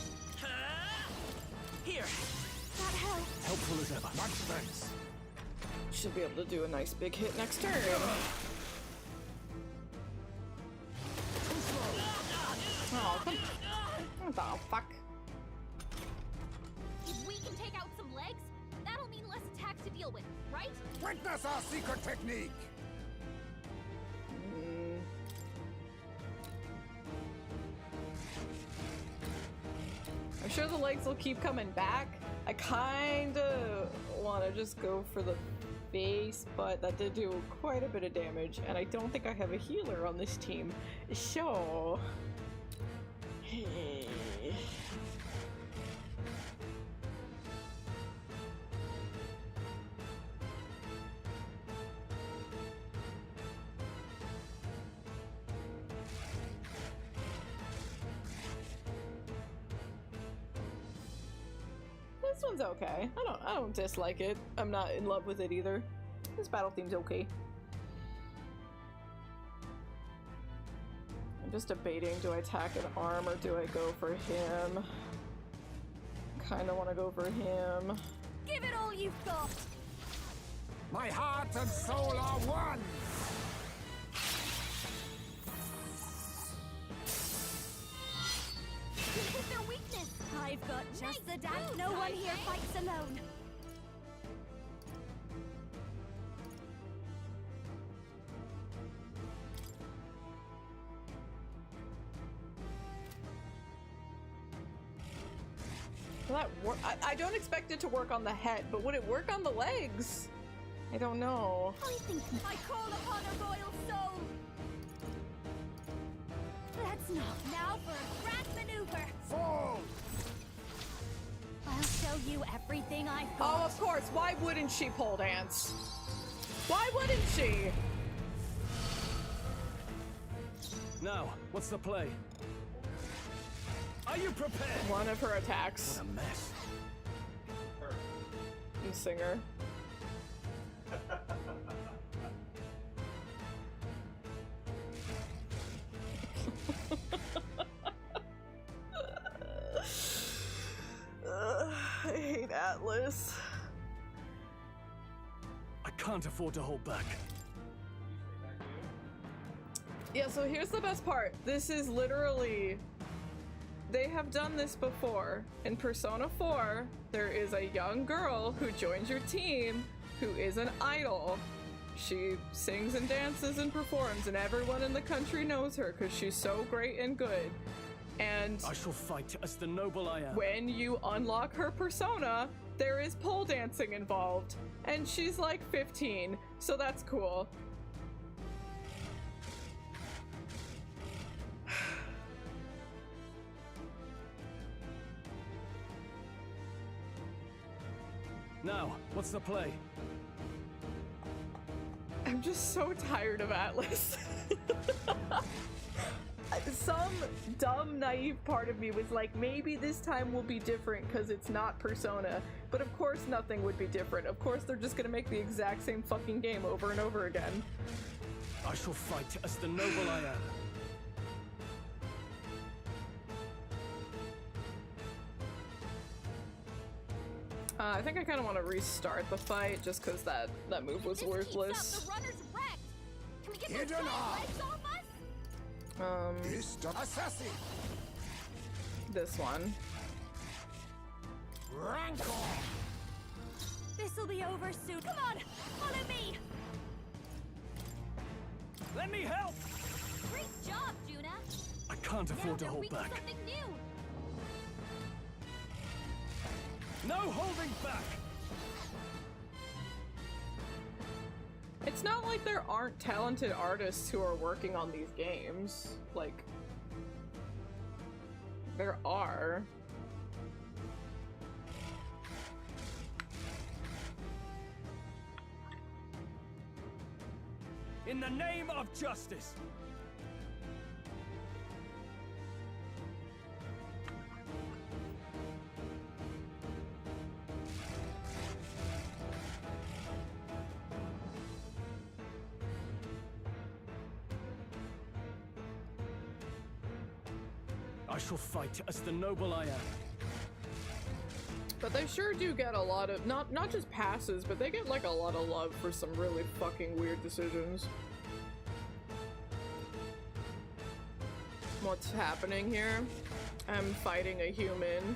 Here. That helped. Helpful as ever. Much thanks. Should be able to do a nice big hit next turn. Oh, come what the fuck? If we can take out some legs, that'll mean less attacks to deal with, right? Witness our secret technique! I'm sure the legs will keep coming back. I kinda wanna just go for the face, but that did do quite a bit of damage, and I don't think I have a healer on this team. So... This one's okay. I don't dislike it. I'm not in love with it either. This battle theme's okay. I'm just debating, do I attack an arm or do I go for him? Kinda wanna go for him. Give it all you've got! My heart and soul are one! This is their weakness! I've got just the dash. No one here fights alone. Will that work? I don't expect it to work on the head, but would it work on the legs? I don't know. I call upon a royal soul! Let's not. Now for a grand maneuver! Fall! I'll show you everything I've got. Oh, of course. Why wouldn't she pole dance? Why wouldn't she? Now, what's the play? Are you prepared? One of her attacks. What a mess. You singer. I hate Atlas. I can't afford to hold back. Yeah, so here's the best part. This is literally... They have done this before. In Persona 4, there is a young girl who joins your team who is an idol. She sings and dances and performs, and everyone in the country knows her because she's so great and good. And I shall fight as the noble I am. when you unlock her persona, there is pole dancing involved. And she's like 15, so that's cool. Now, what's the play? I'm just so tired of Atlas. Some dumb, naive part of me was like, maybe this time will be different because it's not Persona. But of course nothing would be different. Of course they're just gonna make the exact same fucking game over and over again. I shall fight as the noble I am. I think I kind of want to restart the fight just because that move was worthless. The runner's wrecked. Can we get those Hidden giant legs off us? Assassin! This one. Rancor! This'll be over soon. Come on, follow me! Let me help! Great job, Juna. I can't afford to Now hold they're weak to back. something new. No holding back! It's not like there aren't talented artists who are working on these games. Like, there are. In the name of justice! I shall fight as the noble I am. But they sure do get a lot of, not just passes, but they get like a lot of love for some really fucking weird decisions. What's happening here? I'm fighting a human.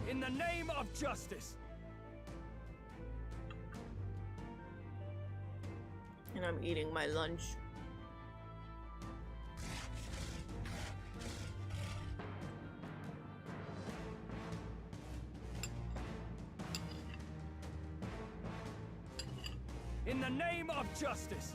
In the name of justice! And I'm eating my lunch. In the name of justice!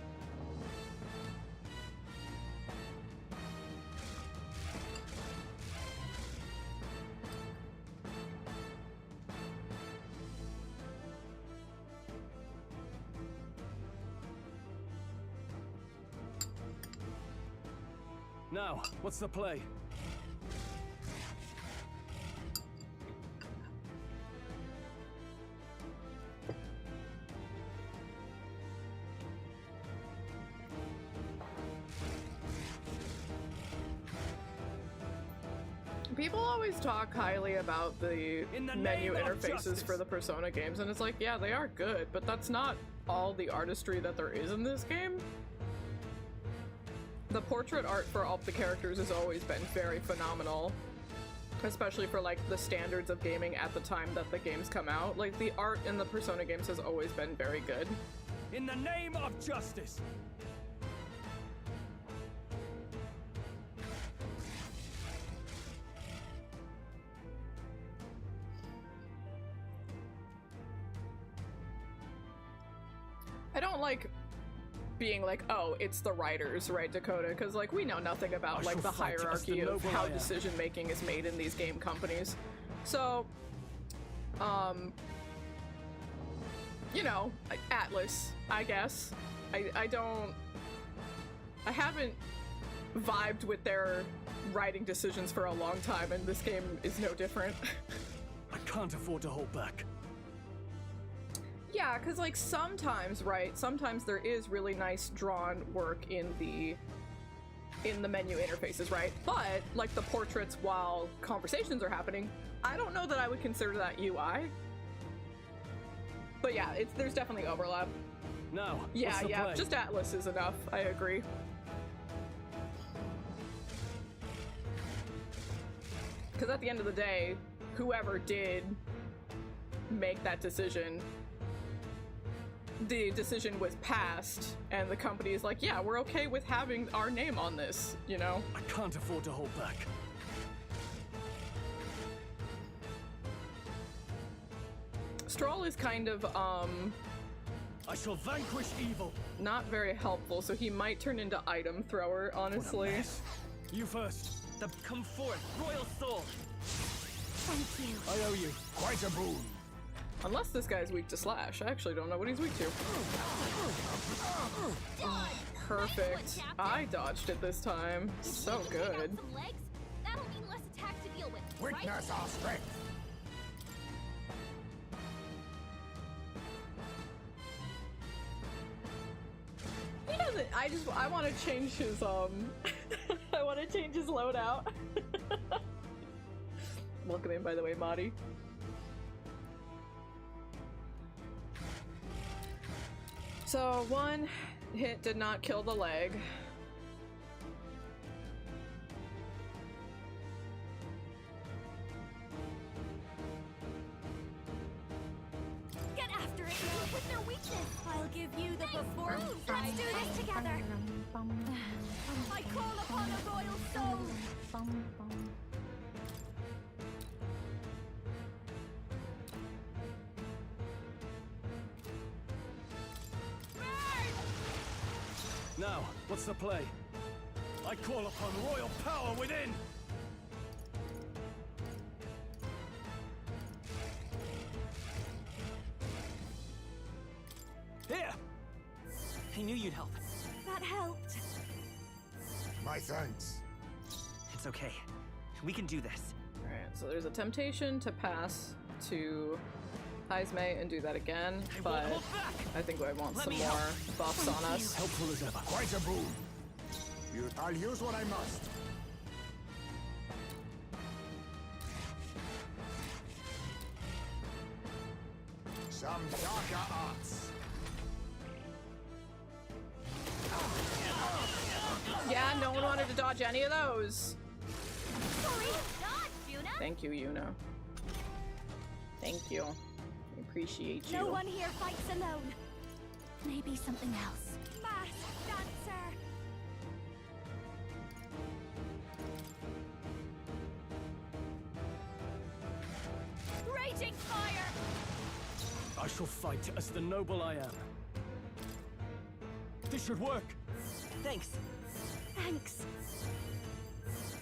Now, what's the play? People always talk highly about the menu interfaces for the Persona games, and it's like, yeah, they are good, but that's not all the artistry that there is in this game. The portrait art for all the characters has always been very phenomenal, especially for like the standards of gaming at the time that the games come out. Like the art in the Persona games has always been very good. In the name of justice! I don't like being like, oh, it's the writers, right, Dakota? Because like we know nothing about like the hierarchy of how decision making is made in these game companies. So, you know, Atlas, I guess. I haven't vibed with their writing decisions for a long time, and this game is no different. I can't afford to hold back. Yeah, because like sometimes, right, sometimes there is really nice drawn work in the menu interfaces, right? But like the portraits while conversations are happening, I don't know that I would consider that UI. But yeah, there's definitely overlap. No. Yeah, yeah, just Atlas is enough. I agree. Because at the end of the day, whoever did make that decision, the decision was passed, and the company is like, yeah, we're okay with having our name on this, you know? I can't afford to hold back. Stroll is kind of, I shall vanquish evil. Not very helpful, so he might turn into item thrower, honestly. You first. Come forth, royal soul! Thank you. I owe you. Quite a boon. Unless this guy's weak to slash. I actually don't know what he's weak to. Perfect. I dodged it this time. So good. That'll mean less attacks to deal with. Witness our strength. He doesn't. I want to change his I want to change his loadout. Welcome in, by the way, Madi. So one hit did not kill the leg. Get after it with no weakness. I'll give you the performance. Let's do this together. I call upon a royal soul. Now, what's the play? I call upon royal power within! Here! I knew you'd help. That helped. My thanks. It's okay. We can do this. Alright, so there's a temptation to pass to Haizme and do that again, but I think I want some more buffs on us. Helpful as ever. Quite a boon. I'll use what I must. Some darker arts. Yeah, no one wanted to dodge any of those. Dodge, Yuna. Thank you, Yuna. Thank you. I appreciate you. No one here fights alone. Maybe something else. Mass dancer. Raging fire. I shall fight as the noble I am. This should work. Thanks. Thanks.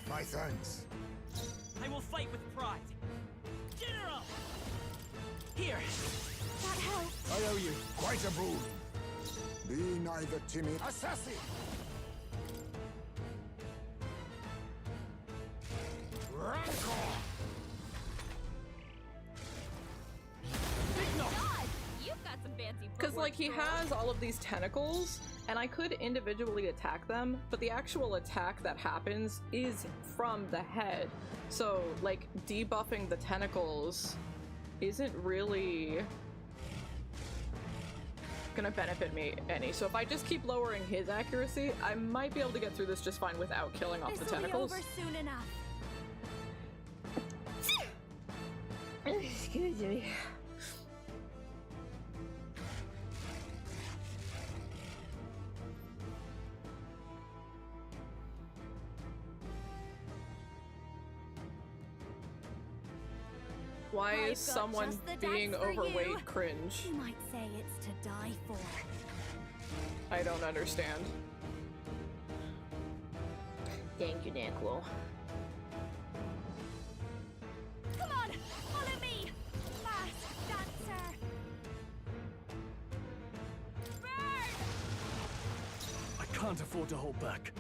My thanks. I will fight with pride. General! Here. That helped. I owe you quite a boon. Be neither timid. Assassin! Rancor! You've got some fancy. Because, like, he has all of these tentacles, and I could individually attack them, but the actual attack that happens is from the head. So, like, debuffing the tentacles isn't really gonna benefit me any. So if I just keep lowering his accuracy, I might be able to get through this just fine without killing off the tentacles. This will be over soon enough. Excuse me. Why is someone being overweight cringe? You might say it's to die for. I don't understand. Thank you, Nyquil. Come on, follow me! Mass dancer! Burn! I can't afford to hold back.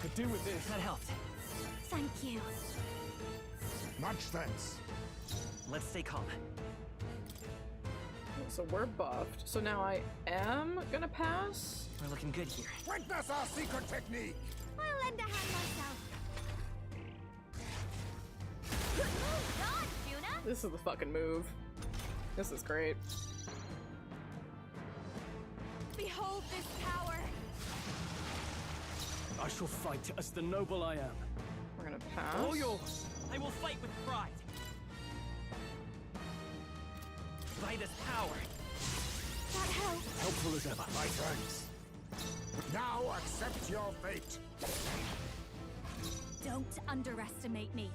Could do with this. That helped. Thank you. Much thanks. Let's stay calm. So we're buffed. So now I am gonna pass? We're looking good here. Witness our secret technique! I'll lend a hand myself. Dodge, Yuna. This is the fucking move. This is great. Behold this power. I shall fight as the noble I am. We're gonna pass. All yours. I will fight with pride. By this power. That helped. Helpful as ever. My thanks. Now accept your fate. Don't underestimate me.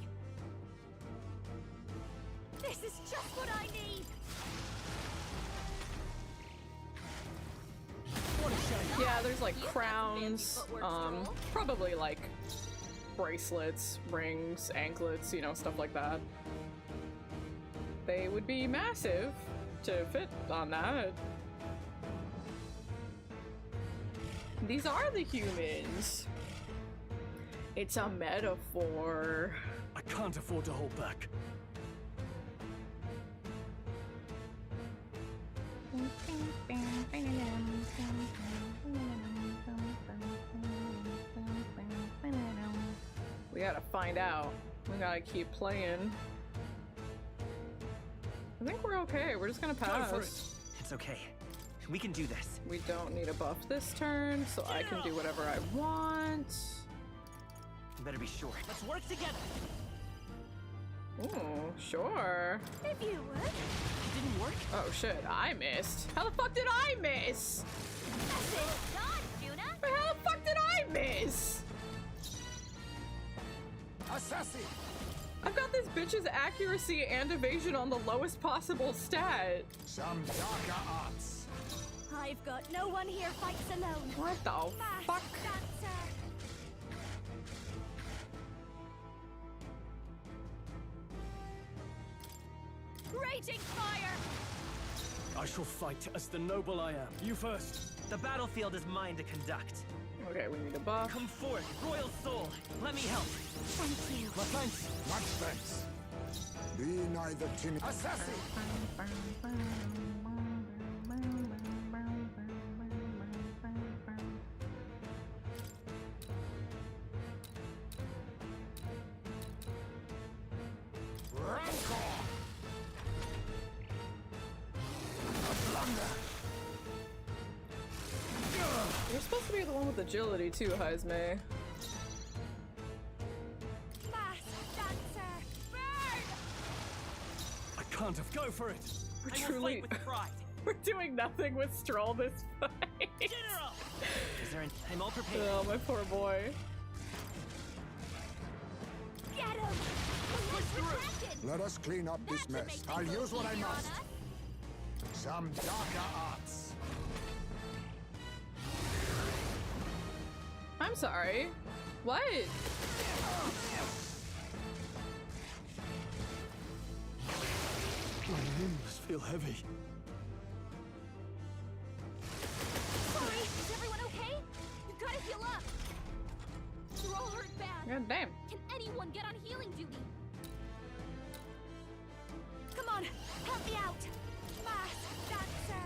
This is just what I need. What a shame. Yeah, there's like crowns, probably like bracelets, rings, anklets, you know, stuff like that. They would be massive to fit on that. These are the humans. It's a metaphor. I can't afford to hold back. We gotta find out. We gotta keep playing. I think we're okay. We're just gonna pass. Go for it. It's okay. We can do this. We don't need a buff this turn, so I can do whatever I want. You better be sure. Let's work together. Ooh, sure. If you would. It didn't work? Oh shit, I missed. How the fuck did I miss? That's it. Dodge, Yuna. But how the fuck did I miss? Assassin! I've got this bitch's accuracy and evasion on the lowest possible stat. Some darker arts. I've got no one here fights alone. What the Mass fuck? dancer. Raging fire. I shall fight as the noble I am. You first. The battlefield is mine to conduct. Okay, we need a buff. Come forth, royal soul. Let me help. Thank you. My thanks. Much thanks. Be neither timid. Assassin! be the one with agility too, Heisme. I can't have go for it. We're truly we're doing nothing with Stroll this fight. General! Is there an... I'm all prepared. Oh, my poor boy. Get him! Let us clean up this mess. I'll use what I must. Some darker arts. I'm sorry. What? My limbs feel heavy. Sorry, is everyone okay? You gotta heal up. You're all hurt bad. God damn. Can anyone get on healing duty? Come on, help me out. Mass dancer.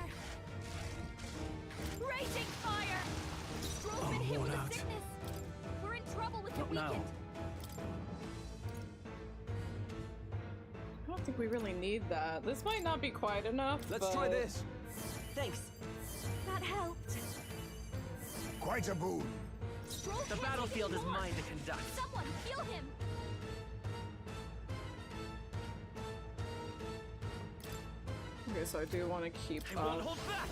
Raging fire. Stroll's been hit with a sickness. We're in trouble with the weekend. I don't think we really need that. This might not be quite enough. Let's try this. Thanks. That helped. Quite a boon. Stroll The can't battlefield take is anymore. mine to conduct. Someone heal him. Okay, so I do want to keep I won't up hold back.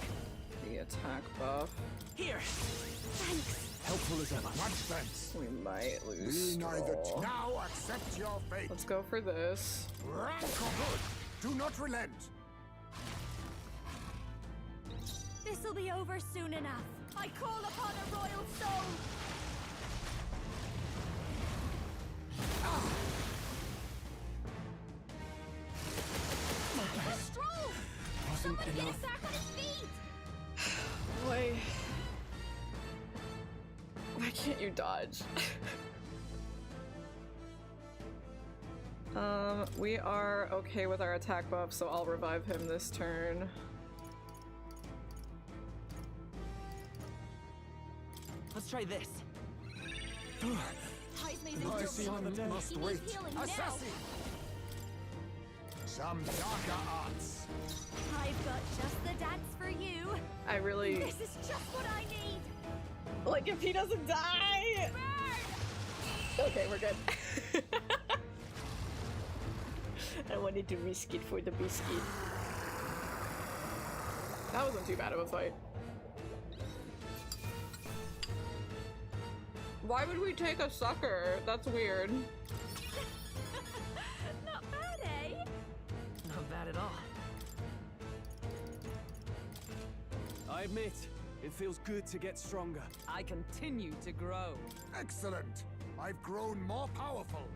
the attack buff. Here. Thanks. Helpful as ever. Much thanks. We might lose. We neither Stroll. now accept your fate. Let's go for this. Rank or good. Do not relent. This'll be over soon enough. I call upon a royal soul. Stroll! Wasn't Someone get him enough. back on his feet! Boy. Why can't you dodge? We are okay with our attack buff, so I'll revive him this turn. Let's try this. Heisme's Mercy on the dead. Must He wait. needs healing now. Assassin. Some darker arts. I've got just the dance for you. I really... This is just what I need. Like, if he doesn't die! Okay, we're good. I wanted to risk it for the biscuit. That wasn't too bad of a fight. Why would we take a sucker? That's weird. Not bad, eh? Not bad at all. I admit, it feels good to get stronger. I continue to grow. Excellent. I've grown more powerful.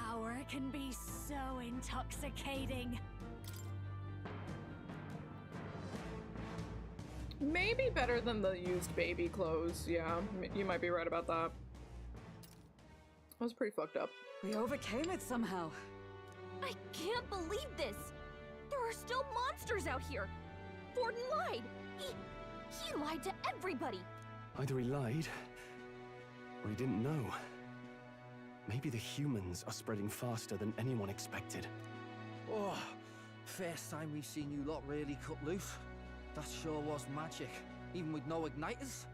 Power can be so intoxicating. Maybe better than the used baby clothes. Yeah, you might be right about that. That was pretty fucked up. We overcame it somehow. I can't believe this! There are still monsters out here! Forden lied! He lied to everybody! Either he lied, or he didn't know. Maybe the humans are spreading faster than anyone expected. Oh, first time we've seen you lot really cut loose. That sure was magic, even with no igniters.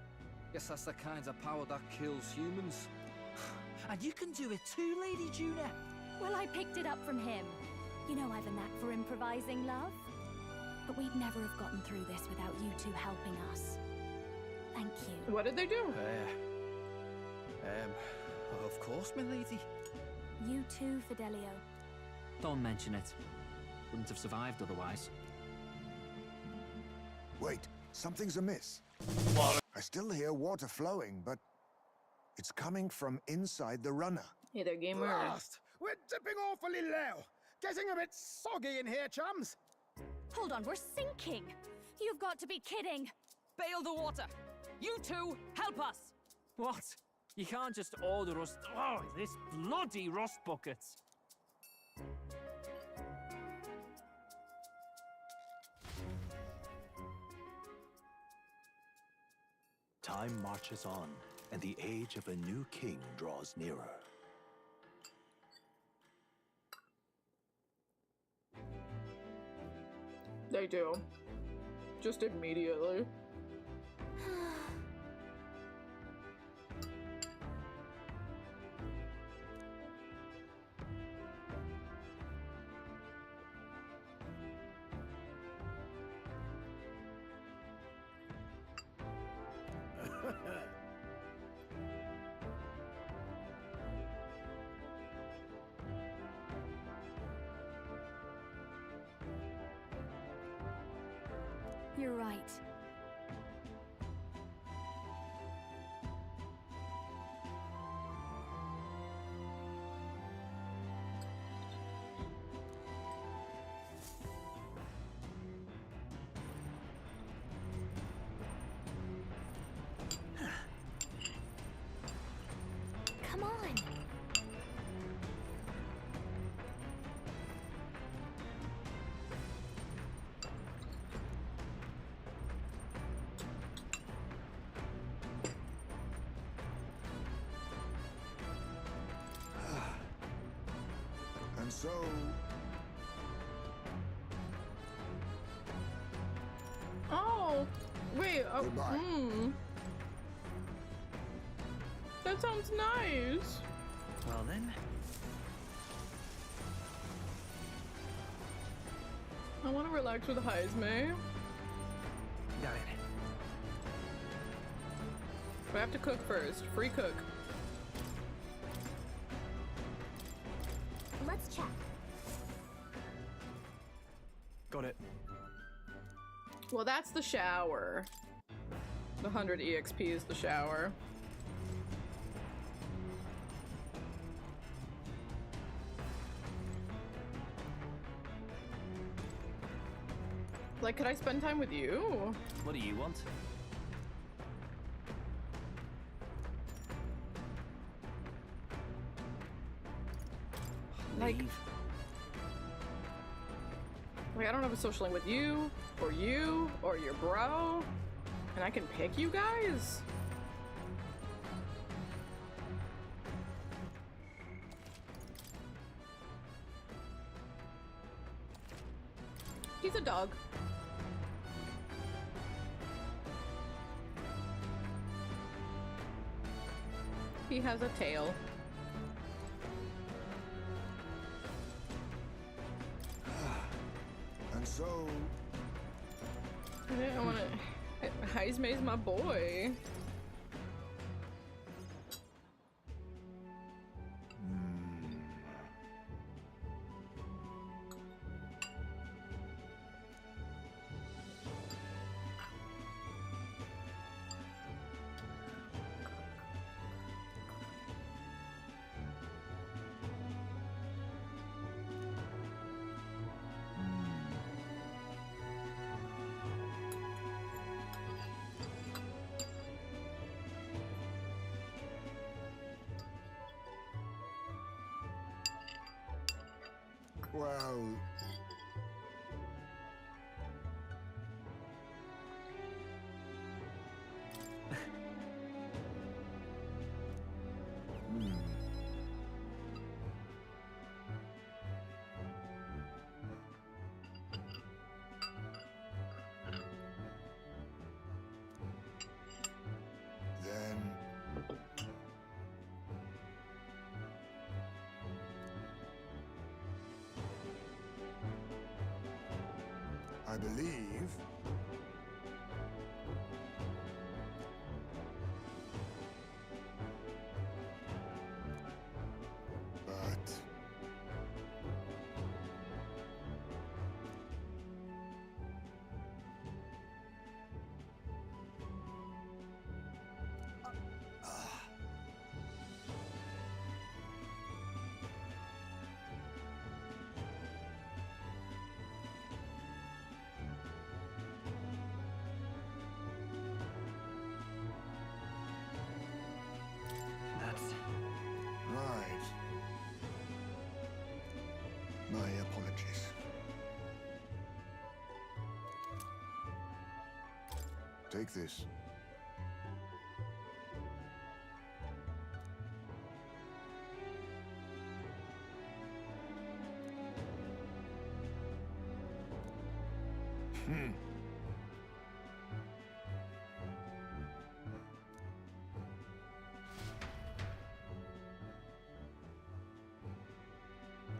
Guess that's the kind of power that kills humans. And you can do it too, Lady Juna. Well, I picked it up from him. You know I've a knack for improvising, love. But we'd never have gotten through this without you two helping us. Thank you. What did they do? Of course, my lady. You too, Fidelio. Don't mention it. Wouldn't have survived otherwise. Wait, something's amiss. I still hear water flowing, but it's coming from inside the runner. Hey there, gamer. Blast! We're dipping awfully low. Getting a bit soggy in here, chums. Hold on, we're sinking. You've got to be kidding. Bail the water. You two, help us. What? You can't just order us. Oh, this bloody rust buckets. Time marches on, and the age of a new king draws nearer. They do. Just immediately. You're right. Come on. And so, Oh, wait. Goodbye. That sounds nice. Well then. I want to relax with Heisme. Got it. We have to cook first. Free cook. Let's check. Got it. Well, that's the shower. The 100 EXP is the shower. Like, could I spend time with you? What do you want? Like, I don't have a social link with you, or your bro, and I can pick you guys? He's a dog. He has a tail. And so, I want to. Heisme's my boy. well, then I believe but right. My apologies. Take this.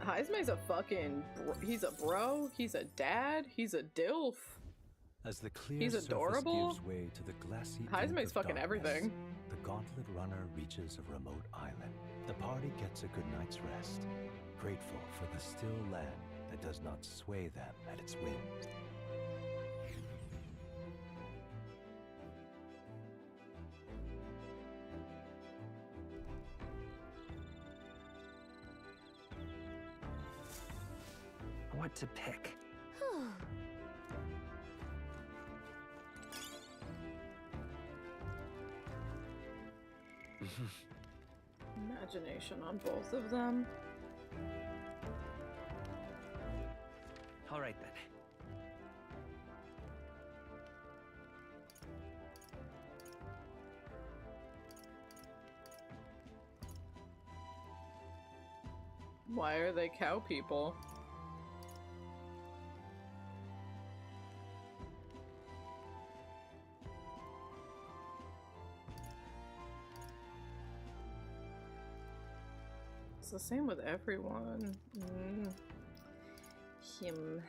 Heisme's a fucking. He's a bro. He's a dad. He's a dilf. As the clear He's surface adorable. gives way to the glassy Heisme's ink of fucking darkness, everything. The gauntlet runner reaches a remote island. The party gets a good night's rest, grateful for the still land that does not sway them at its whims. to pick. Imagination on both of them. All right then. Why are they cow people? It's the same with everyone. Him.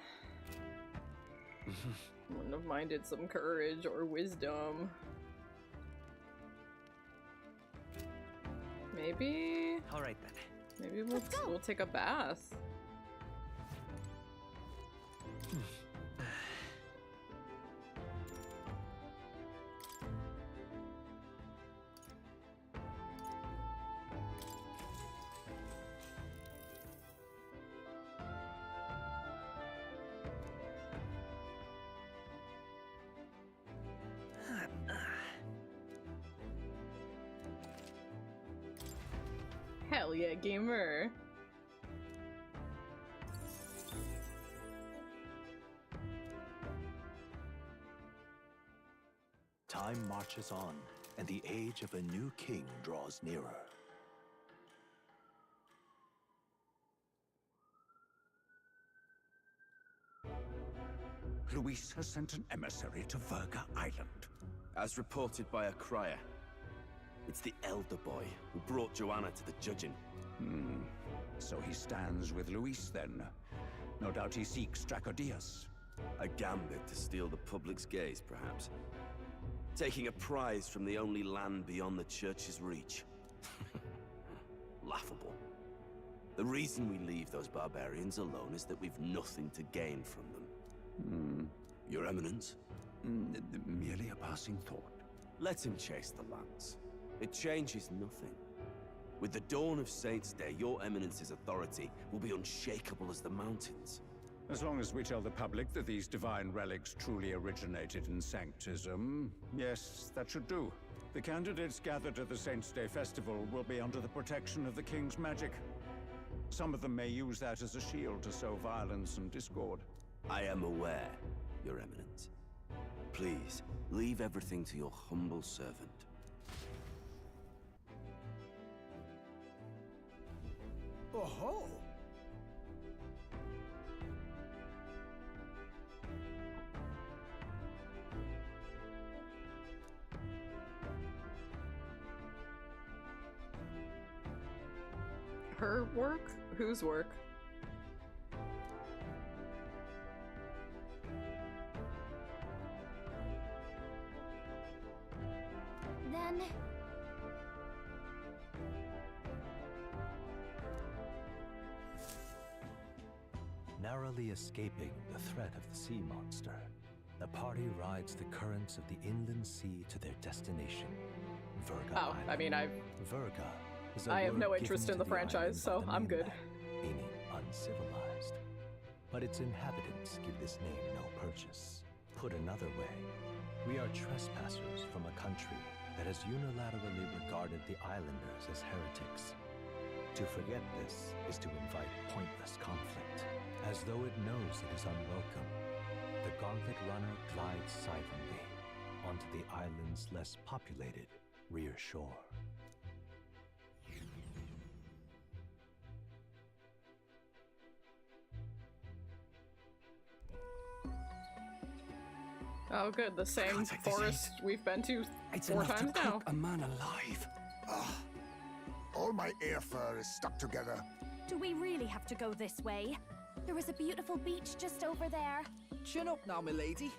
Wouldn't have minded some courage or wisdom. Maybe? Alright then. Maybe we'll take a bath. Hell yeah, gamer. Time marches on, and the age of a new king draws nearer. Luis has sent an emissary to Verga Island. As reported by a crier. It's the elder boy who brought Joanna to the judging. So he stands with Luis then. No doubt he seeks Dracodius. A gambit to steal the public's gaze, perhaps. Taking a prize from the only land beyond the church's reach. Laughable. The reason we leave those barbarians alone is that we've nothing to gain from them. Your Eminence? Merely a passing thought. Let him chase the lands. It changes nothing. With the dawn of Saints' Day, your Eminence's authority will be unshakable as the mountains. As long as we tell the public that these divine relics truly originated in Sanctism, yes, that should do. The candidates gathered at the Saints' Day Festival will be under the protection of the King's magic. Some of them may use that as a shield to sow violence and discord. I am aware, Your Eminence. Please, leave everything to your humble servant. Oh-ho! Her work? Whose work? Then... Narrowly escaping the threat of the sea monster, the party rides the currents of the inland sea to their destination, Verga Island. I mean, Verga is a I have word no interest given in to the franchise, so island by the I'm good. mainland, meaning uncivilized. But its inhabitants give this name no purchase. Put another way, we are trespassers from a country that has unilaterally regarded the islanders as heretics. To forget this is to invite pointless conflict. As though it knows it is unwelcome, the Gauntlet Runner glides silently onto the island's less populated rear shore. Oh good, the same forest we've been to It's 4 enough times to now. cook a man alive. All my ear fur is stuck together. Do we really have to go this way? There was a beautiful beach just over there. Chin up now, milady.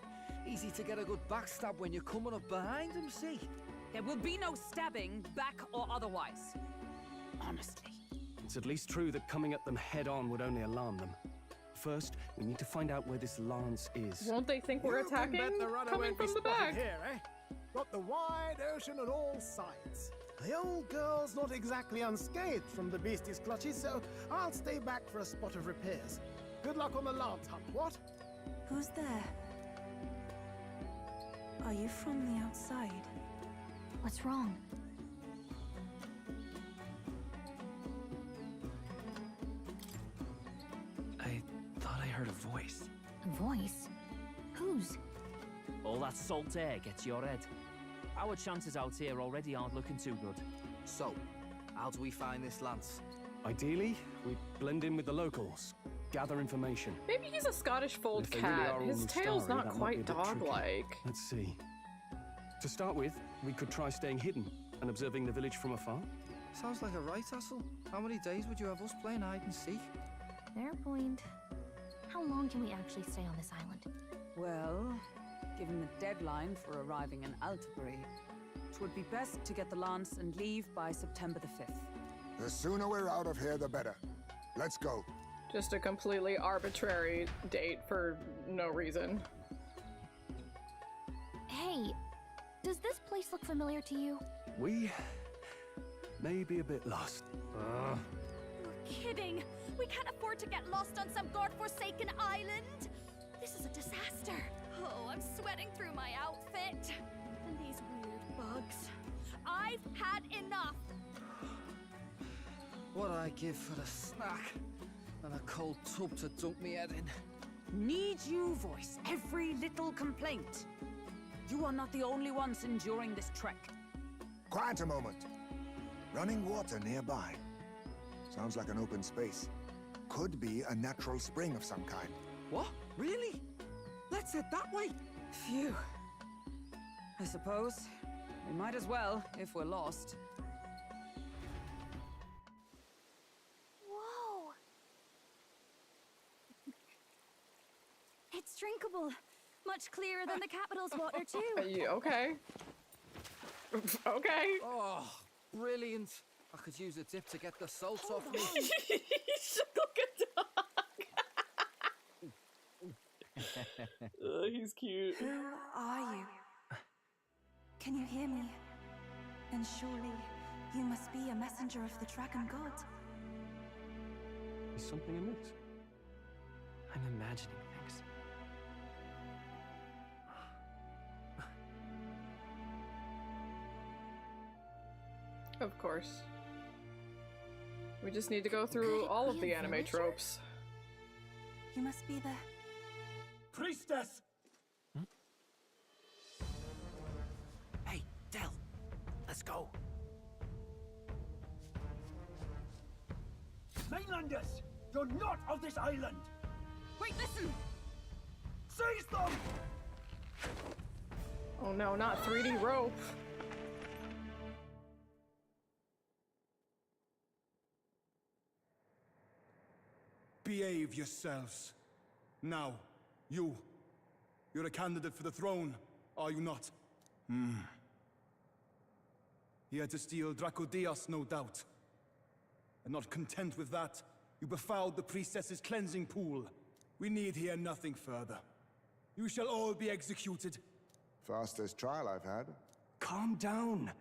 Easy to get a good backstab when you're coming up behind him, see? There will be no stabbing, back or otherwise. Honestly. It's at least true that coming at them head-on would only alarm them. First, we need to find out where this lance is. Won't they think we're attacking? Coming from the back. Here, eh? Got the wide ocean on all sides. The old girl's not exactly unscathed from the beastie's clutches, so I'll stay back for a spot of repairs. Good luck on the lance hunt, what? Who's there? Are you from the outside? What's wrong? I thought I heard a voice. A voice? Whose? All that salt air gets your head. Our chances out here already aren't looking too good. So, how do we find this lance? Ideally, we blend in with the locals, gather information. Maybe he's a Scottish fold If they cat. really are all His tail's Mustari, not that might quite be a bit tricky. dog-like. Let's see. To start with, we could try staying hidden and observing the village from afar. Sounds like a right hassle. How many days would you have us playing hide and seek? Fair point. How long can we actually stay on this island? Well, given the deadline for arriving in Altabury, it would be best to get the lance and leave by September the 5th. The sooner we're out of here, the better. Let's go. Just a completely arbitrary date for no reason. Hey, does this place look familiar to you? We may be a bit lost. You're kidding! We can't afford to get lost on some godforsaken island! This is a disaster! Oh, I'm sweating through my outfit! And these weird bugs. I've had enough! What I give for a snack and a cold tub to dunk me head in. Need you voice every little complaint? You are not the only ones enduring this trek. Quiet a moment. Running water nearby. Sounds like an open space. Could be a natural spring of some kind. What? Really? Let's head that way. Phew. I suppose we might as well if we're lost. Whoa! It's drinkable. Much clearer than the capital's water, too. Okay. Okay. Oh, brilliant. I could use a dip to get the salt off me. He's cute. Who are you? Can you hear me? Then surely you must be a messenger of the Dragon God. Is something amiss? I'm imagining things. Of course. We just need to go through all of the anime tropes. You must be the... Priestess! Hey, Del. Let's go. Mainlanders! You're not of this island! Wait, listen! Seize them! Oh no, not 3D rope. Behave yourselves. Now, you're a candidate for the throne, are you not? Here to steal Dracodias, no doubt. And not content with that, you befouled the priestess's cleansing pool. We need hear nothing further. You shall all be executed. Fastest trial I've had. Calm down.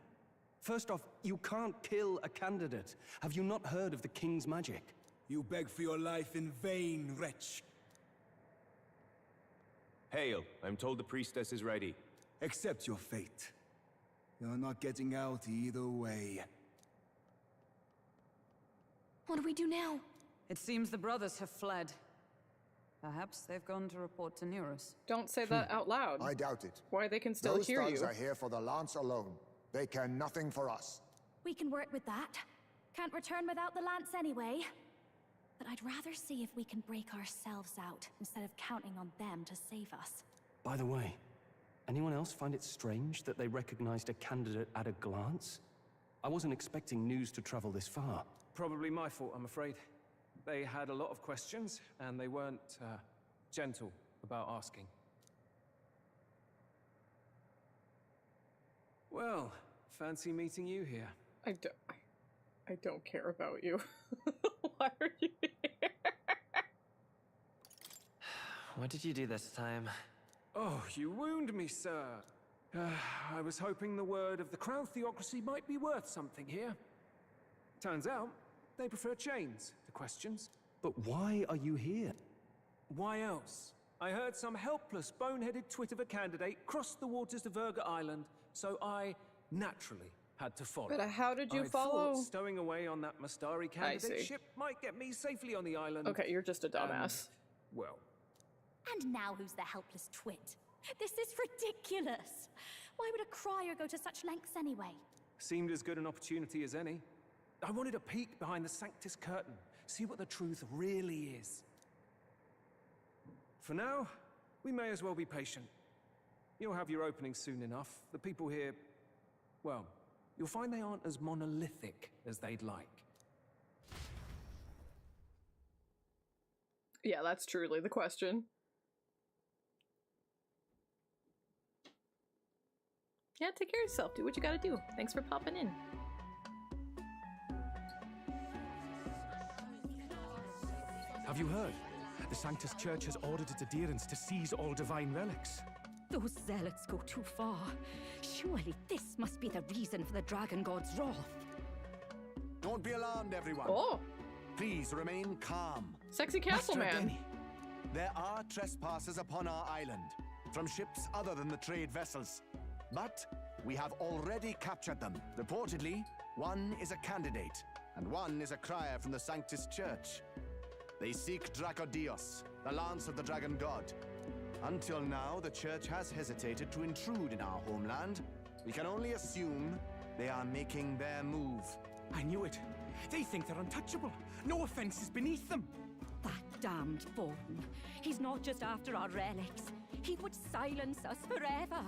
First off, you can't kill a candidate. Have you not heard of the king's magic? You beg for your life in vain, wretch. Hail, I'm told the priestess is ready. Accept your fate. You're not getting out either way. What do we do now? It seems the brothers have fled. Perhaps they've gone to report to Neros. Don't say that out loud. I doubt it. Why they can still Those hear thugs you. are here for the lance alone. They care nothing for us. We can work with that. Can't return without the lance anyway. But I'd rather see if we can break ourselves out instead of counting on them to save us. By the way, anyone else find it strange that they recognized a candidate at a glance? I wasn't expecting news to travel this far. Probably my fault, I'm afraid. They had a lot of questions, and they weren't gentle about asking. Well, fancy meeting you here. I don't care about you. Why are you here? What did you do this time? Oh, you wound me, sir. I was hoping the word of the Crown Theocracy might be worth something here. Turns out, they prefer chains to questions. But why are you here? Why else? I heard some helpless, boneheaded twit of a candidate crossed the waters to Verga Island, so I naturally had to follow. But how did you I follow? thought stowing away on that Mastari candidate ship might get me safely on the island. Okay, you're just a dumbass. Well. And now who's the helpless twit? This is ridiculous. Why would a crier go to such lengths anyway? Seemed as good an opportunity as any. I wanted a peek behind the Sanctus curtain, see what the truth really is. For now, we may as well be patient. You'll have your opening soon enough. The people here, well, you'll find they aren't as monolithic as they'd like. Yeah, that's truly the question. Yeah, take care of yourself. Do what you gotta do. Thanks for popping in. Have you heard? The Sanctus Church has ordered its adherents to seize all divine relics. Those zealots go too far. Surely this must be the reason for the Dragon God's wrath. Don't be alarmed, everyone. Oh. Please remain calm. Sexy castle man. There are trespassers upon our island, from ships other than the trade vessels. But we have already captured them. Reportedly, one is a candidate, and one is a crier from the Sanctus Church. They seek Dracodios, the lance of the Dragon God. Until now, the Church has hesitated to intrude in our homeland. We can only assume they are making their move. I knew it. They think they're untouchable. No offense is beneath them. That damned Thorn. He's not just after our relics. He would silence us forever.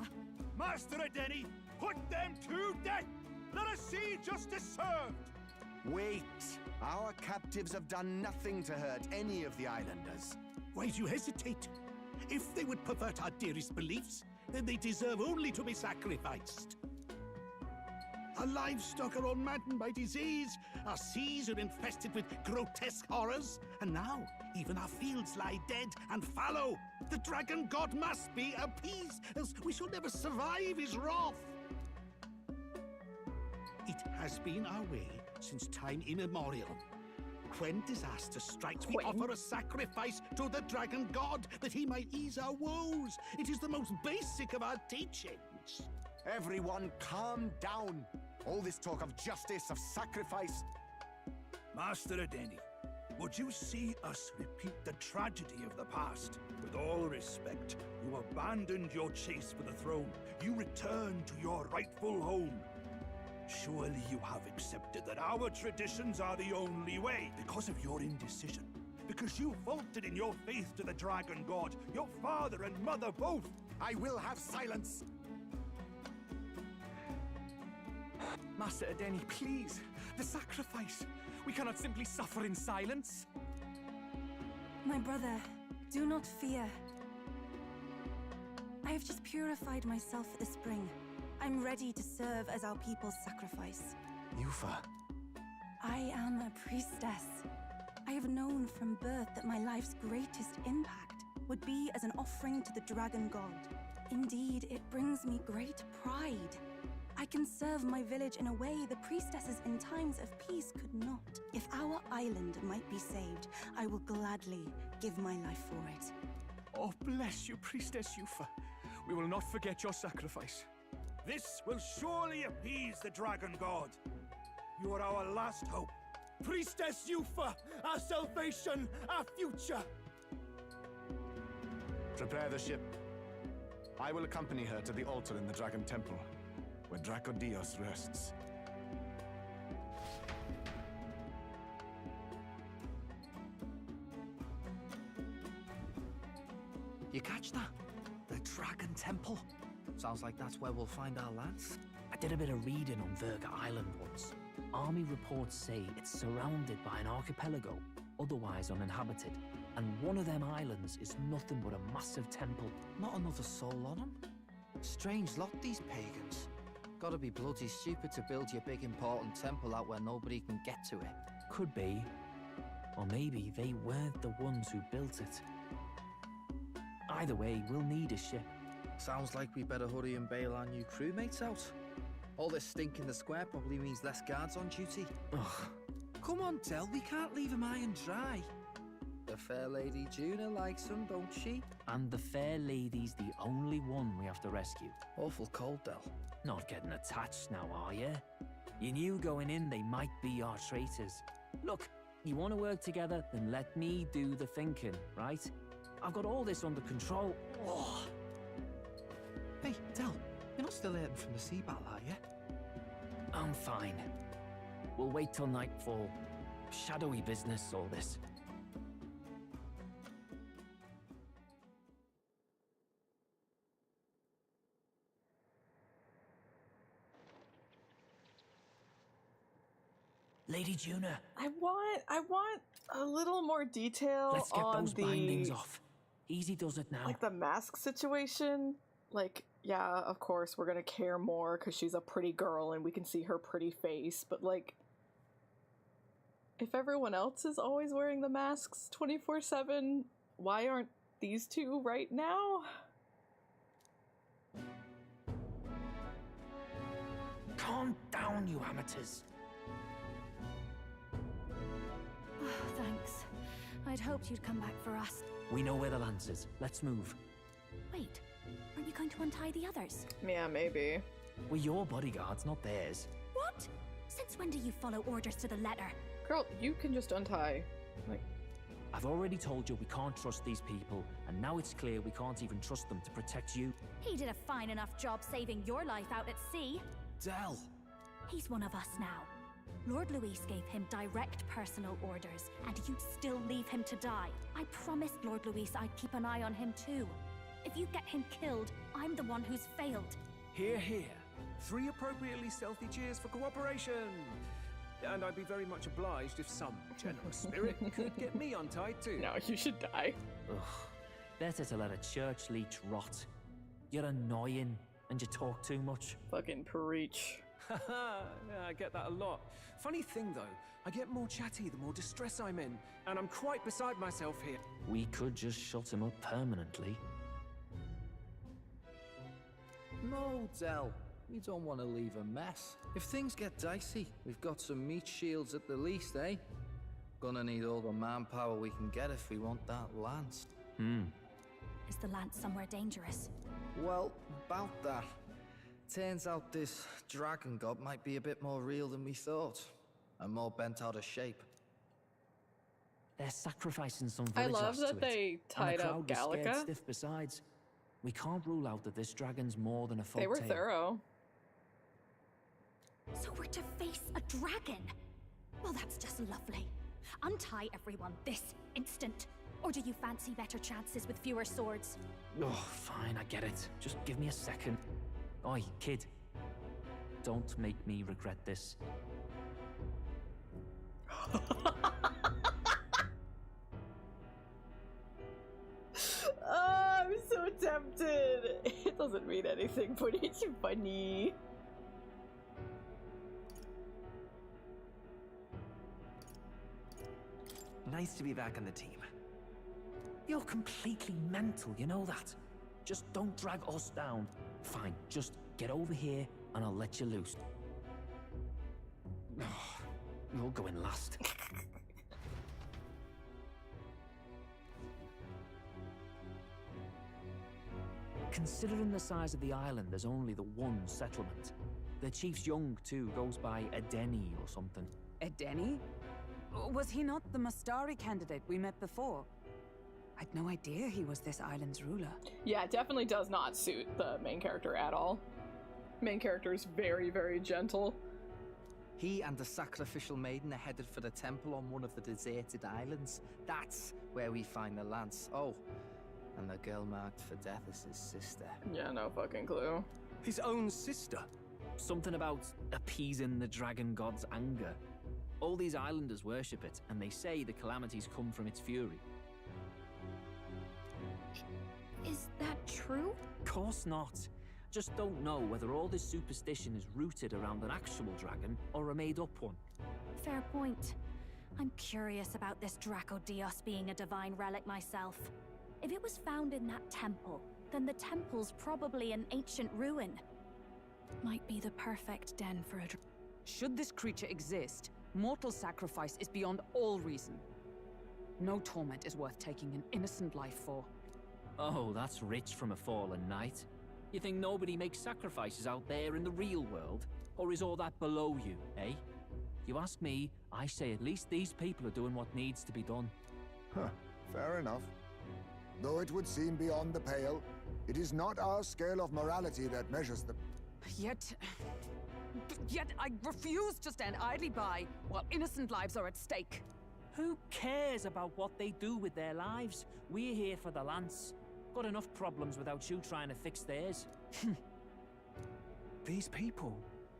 Master Edeni, put them to death! Let us see justice served! Wait! Our captives have done nothing to hurt any of the islanders. Why do you hesitate? If they would pervert our dearest beliefs, then they deserve only to be sacrificed. Our livestock are all maddened by disease, our seas are infested with grotesque horrors, and now even our fields lie dead and fallow. The Dragon God must be appeased, else we shall never survive his wrath. It has been our way since time immemorial. When disaster strikes, we offer a sacrifice to the Dragon God that he might ease our woes. It is the most basic of our teachings. Everyone calm down. All this talk of justice, of sacrifice. Master Edeni, would you see us repeat the tragedy of the past? With all respect, you abandoned your chase for the throne. You returned to your rightful home. Surely you have accepted that our traditions are the only way because of your indecision. Because you faltered in your faith to the Dragon God, your father and mother both. I will have silence. Master Edeni, please. The sacrifice. We cannot simply suffer in silence. My brother, do not fear. I have just purified myself for the spring. I'm ready to serve as our people's sacrifice. Yufa. I am a priestess. I have known from birth that my life's greatest impact would be as an offering to the Dragon God. Indeed, it brings me great pride. I can serve my village in a way the priestesses in times of peace could not. If our island might be saved, I will gladly give my life for it. Oh, bless you, Priestess Yufa. We will not forget your sacrifice. This will surely appease the Dragon God. You are our last hope. Priestess Yufa, our salvation, our future. Prepare the ship. I will accompany her to the altar in the Dragon Temple, where Dracodios rests. You catch that? The Dragon Temple. Sounds like that's where we'll find our lads. I did a bit of reading on Verga Island once. Army reports say it's surrounded by an archipelago, otherwise uninhabited. And one of them islands is nothing but a massive temple. Not another soul on them. Strange lot, these pagans. Gotta be bloody stupid to build your big important temple out where nobody can get to it. Could be. Or maybe they weren't the ones who built it. Either way, we'll need a ship. Sounds like we better hurry and bail our new crewmates out. All this stink in the square probably means less guards on duty. Ugh. Come on, Del, we can't leave them high and dry. The fair lady Juna likes them, don't she? And the fair lady's the only one we have to rescue. Awful cold, Del. Not getting attached now, are you? You knew going in they might be our traitors. Look, you want to work together, then let me do the thinking, right? I've got all this under control. Oh. Hey, Del, you're not still hurting from the sea battle, are you? I'm fine. We'll wait till nightfall. Shadowy business, all this. Lady Juna. I want a little more detail Let's get on those bindings off. Easy does it now. Like the mask situation. Like, yeah, of course we're gonna care more because she's a pretty girl and we can see her pretty face, but like, if everyone else is always wearing the masks 24/7, why aren't these two right now? Calm down, you amateurs. Thanks. I'd hoped you'd come back for us. We know where the lance is. Let's move. Wait, aren't you going to untie the others? Yeah, maybe. We're your bodyguards, not theirs. What? Since when do you follow orders to the letter? Girl, you can just untie. Like, I've already told you we can't trust these people, and now it's clear we can't even trust them to protect you. He did a fine enough job saving your life out at sea. Del! He's one of us now. Lord Luis gave him direct personal orders, and you'd still leave him to die. I promised Lord Luis I'd keep an eye on him too. If you get him killed, I'm the one who's failed. Hear, hear. 3 appropriately stealthy cheers for cooperation. And I'd be very much obliged if some generous spirit could get me untied too. No, you should die. Ugh. Better to let a church leech rot. You're annoying, and you talk too much. Fucking preach. Haha, yeah, I get that a lot. Funny thing though, I get more chatty the more distress I'm in, and I'm quite beside myself here. We could just shut him up permanently. No, Del. We don't want to leave a mess. If things get dicey, we've got some meat shields at the least, eh? Gonna need all the manpower we can get if we want that lance. Is the lance somewhere dangerous? Well, about that. Turns out this dragon god might be a bit more real than we thought. And more bent out of shape. They're sacrificing some I village love lass that to it, they tied and up the crowd was scared Gallica. stiff besides. We can't rule out that this dragon's more than a folk They were tale. thorough. So we're to face a dragon? Well, that's just lovely. Untie everyone this instant. Or do you fancy better chances with fewer swords? Oh, fine, I get it. Just give me a second. Oi, kid. Don't make me regret this. Oh, I'm so tempted. It doesn't mean anything, but it's funny. Nice to be back on the team. You're completely mental, you know that? Just don't drag us down. Fine, just get over here and I'll let you loose. Oh, you're going last. Considering the size of the island, there's only the one settlement. The chief's young, too, goes by Edeni or something. Edeni? Was he not the Mustari candidate we met before? I'd no idea he was this island's ruler. Yeah, it definitely does not suit the main character at all. Main character is very, very gentle. He and the sacrificial maiden are headed for the temple on one of the deserted islands. That's where we find the lance. Oh, and the girl marked for death is his sister. Yeah, no fucking clue. His own sister? Something about appeasing the dragon god's anger. All these islanders worship it, and they say the calamities come from its fury. Is that true? Course not. Just don't know whether all this superstition is rooted around an actual dragon or a made-up one. Fair point. I'm curious about this Draco Dios being a divine relic myself. If it was found in that temple, then the temple's probably an ancient ruin. Might be the perfect den for a Should this creature exist, mortal sacrifice is beyond all reason. No torment is worth taking an innocent life for. Oh, that's rich from a fallen knight. You think nobody makes sacrifices out there in the real world? Or is all that below you, eh? You ask me, I say at least these people are doing what needs to be done. Huh, fair enough. Though it would seem beyond the pale, it is not our scale of morality that measures them. Yet I refuse to stand idly by while innocent lives are at stake. Who cares about what they do with their lives? We're here for the Lance. Got enough problems without you trying to fix theirs. These people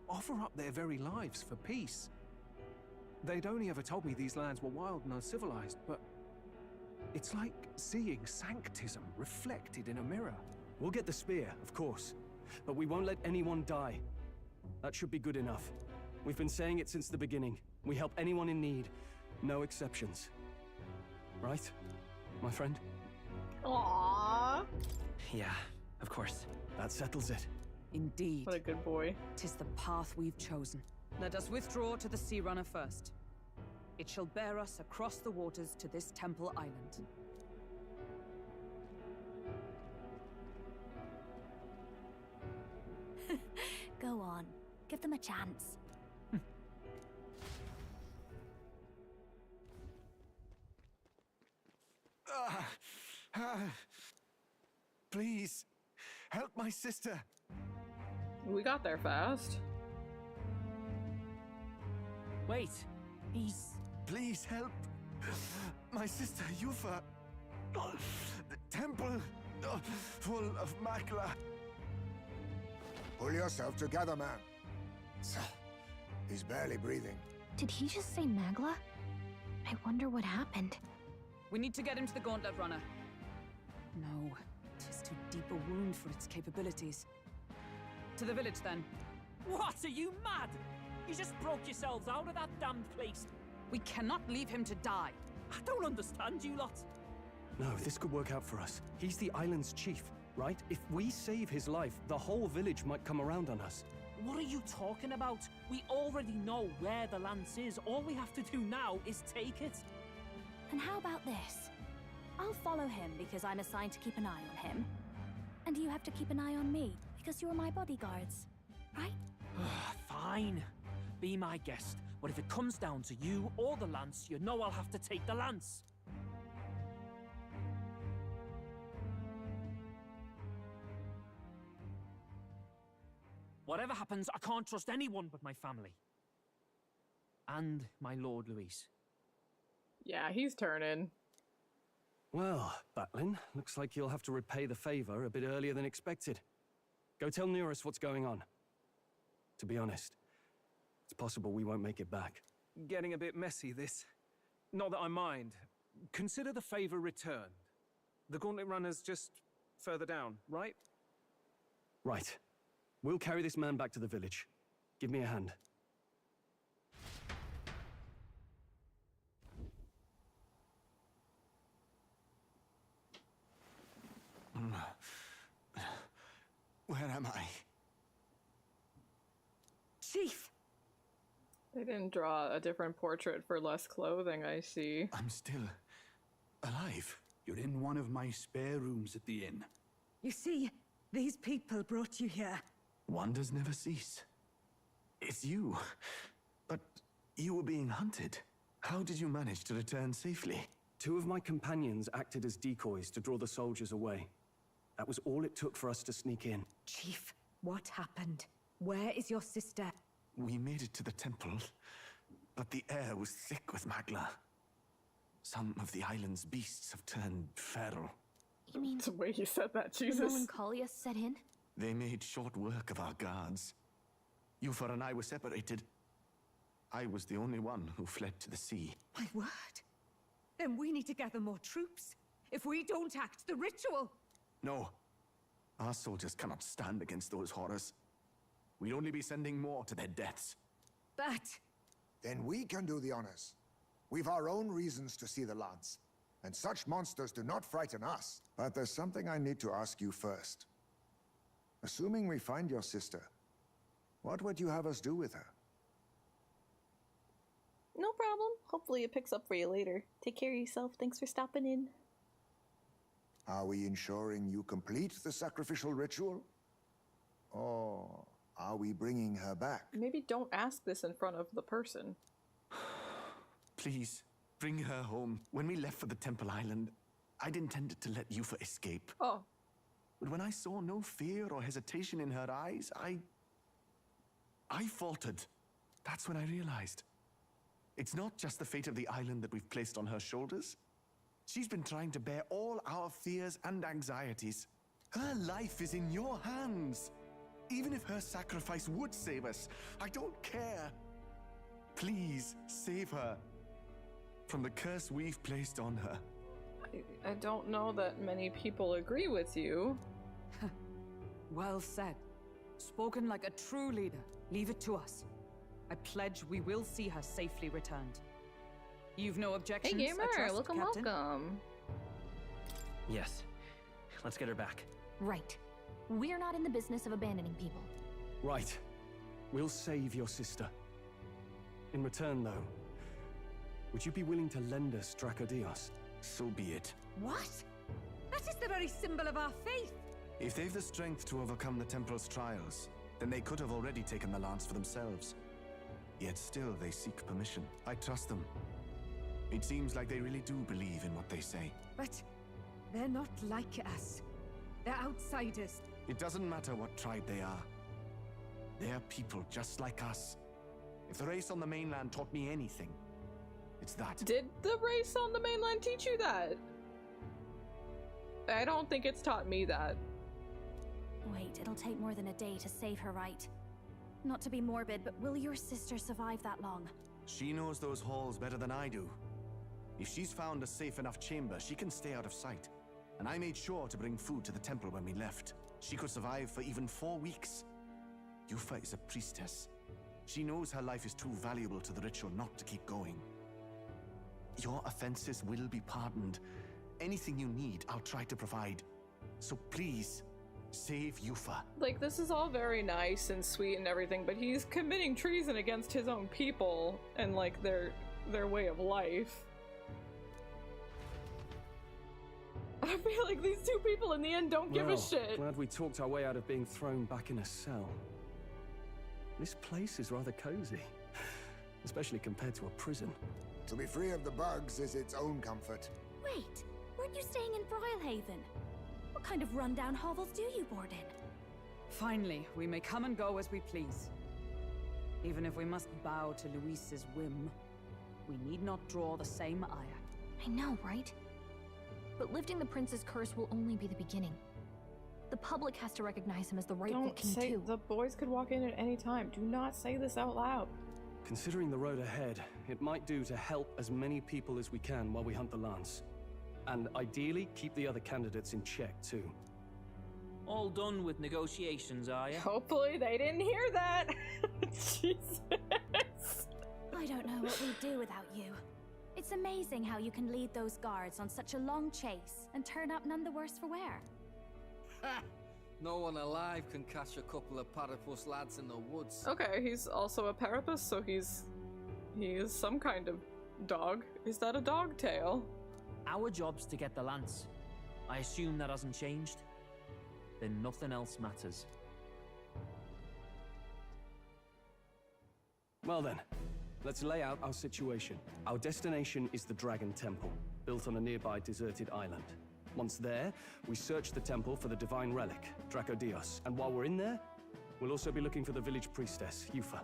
offer up their very lives for peace. They'd only ever told me these lands were wild and uncivilized, but it's like seeing sanctism reflected in a mirror. We'll get the spear, of course, but we won't let anyone die. That should be good enough. We've been saying it since the beginning. We help anyone in need, no exceptions. Right, my friend? Aww. Yeah, of course. That settles it. Indeed. What a good boy. 'Tis the path we've chosen. Let us withdraw to the Sea Runner first. It shall bear us across the waters to this temple island. Go on. Give them a chance. Please, help my sister. We got there fast. Wait, Please help. My sister, Yufa. The temple, full of Magla. Pull yourself together, man. He's barely breathing. Did he just say Magla? I wonder what happened. We need to get him to the Gauntlet Runner. No, 'tis too deep a wound for its capabilities. To the village, then. what? Are you mad? You just broke yourselves out of that damned place. We cannot leave him to die. I don't understand you lot. No, this could work out for us. He's the island's chief, right? If we save his life, the whole village might come around on us. What are you talking about? We already know where the lance is. All we have to do now is take it. And how about this? I'll follow him because I'm assigned to keep an eye on him. And you have to keep an eye on me because you're my bodyguards, right? Fine. Be my guest. But if it comes down to you or the lance, you know I'll have to take the lance. Whatever happens, I can't trust anyone but my family. And my Lord Luis. Yeah, he's turning. Well, Batlin, looks like you'll have to repay the favor a bit earlier than expected. Go tell Neurus what's going on. To be honest, it's possible we won't make it back. Getting a bit messy, this. Not that I mind. Consider the favor returned. The Gauntlet Runner's just further down, right? Right. We'll carry this man back to the village. Give me a hand. Where am I? Chief! They didn't draw a different portrait for less clothing, I see. I'm still alive. You're in one of my spare rooms at the inn. You see, these people brought you here. Wonders never cease. It's you. But you were being hunted. How did you manage to return safely? 2 of my companions acted as decoys to draw the soldiers away. That was all it took for us to sneak in. Chief, what happened? Where is your sister? We made it to the temple, but the air was thick with Magla. Some of the island's beasts have turned feral. You mean the way you said that, the Jesus? melancholia set in? They made short work of our guards. Yufa and I were separated. I was the only one who fled to the sea. My word. Then we need to gather more troops. If we don't act, the ritual... No. Our soldiers cannot stand against those horrors. We'd only be sending more to their deaths. But... Then we can do the honors. We've our own reasons to see the lance. And such monsters do not frighten us. But there's something I need to ask you first. Assuming we find your sister, what would you have us do with her? No problem. Hopefully it picks up for you later. Take care of yourself. Thanks for stopping in. Are we ensuring you complete the sacrificial ritual? Or are we bringing her back? Maybe don't ask this in front of the person. Please, bring her home. When we left for the Temple Island, I'd intended to let Yufa escape. Oh. But when I saw no fear or hesitation in her eyes, I faltered. That's when I realized. It's not just the fate of the island that we've placed on her shoulders. She's been trying to bear all our fears and anxieties. Her life is in your hands. Even if her sacrifice would save us, I don't care. Please, save her from the curse we've placed on her. I don't know that many people agree with you. Well said. Spoken like a true leader. Leave it to us. I pledge we will see her safely returned. You've no objections? Hey gamer, I trust, welcome, Captain? welcome. Yes. Let's get her back. Right. We're not in the business of abandoning people. Right. We'll save your sister. In return, though, would you be willing to lend us Dracodios? So be it. What? That is the very symbol of our faith. If they've the strength to overcome the Temple's trials, then they could have already taken the lance for themselves. Yet still they seek permission. I trust them. It seems like they really do believe in what they say. But they're not like us. They're outsiders. It doesn't matter what tribe they are. They're people just like us. If the race on the mainland taught me anything, it's that. Did the race on the mainland teach you that? I don't think it's taught me that. Wait, it'll take more than a day to save her, right? Not to be morbid, but will your sister survive that long? She knows those halls better than I do. If she's found a safe enough chamber, she can stay out of sight. And I made sure to bring food to the temple when we left. She could survive for even 4 weeks. Yufa is a priestess. She knows her life is too valuable to the ritual not to keep going. Your offenses will be pardoned. Anything you need, I'll try to provide. So please, save Yufa. Like, this is all very nice and sweet and everything, but he's committing treason against his own people and, like, their way of life. I feel like these two people in the end don't give a shit. Glad we talked our way out of being thrown back in a cell. This place is rather cozy, especially compared to a prison. To be free of the bugs is its own comfort. Wait, weren't you staying in Broilhaven? What kind of rundown hovels do you board in? Finally, we may come and go as we please. Even if we must bow to Luis's whim, we need not draw the same ire. I know, right? But lifting the prince's curse will only be the beginning. The public has to recognize him as the rightful king say too. the boys could walk in at any time. Do not say this out loud. Considering the road ahead, it might do to help as many people as we can while we hunt the lance. And ideally, keep the other candidates in check, too. All done with negotiations, are you? Hopefully they didn't hear that. Jesus. I don't know what we'd do without you. It's amazing how you can lead those guards on such a long chase and turn up none the worse for wear. Ha! No one alive can catch a couple of platypus lads in the woods. Okay, he's also a parapus, so he is some kind of dog. Is that a dog tail? Our job's to get the lance. I assume that hasn't changed? Then nothing else matters. Well then, let's lay out our situation. Our destination is the Dragon Temple, built on a nearby deserted island. Once there, we search the temple for the divine relic, Dracodios. And while we're in there, we'll also be looking for the village priestess, Yufa.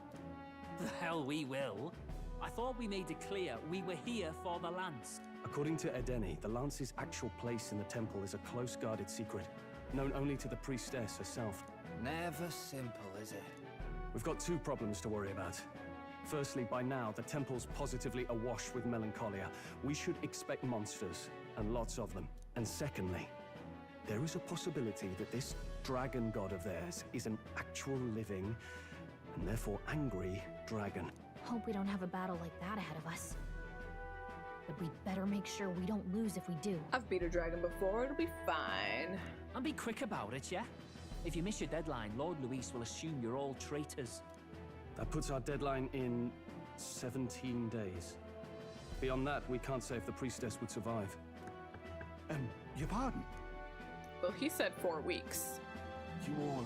The hell we will. I thought we made it clear we were here for the lance. According to Edeni, the lance's actual place in the temple is a close guarded secret, known only to the priestess herself. Never simple, is it? We've got 2 problems to worry about. Firstly, by now, the temple's positively awash with melancholia. We should expect monsters, and lots of them. And secondly, there is a possibility that this dragon god of theirs is an actual living, and therefore angry, dragon. Hope we don't have a battle like that ahead of us. But we'd better make sure we don't lose if we do. I've beat a dragon before, it'll be fine. And be quick about it, yeah? If you miss your deadline, Lord Luis will assume you're all traitors. That puts our deadline in 17 days. Beyond that, we can't say if the priestess would survive. Your pardon? Well, he said 4 weeks. You all,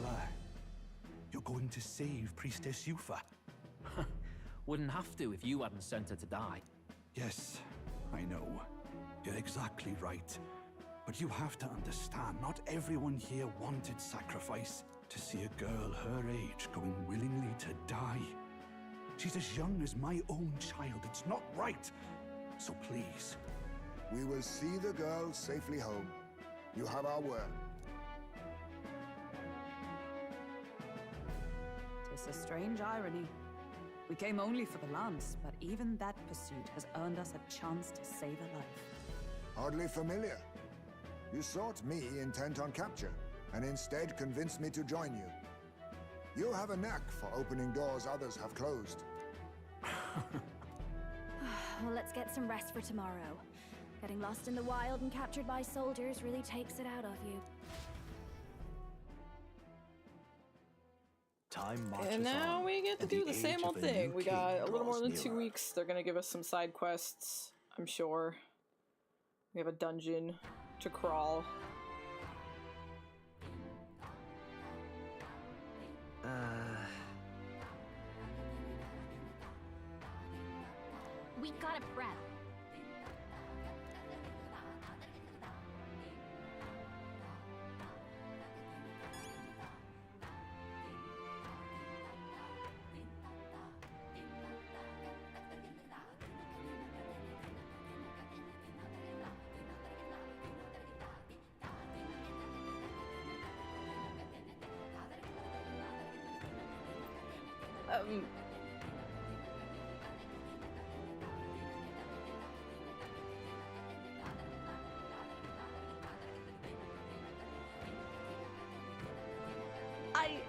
you're going to save Priestess Yufa? Wouldn't have to if you hadn't sent her to die. Yes, I know. You're exactly right. But you have to understand, not everyone here wanted sacrifice. To see a girl her age going willingly to die. She's as young as my own child. It's not right. So please. We will see the girl safely home. You have our word. Tis a strange irony. We came only for the lance, but even that pursuit has earned us a chance to save a life. Hardly familiar. You sought me intent on capture, and instead convinced me to join you. You have a knack for opening doors others have closed. Well, let's get some rest for tomorrow. Getting lost in the wild and captured by soldiers really takes it out of you. Time marches And now on, we get to and do the the same age old of a thing. new We got king a little more draws than 2 nearer. weeks. They're gonna give us some side quests, I'm sure. We have a dungeon to crawl. We gotta prep.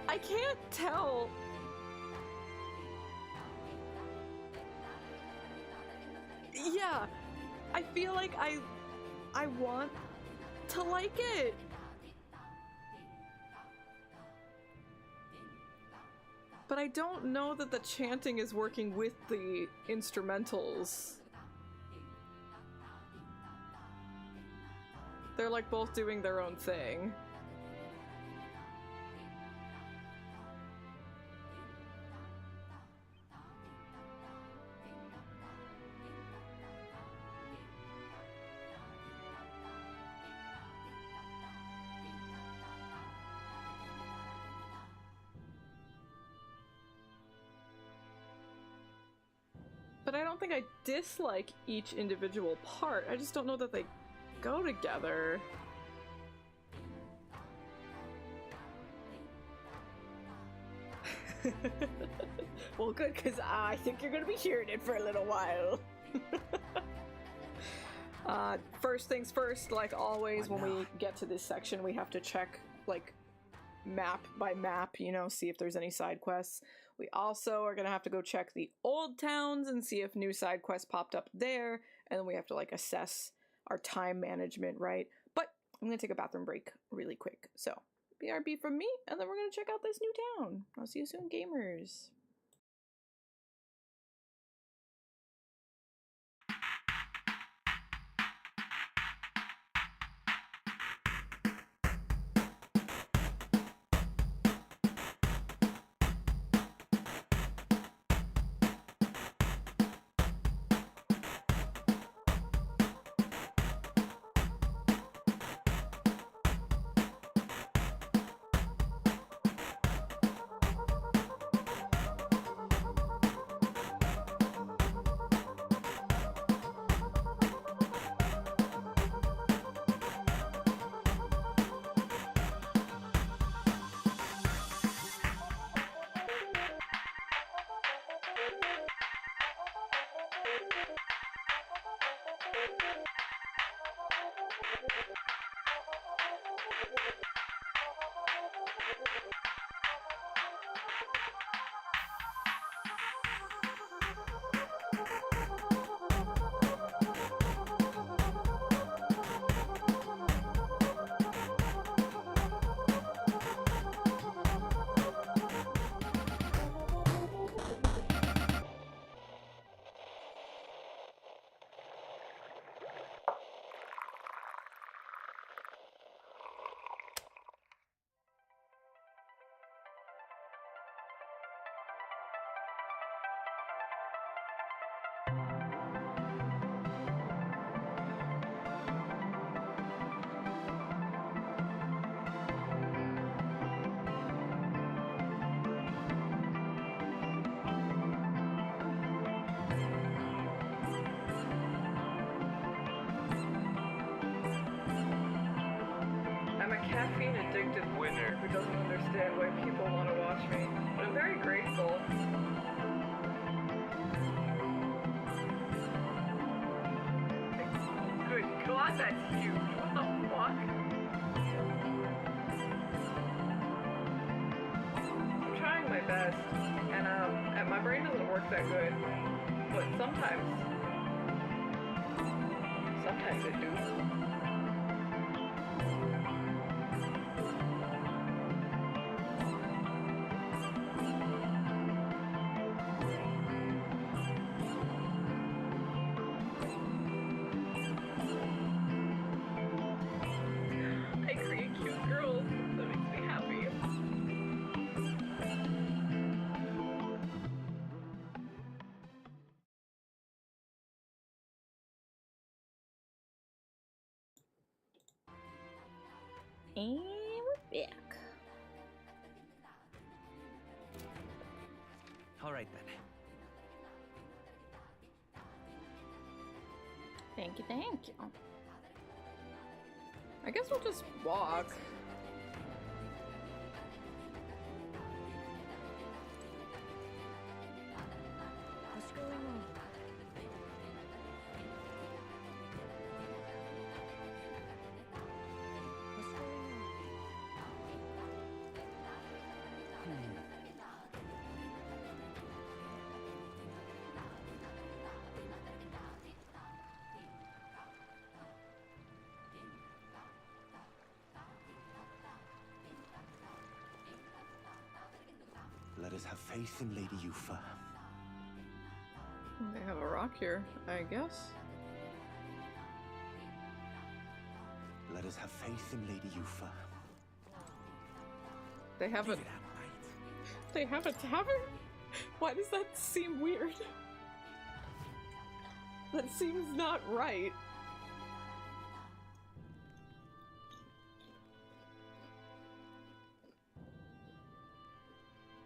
I can't tell. Yeah, I feel like I want to like it. But I don't know that the chanting is working with the instrumentals. They're like both doing their own thing. But I don't think I dislike each individual part. I just don't know that they go together. Well, good, because I think you're going to be hearing it for a little while. First things first, like always, when we get to this section, we have to check, like, map by map, you know, see if there's any side quests. We also are going to have to go check the old towns and see if new side quests popped up there, and then we have to, like, assess our time management, right? But I'm going to take a bathroom break really quick. So, BRB from me, and then we're going to check out this new town. I'll see you soon, gamers. caffeine-addicted winner who doesn't understand why people want to watch me, but I'm very grateful. Good God, that's huge. What the fuck? I'm trying my best, and my brain doesn't work that good, but sometimes it do. I create cute girls. That makes me happy. And we're back. All right then. Thank you, thank you. I guess we'll just walk. What's going on? What's going on? Let us have faith in Lady Yufa. They have a rock here, I guess. Let us have faith in Lady Yufa. They have a tavern? Why does that seem weird? That seems not right.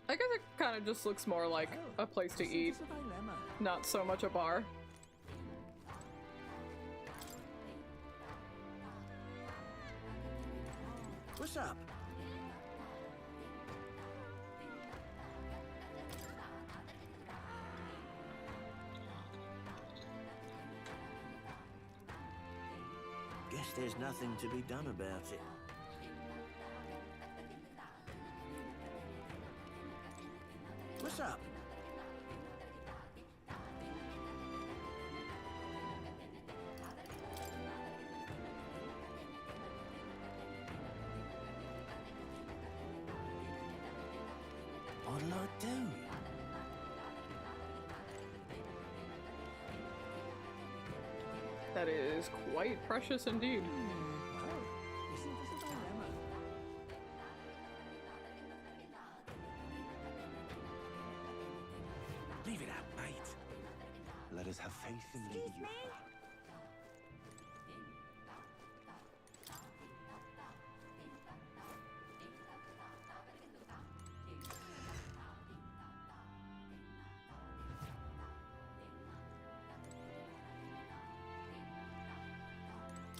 I guess it kind of just looks more like a place to eat, not so much a bar. What's up? Guess there's nothing to be done about it. What's up? What'll I do? That is quite precious indeed. Leave it out, mate. Let us have faith in Lady Yufa.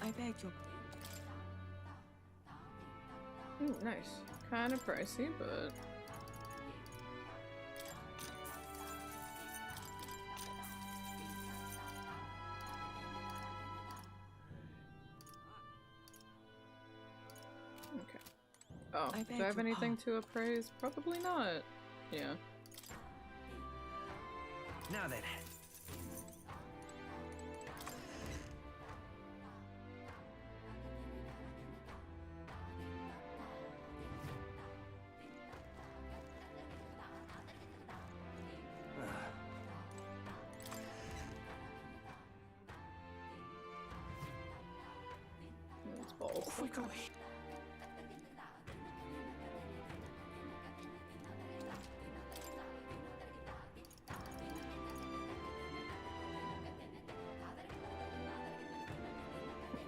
I beg your... Nice. Kind of pricey, but... Okay. Oh, do I have anything to appraise? Probably not. Yeah. Now then. It's balls. Off we go.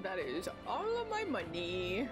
That is all of my money.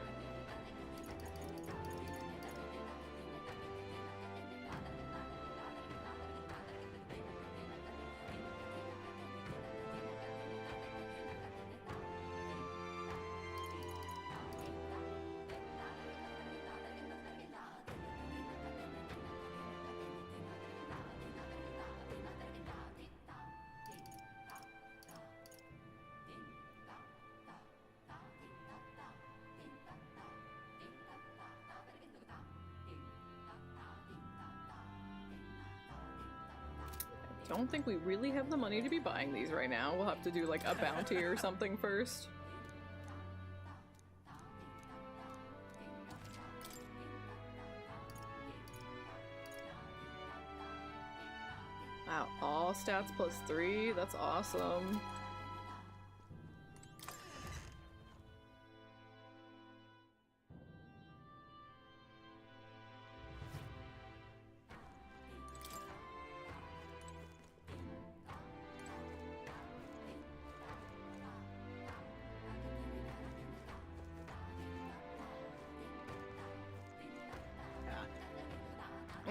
don't think we really have the money to be buying these right now. We'll have to do like a bounty or something first. Wow, all stats +3. That's awesome.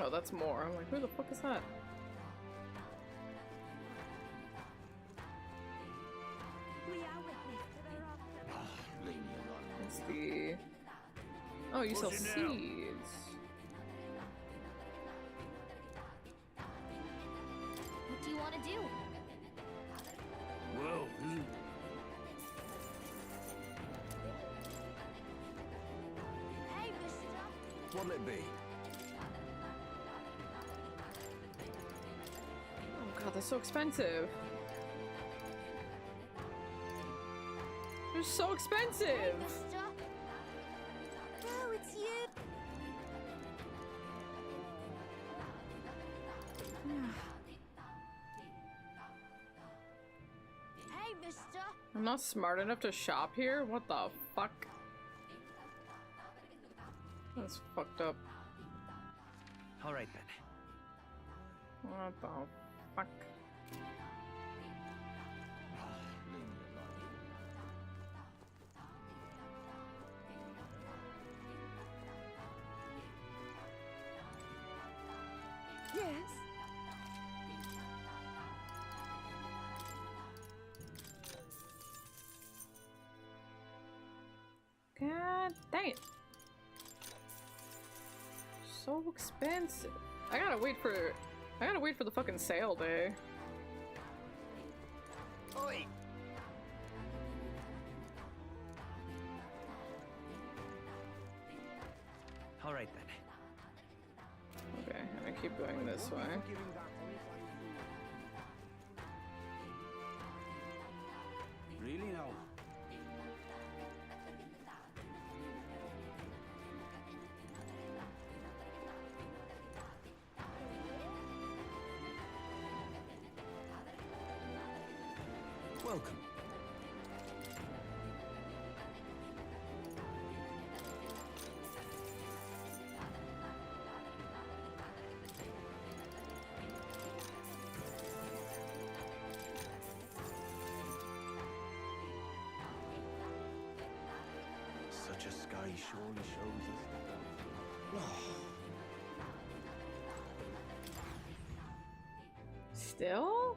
Oh, that's more. I'm like, who the fuck is that? What's the... Oh, you sell seeds. What do you want to do? Whoa. Hey, mister. What'll it be? Oh god, they're so expensive. They're so expensive! Hey, mister. Oh, it's you. Hey, mister. I'm not smart enough to shop here? What the fuck? That's fucked up. Alright then. What the fuck? Yes. God dang it. So expensive. I gotta wait for the fucking sale day. Oi! Alright then. Okay, I'm gonna keep going this way. Really now? Welcome. Such a sky surely shows us. Still?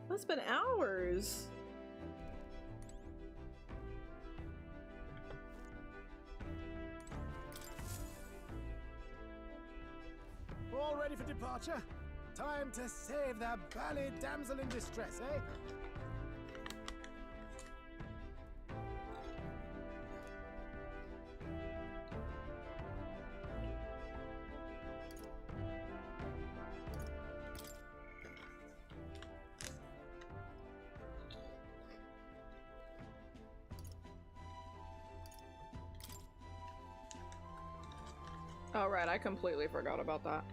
That's been hours. All ready for departure? Time to save that bally damsel in distress, eh? Oh right, I completely forgot about that.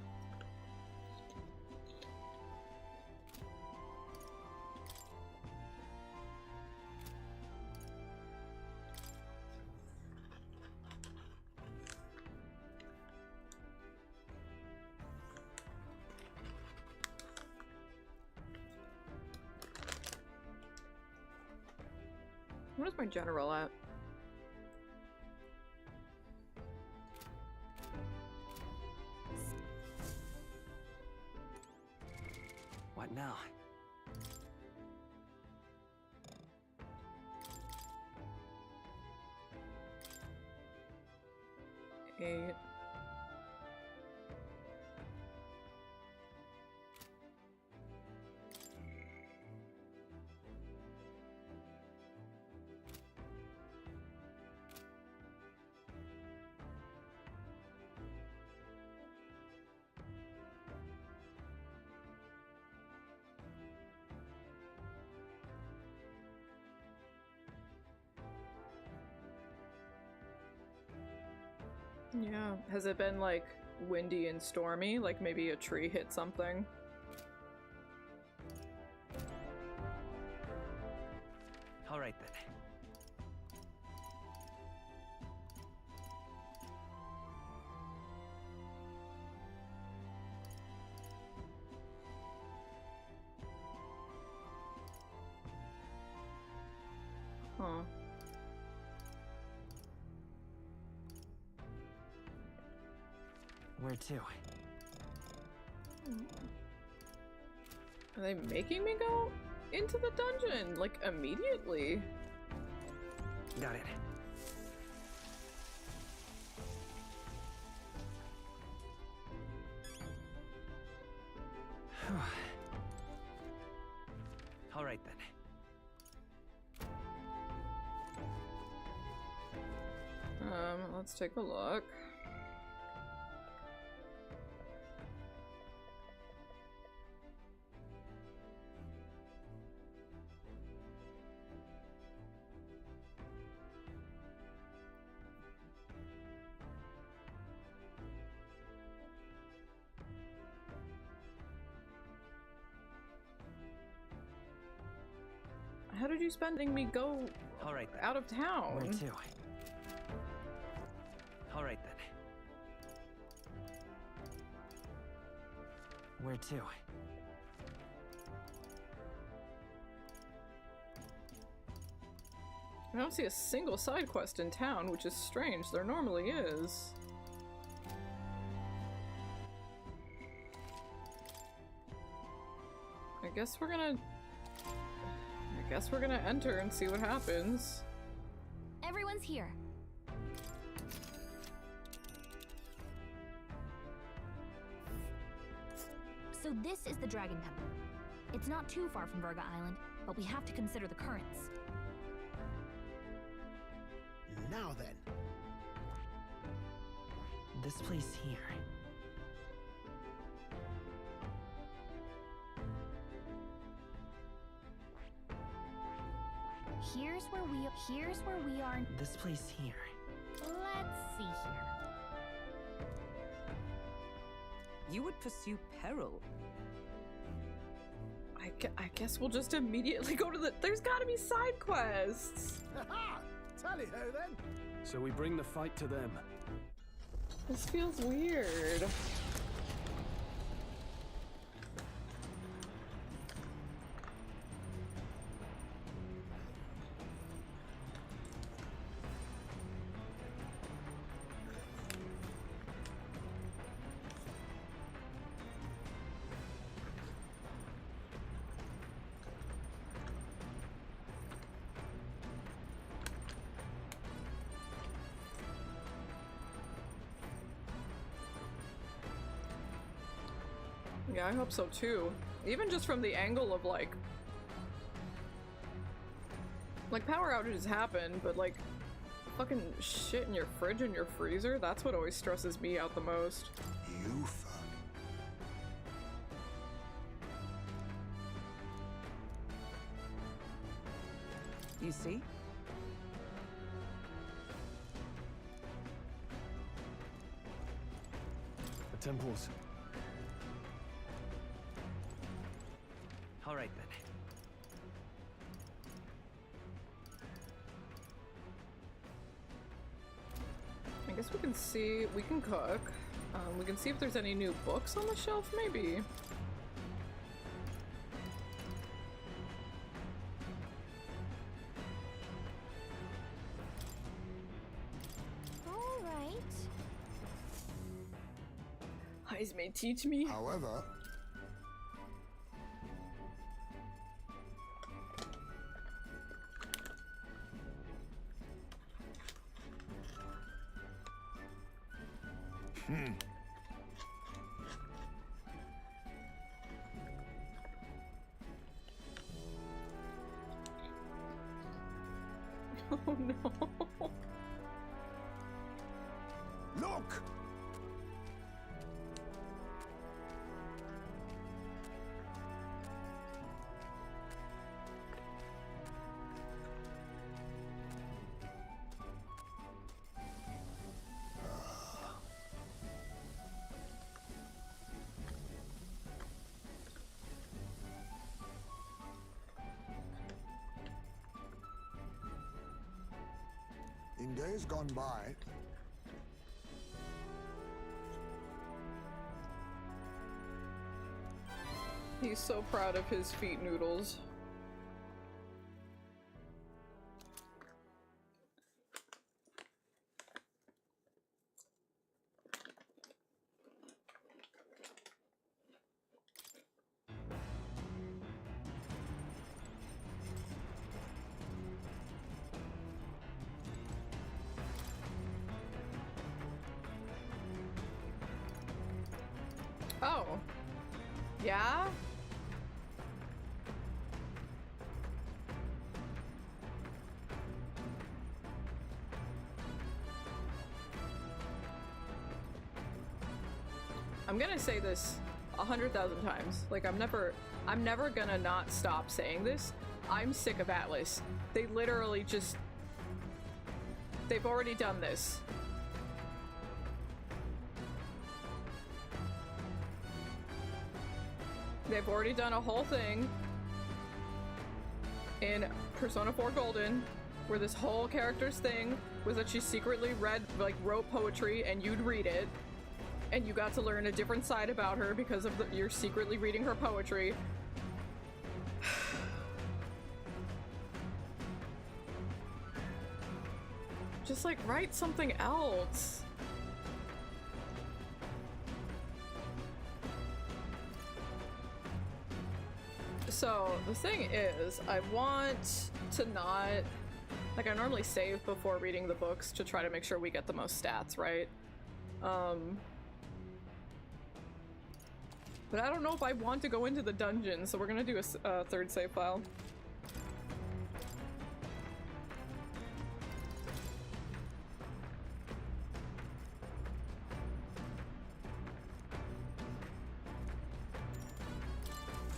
Where's my general at? What now? Eight. Yeah. Has it been like windy and stormy? Like maybe a tree hit something? All right then. Huh. Where to? Are they making me go into the dungeon, like, immediately? Got it. All right then. Let's take a look. How did you spending me go All right then. out of town? Where to? All right then. Where to? I don't see a single side quest in town, which is strange. There normally is. I guess we're gonna enter and see what happens. Everyone's here. So this is the Dragon Temple. It's not too far from Virga Island, but we have to consider the currents. Now then. This place here. Here's where we are. This place here. Let's see here. You would pursue peril. I guess we'll just immediately go to the— there's gotta be side quests! Ha-ha! Tally-ho then! So we bring the fight to them. This feels weird. Yeah, I hope so too. Even just from the angle of like power outages happen, but like fucking shit in your fridge and your freezer, that's what always stresses me out the most. You see? The temples. All right then. I guess we can see— we can cook. We can see if there's any new books on the shelf, maybe. All right. Eyes may teach me. However, Oh no. look! days gone by. He's so proud of his feet noodles. Oh. Yeah? I'm gonna say this 100,000 times. Like, I'm never gonna not stop saying this. I'm sick of Atlas. They literally just... They've already done this. They've already done a whole thing in Persona 4 Golden where this whole character's thing was that she secretly wrote poetry and you'd read it and you got to learn a different side about her because of you're secretly reading her poetry. Just like write something else. So the thing is, I want to not, like, I normally save before reading the books to try to make sure we get the most stats, right? But I don't know if I want to go into the dungeon, so we're gonna do a third save file.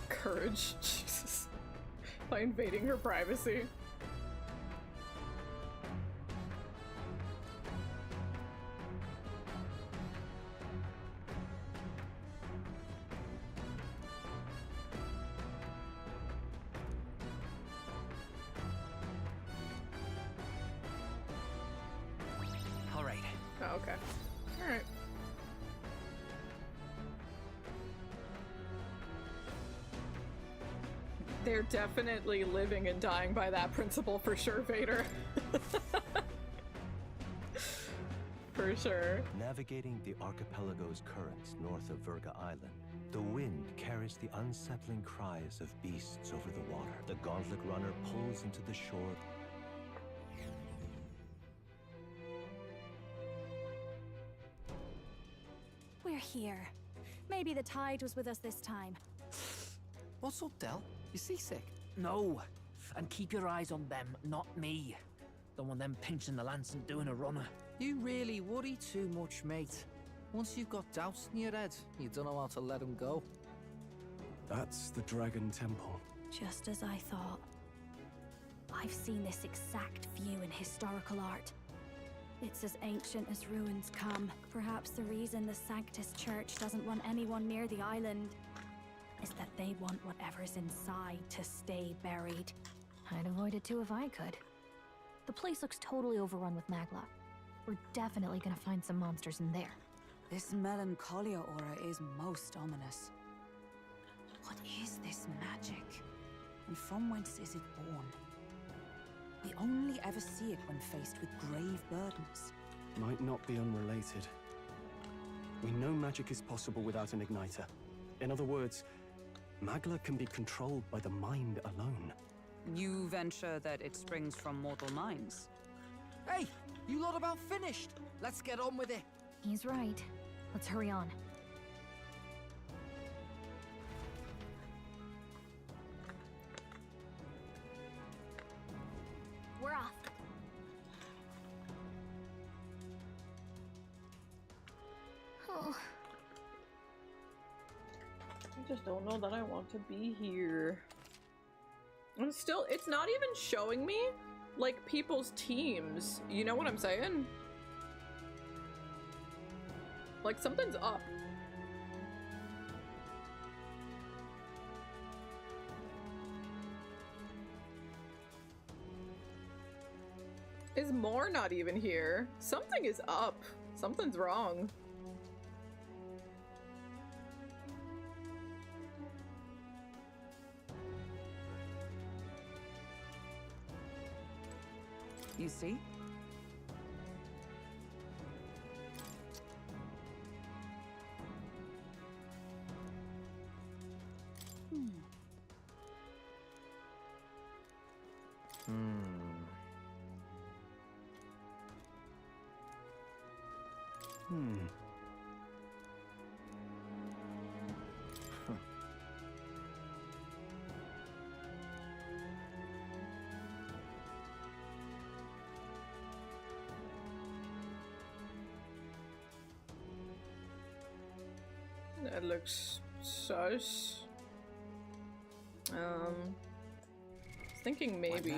Courage, Jesus. By invading her privacy. All right. Oh, okay. All right. They're definitely living and dying by that principle for sure, Vader. For sure. Navigating the archipelago's currents north of Virga Island, the wind carries the unsettling cries of beasts over the water. The gauntlet runner pulls into the shore. We're here. Maybe the tide was with us this time. What's up, Del? You seasick? No. And keep your eyes on them, not me. Don't want them pinching the lance and doing a runner. You really worry too much, mate. Once you've got doubts in your head, you don't know how to let them go. That's the Dragon Temple. Just as I thought. I've seen this exact view in historical art. It's as ancient as ruins come. Perhaps the reason the Sanctus Church doesn't want anyone near the island is that they want whatever's inside to stay buried. I'd avoid it too if I could. The place looks totally overrun with magla. We're definitely gonna find some monsters in there. This melancholia aura is most ominous. What is this magic? And from whence is it born? We only ever see it when faced with grave burdens. Might not be unrelated. We know magic is possible without an igniter. In other words, Magla can be controlled by the mind alone. You venture that it springs from mortal minds? Hey, you lot about finished. Let's get on with it. He's right. Let's hurry on. We're off. Oh. I just don't know that I want to be here. And still, it's not even showing me, like, people's teams. You know what I'm saying? Like, something's up. Is Moore not even here? Something is up. Something's wrong. You see? That looks sus. I was thinking maybe.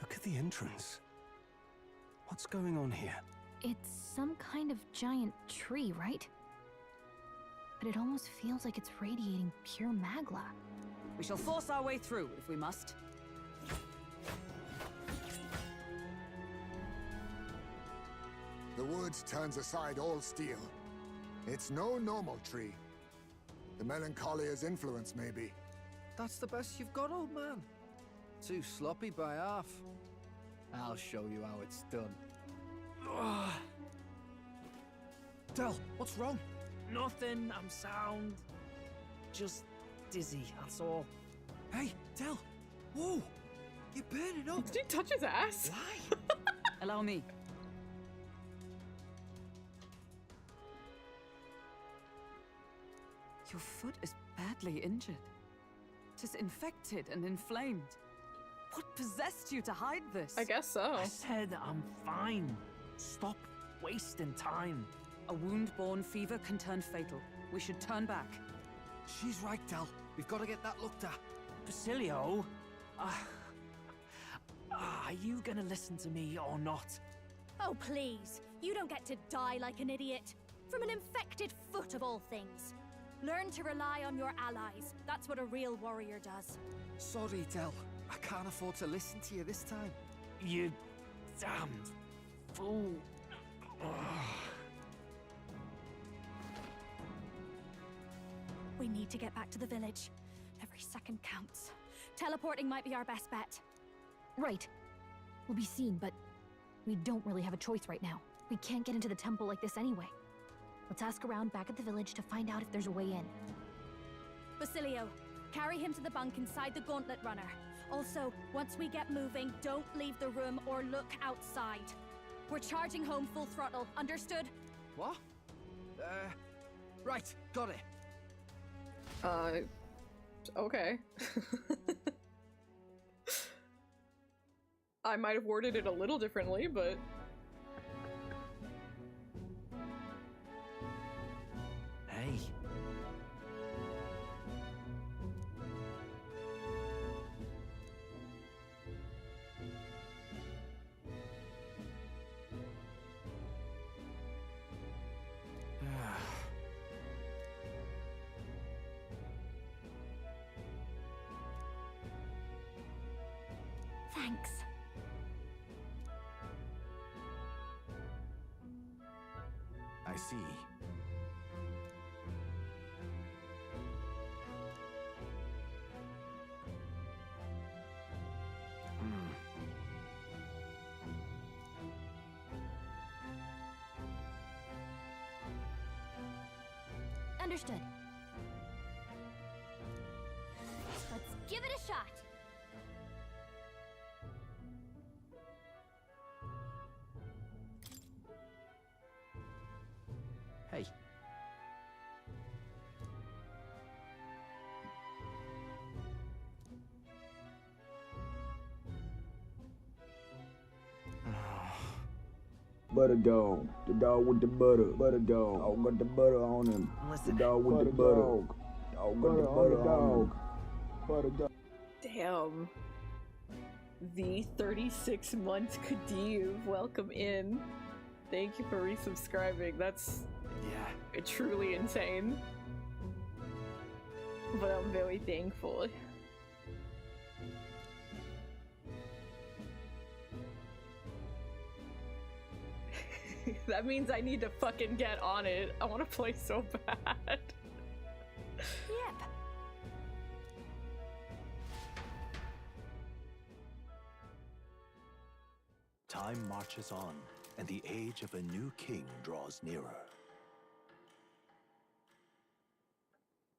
Look at the entrance. What's going on here? It's some kind of giant tree, right? But it almost feels like it's radiating pure magla. We shall force our way through if we must. The woods turns aside all steel. It's no normal tree. The Melancholia's influence, maybe. That's the best you've got, old man. Too sloppy by half. I'll show you how it's done. Del, what's wrong? Nothing, I'm sound. Just dizzy, that's all. Hey, Del! Whoa! You're burning up! Did he touch his ass? Why? Allow me. Your foot is badly injured. It is infected and inflamed. What possessed you to hide this? I guess so. I said I'm fine. Stop wasting time. A wound-borne fever can turn fatal. We should turn back. She's right, Del. We've got to get that looked at. Basilio? Are you gonna listen to me or not? Oh, please. You don't get to die like an idiot. From an infected foot of all things. Learn to rely on your allies. That's what a real warrior does. Sorry, Del. I can't afford to listen to you this time. You damned fool. We need to get back to the village. Every second counts. Teleporting might be our best bet. Right. We'll be seen, but we don't really have a choice right now. We can't get into the temple like this anyway. Let's ask around back at the village to find out if there's a way in. Basilio, carry him to the bunk inside the gauntlet runner. Also, once we get moving, don't leave the room or look outside. We're charging home full throttle, understood? What? Right, got it. Okay. I might have worded it a little differently, but... Hey. Thanks. I see. Understood. Let's give it a shot. Hey. Butter dog. The dog with the butter. Butter dog. Dog got the butter on him. Listen, the dog with the butter. Dog got the butter on him. Butter dog. Damn. the 36 months Khadiv. Welcome in. Thank you for resubscribing. That's truly insane. But I'm very thankful. That means I need to fucking get on it. I want to play so bad. Yep. Time marches on, and the age of a new king draws nearer.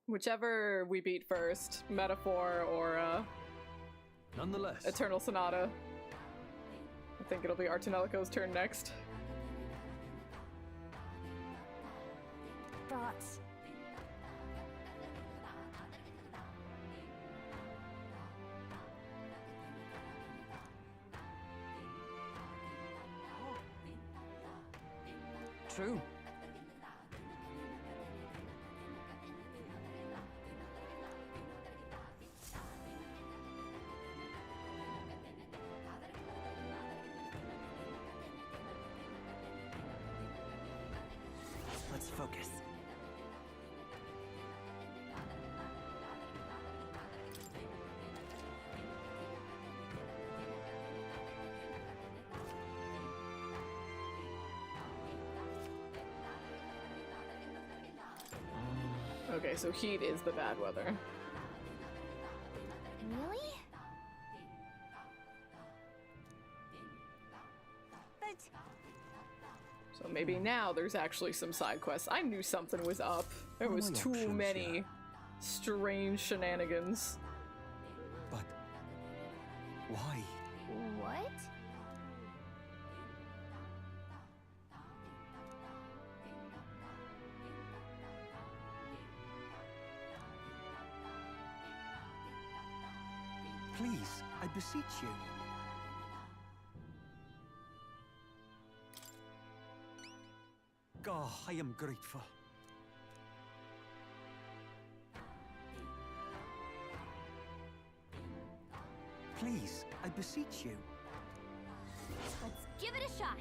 Whichever we beat first, Metaphor or Nonetheless, Eternal Sonata. I think it'll be Artanelico's turn next. Thoughts? True. Let's focus. Okay, so heat is the bad weather. Really? But So maybe now there's actually some side quests. I knew something was up. There What are was my too options many here? strange shenanigans. But why? what? Please, I beseech you. God, I am grateful. Please, I beseech you. Let's give it a shot.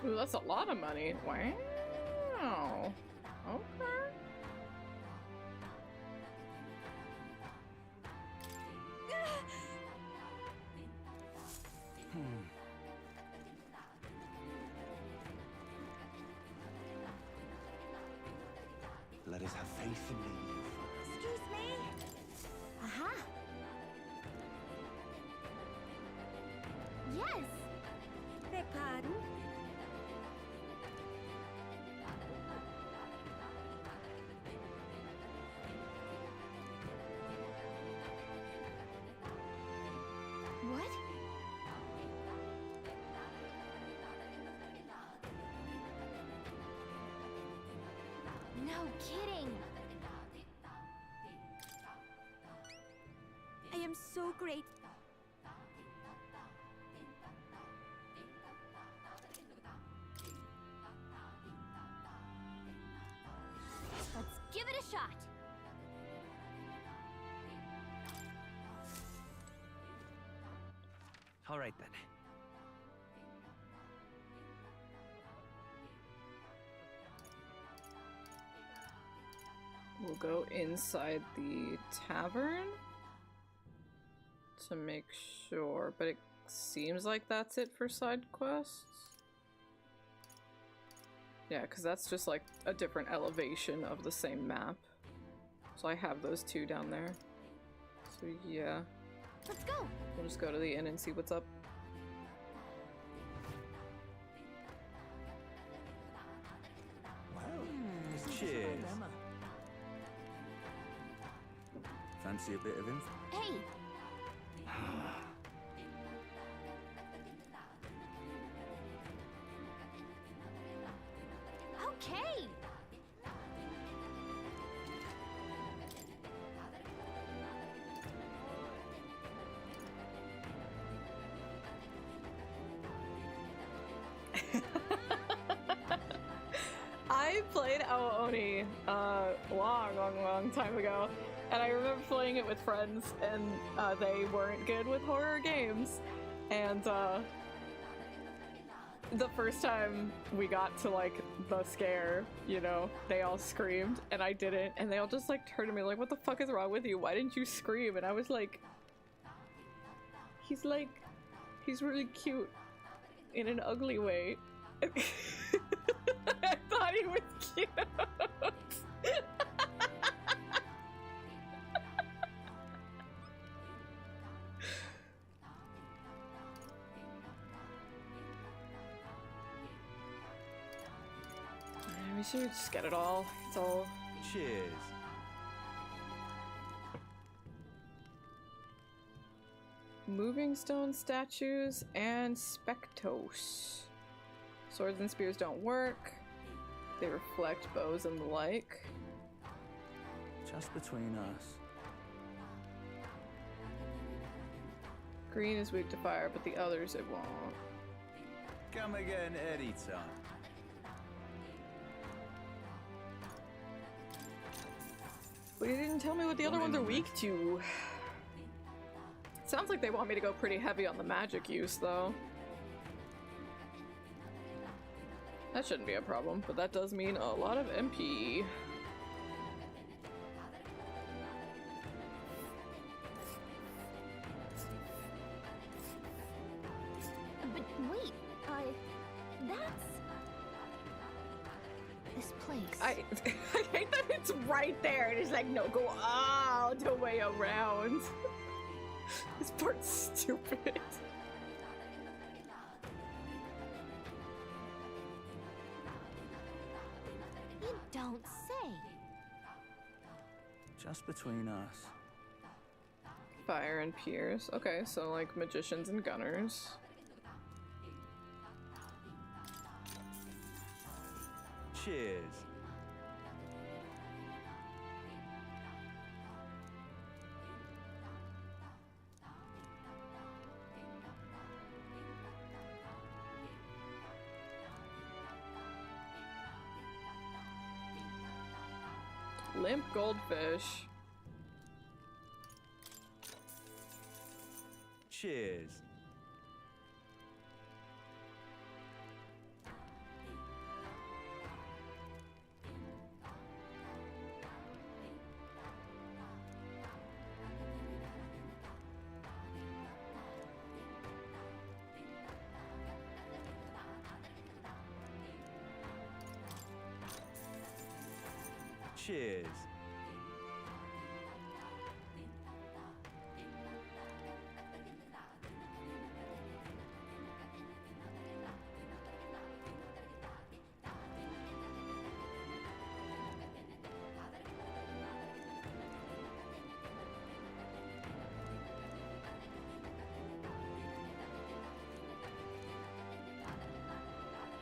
Ooh, that's a lot of money. Wow. Okay. Let us have faith in me. Excuse me? Aha! Yes. Beg pardon? What? No kidding. I am so grateful. Let's give it a shot. All right then. We'll go inside the tavern to make sure, but it seems like that's it for side quests. Yeah, because that's just like a different elevation of the same map. So I have those two down there. So yeah. Let's go. We'll just go to the inn and see what's up. Cheers. Fancy a bit of info? Hey. Okay. I I played Awaoni long time ago, and I remember playing it with friends, and they weren't good with horror games, and the first time we got to like the scare, you know, they all screamed and I didn't, and they all just like turned to me like, what the fuck is wrong with you? Why didn't you scream? And I was like, he's really cute in an ugly way. I thought he was cute. We should just get it all. It's all. Cheers. Moving stone statues and spectos. Swords and spears don't work. They reflect bows and the like. Just between us. Green is weak to fire, but the others it won't. Come again anytime. But you didn't tell me what the other ones are weak to. It sounds like they want me to go pretty heavy on the magic use, though. That shouldn't be a problem, but that does mean a lot of MP. But wait, that's... this place. I hate that it's right there, and it's like, no, go all the way around. This part's stupid. You don't say. Just between us. Fire and pierce. Okay, so like magicians and gunners. Cheers. Limp goldfish. Cheers. Cheers.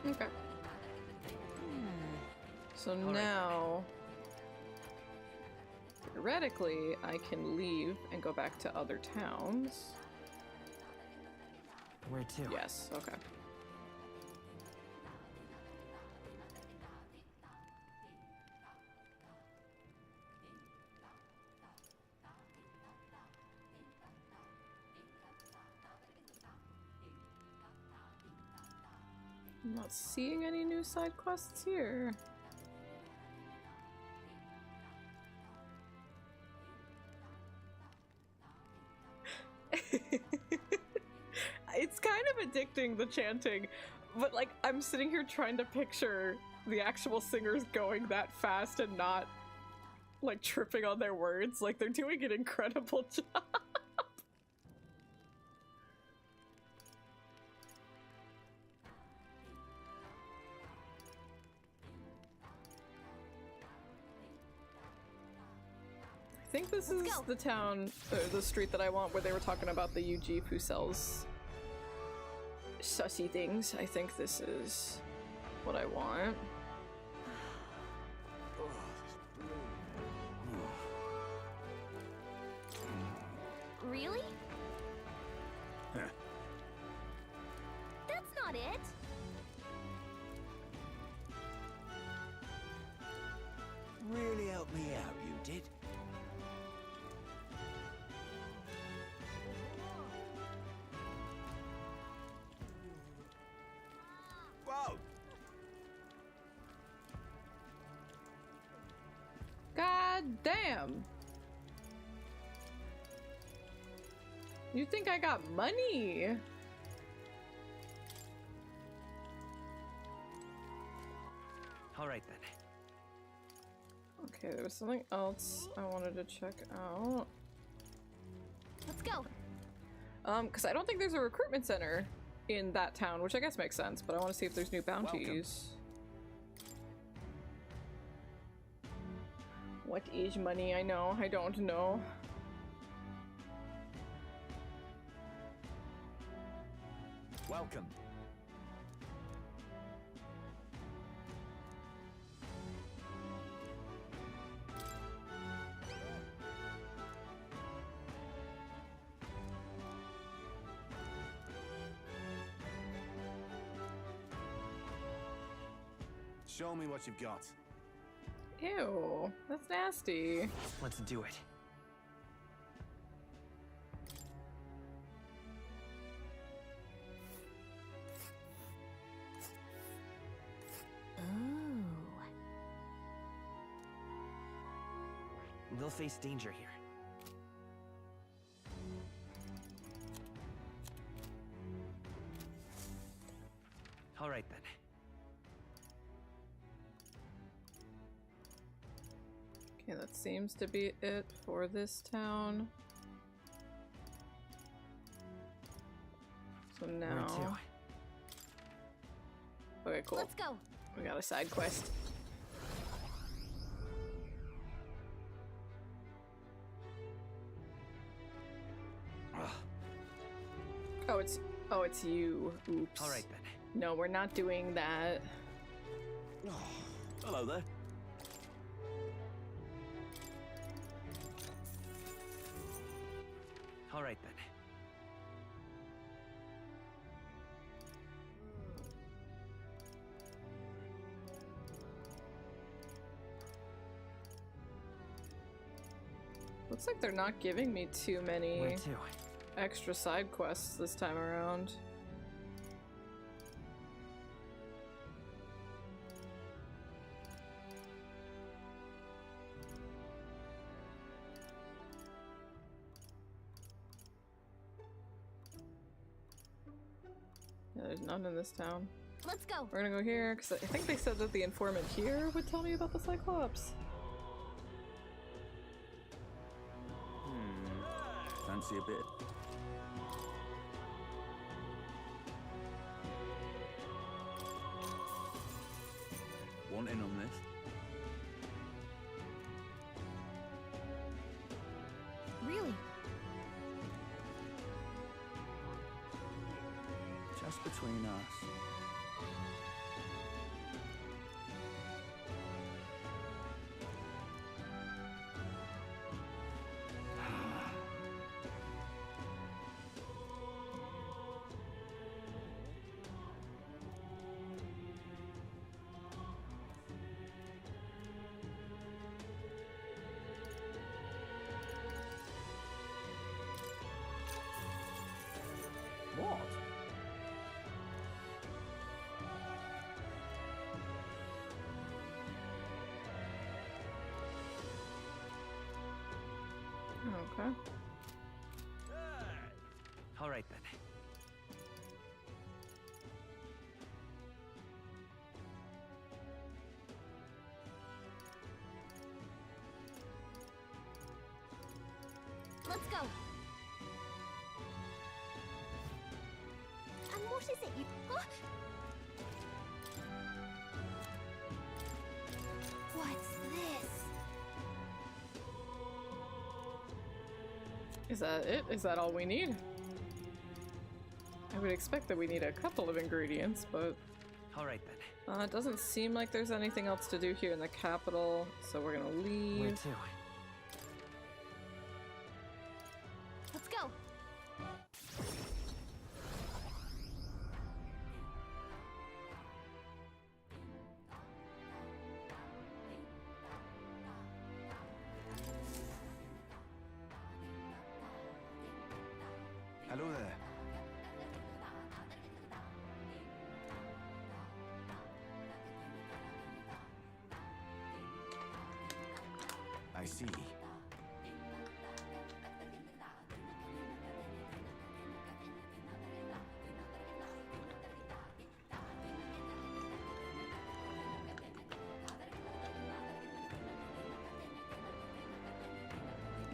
Okay. So now, theoretically, I can leave and go back to other towns. Where to? Yes, okay. I'm not seeing any new side quests here. It's kind of addicting, the chanting, but like I'm sitting here trying to picture the actual singers going that fast and not like tripping on their words. Like they're doing an incredible job. I think this is the town, or the street that I want, where they were talking about the UG who sells sussy things. I think this is what I want. Really? That's not it. really help me out, you did. Whoa! God damn. You think I got money? All right then. Okay, there was something else I wanted to check out. Let's go. Because I don't think there's a recruitment center in that town, which I guess makes sense, but I want to see if there's new bounties. What is money? I know. I don't know. Welcome. Show me what you've got. Ew, that's nasty. Let's do it. They'll face danger here. All right then. Okay, that seems to be it for this town. So now... Okay, cool. Let's go. We got a side quest. Oh, it's you. Oops. All right then. No, we're not doing that. Oh, hello there. All right then. Looks like they're not giving me too many Where to? extra side quests this time around. Yeah, there's none in this town. Let's go. We're gonna go here, because I think they said that the informant here would tell me about the Cyclops. Fancy a bit? Want in on this? Really? Just between us. What? Okay. All right then. Let's go. And what is it you... Huh? What's this? Is that it? Is that all we need? I would expect that we need a couple of ingredients, but... All right then. It doesn't seem like there's anything else to do here in the capital, so we're gonna leave. Where to? Let's go. I see.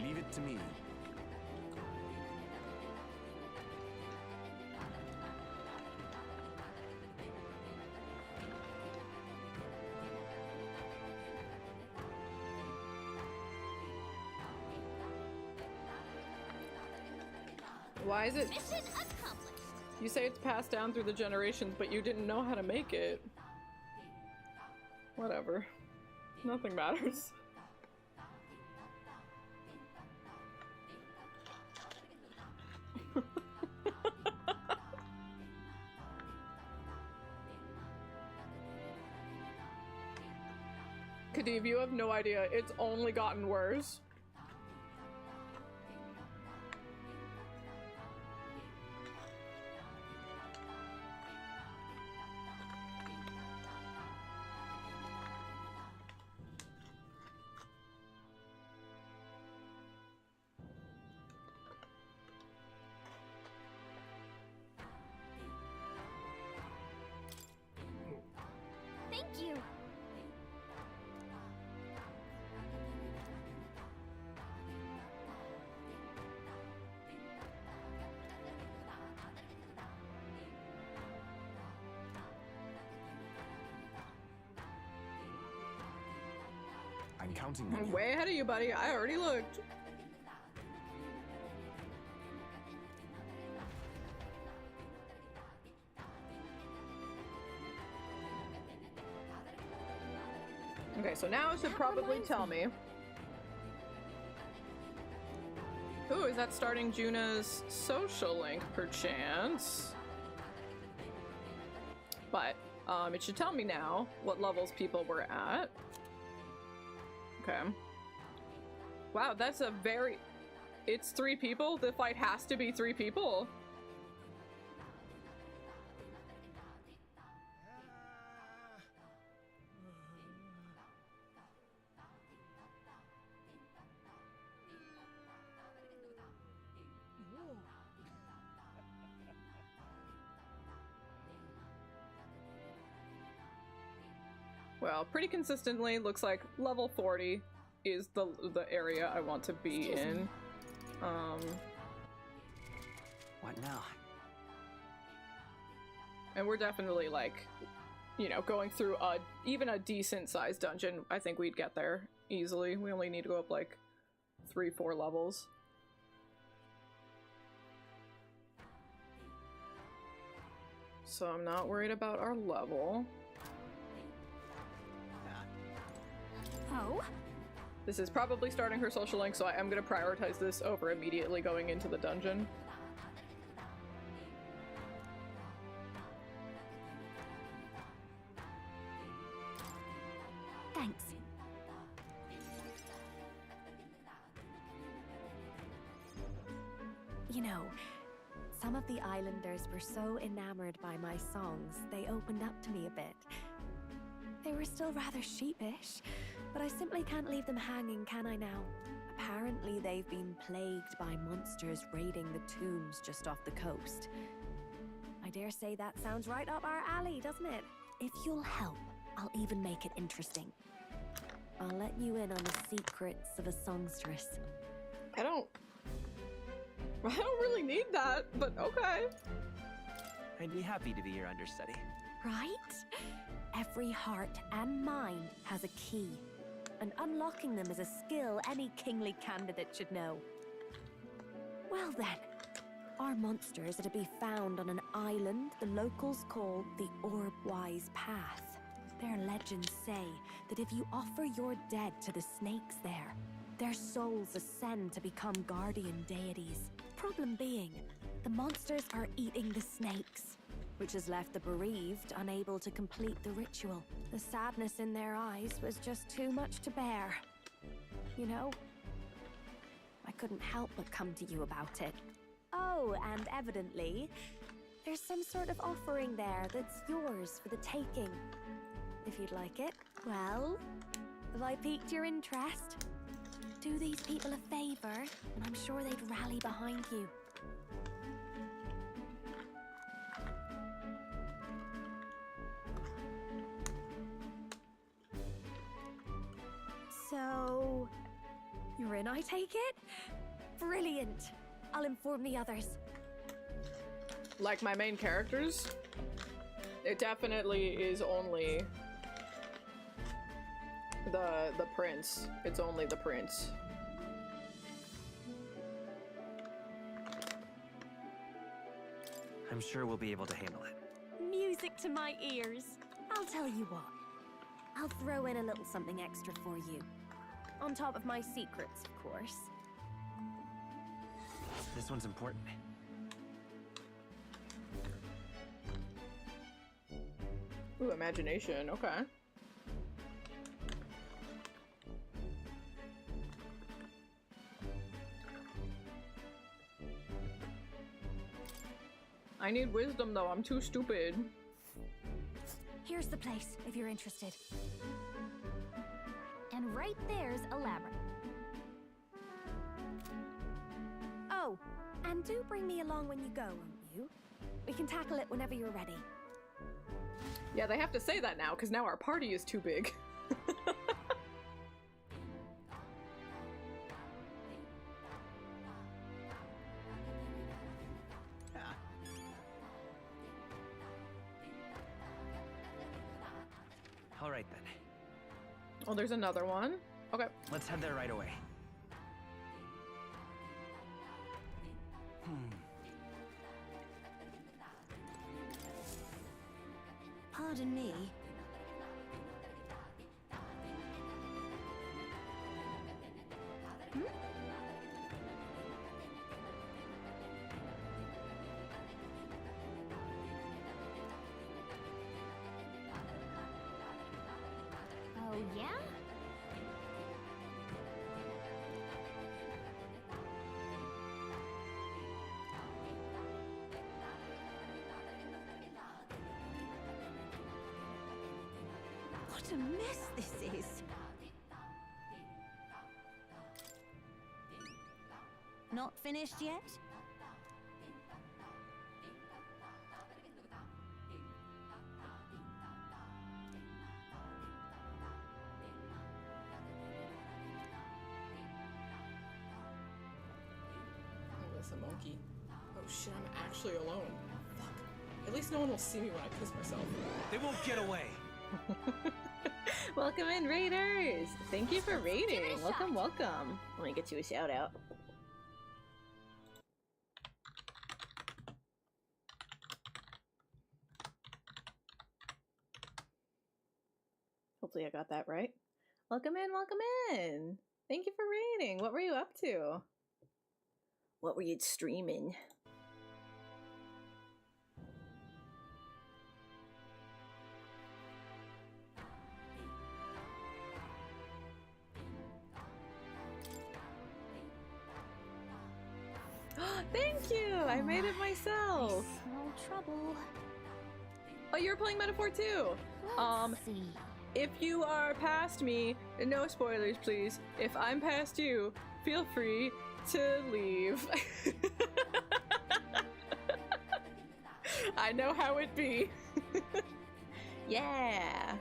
Leave it to me. Why is it? Mission accomplished. You say it's passed down through the generations, but you didn't know how to make it. Whatever. Nothing matters. Khadib, you have no idea. It's only gotten worse. Thank you. I'm counting on I'm you. way ahead of you, buddy. I already looked. Okay, so now it should probably tell me. Ooh, is that starting Juna's social link, perchance? But, it should tell me now what levels people were at. Okay. Wow, that's a very... It's 3 people? The fight has to be 3 people? Well, pretty consistently, looks like level 40 is the area I want to be in. What now? And we're definitely like, you know, going through even a decent sized dungeon. I think we'd get there easily. We only need to go up like 3-4 levels. So I'm not worried about our level. Oh? This is probably starting her social link, so I am going to prioritize this over immediately going into the dungeon. Thanks. You know, some of the islanders were so enamored by my songs, they opened up to me a bit. They were still rather sheepish, but I simply can't leave them hanging, can I now? Apparently they've been plagued by monsters raiding the tombs just off the coast. I dare say that sounds right up our alley, doesn't it? If you'll help, I'll even make it interesting. I'll let you in on the secrets of a songstress. I don't really need that, but okay. I'd be happy to be your understudy. Right? Every heart and mind has a key, and unlocking them is a skill any kingly candidate should know. Well then, our monsters are to be found on an island the locals call the Orbwise Path. Their legends say that if you offer your dead to the snakes there, their souls ascend to become guardian deities. Problem being, the monsters are eating the snakes, which has left the bereaved unable to complete the ritual. The sadness in their eyes was just too much to bear. You know, I couldn't help but come to you about it. Oh, and evidently, there's some sort of offering there that's yours for the taking. If you'd like it. Well, have I piqued your interest? Do these people a favor, and I'm sure they'd rally behind you. So, you're in, I take it? Brilliant. I'll inform the others. Like my main characters, it definitely is only the prince. It's only the prince. I'm sure we'll be able to handle it. Music to my ears. I'll tell you what. I'll throw in a little something extra for you. On top of my secrets, of course. This one's important. Ooh, imagination, okay. I need wisdom though, I'm too stupid. Here's the place, if you're interested. And right there's a labyrinth. Oh, and do bring me along when you go, won't you? We can tackle it whenever you're ready. Yeah, they have to say that now, because now our party is too big. All right then. Oh, there's another one. Okay. Let's head there right away. Pardon me. Oh, yeah? What a mess this is. Not finished yet? Oh, that's a monkey. Oh shit, I'm actually alone. Fuck. At least no one will see me when I piss myself. They won't get away. Welcome in, Raiders! Thank you for raiding. Welcome, welcome. Let me get you a shout out. Hopefully I got that right. Welcome in, welcome in! Thank you for raiding. What were you up to? What were you streaming? Thank you! I made it myself! No trouble. Oh, you're playing Metaphor too! Let's see. If you are past me, no spoilers please. If I'm past you, feel free to leave. I know how it be. Yeah!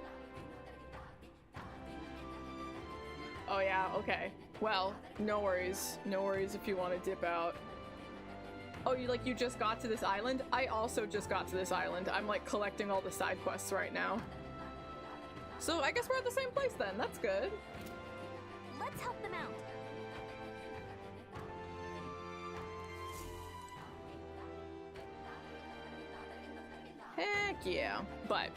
Oh yeah, okay. Well, no worries. No worries if you want to dip out. Oh, you just got to this island? I also just got to this island. I'm like collecting all the side quests right now. So I guess we're at the same place then. That's good. Let's help them out. Heck yeah. But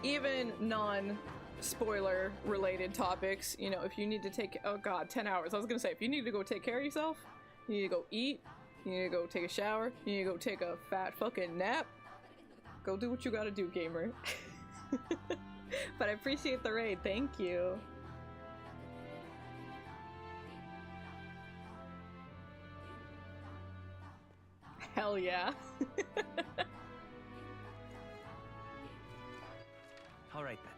even non-spoiler related topics, you know, if you need to take, oh god, 10 hours. I was gonna say, if you need to go take care of yourself, you need to go eat, you need to go take a shower, you need to go take a fat fucking nap, go do what you gotta do, gamer. But I appreciate the raid, thank you. Hell yeah. All right then.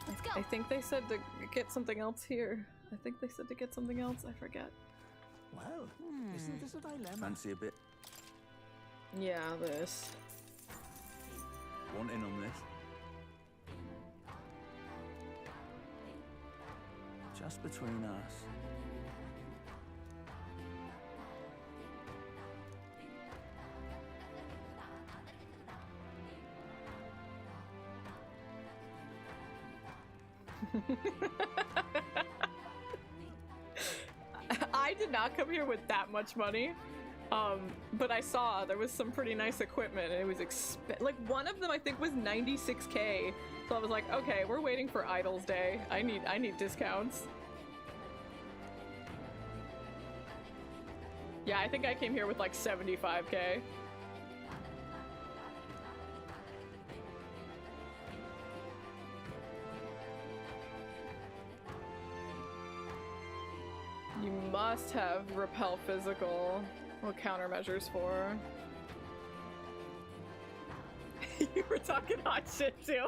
Let's go. I think they said to get something else here. I think they said to get something else. I forget. Well, isn't this a dilemma? Fancy a bit? Yeah, this. Want in on this? Just between us. I did not come here with that much money, but I saw there was some pretty nice equipment, and it was like one of them I think was 96k. So I was like, okay, we're waiting for Idols Day. I need discounts. Yeah, I think I came here with like 75k. You must have repel physical. What countermeasures for? You were talking hot shit too.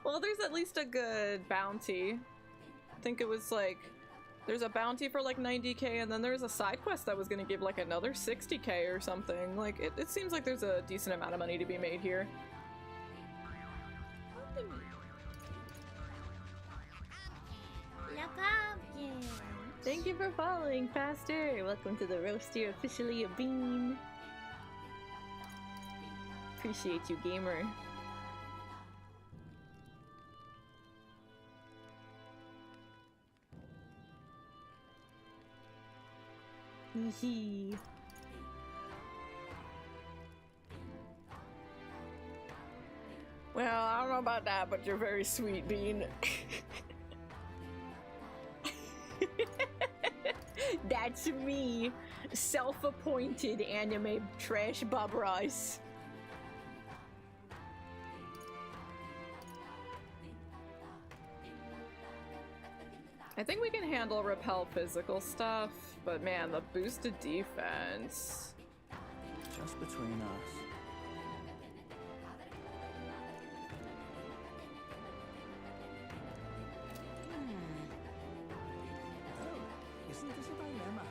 Well, there's at least a good bounty. I think it was like, there's a bounty for like 90k, and then there's a side quest that was gonna give like another 60k or something. Like, it seems like there's a decent amount of money to be made here. Thank you for following, Pastor. Welcome to the roast. You're officially a bean. Appreciate you, gamer. Hee. Well, I don't know about that, but you're very sweet, Bean. That's me, self-appointed anime trash Bob Rice. I think we can handle repel physical stuff, but man, the boosted defense. Just between us. Isn't this a dilemma?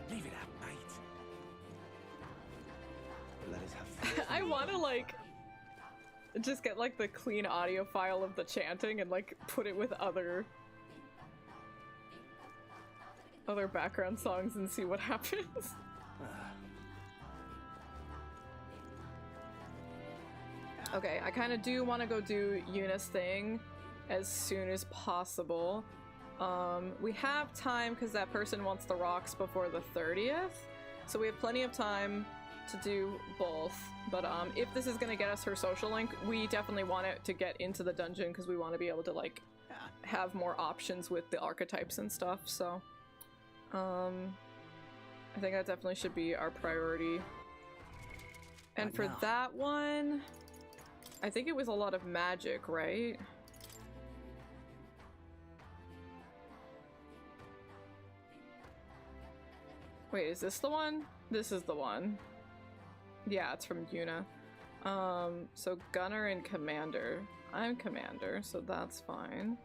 Leave it out, mate. Let us have fun. I want to like just get like the clean audio file of the chanting and like put it with other background songs and see what happens. Okay, I kind of do want to go do Yuna's thing as soon as possible. We have time because that person wants the rocks before the 30th, so we have plenty of time to do both. But if this is going to get us her social link, we definitely want it to get into the dungeon because we want to be able to like have more options with the archetypes and stuff, so I think that definitely should be our priority. And for that one, I think it was a lot of magic, right? Wait, is this the one? This is the one. Yeah, it's from Yuna. So Gunner and Commander. I'm Commander, so that's fine.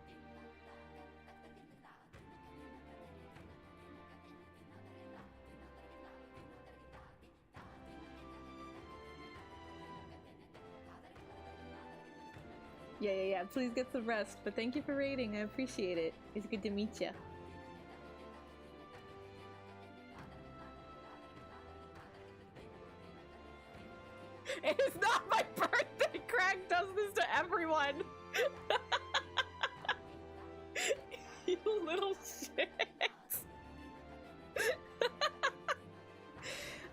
Yeah, please get some rest, but thank you for raiding, I appreciate it. It's good to meet ya. It is not my birthday! Craig does this to everyone! You little shit!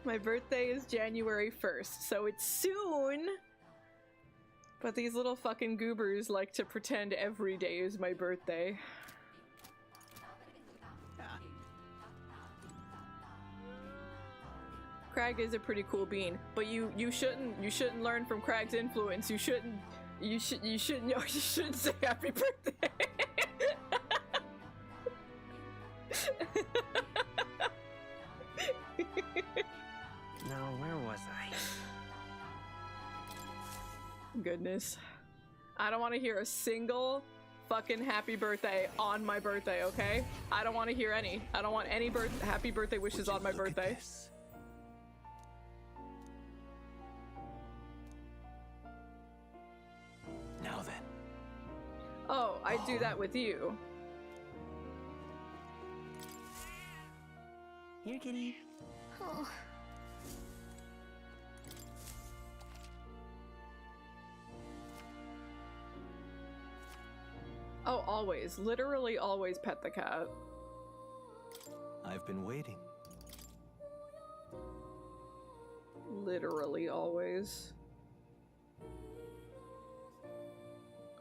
My birthday is January 1st, so it's soon! But these little fucking goobers like to pretend every day is my birthday. Crag is a pretty cool bean, but you shouldn't learn from Crag's influence. You shouldn't You shouldn't know. You shouldn't say happy birthday. Now, where was I? Goodness. I don't want to hear a single fucking happy birthday on my birthday, okay? I don't want to hear any. I don't want any happy birthday wishes on my birthday. Now then. Oh, I do that with you. Here, kitty. Oh. Oh, always. Literally always pet the cat. I've been waiting. Literally always.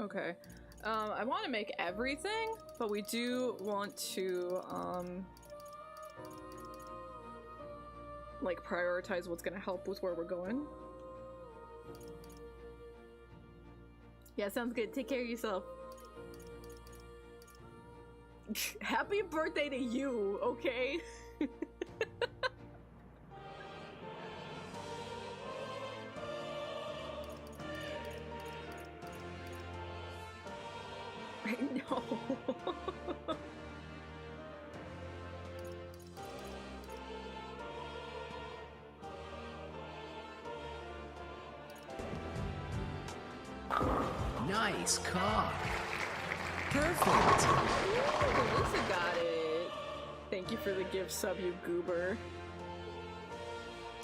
Okay. I want to make everything, but we do want to, like, prioritize what's gonna help with where we're going. Yeah, sounds good. Take care of yourself. Happy birthday to you, okay? I know. Nice cock. Perfect. Ooh, Melissa got it. Thank you for the gift sub, you goober.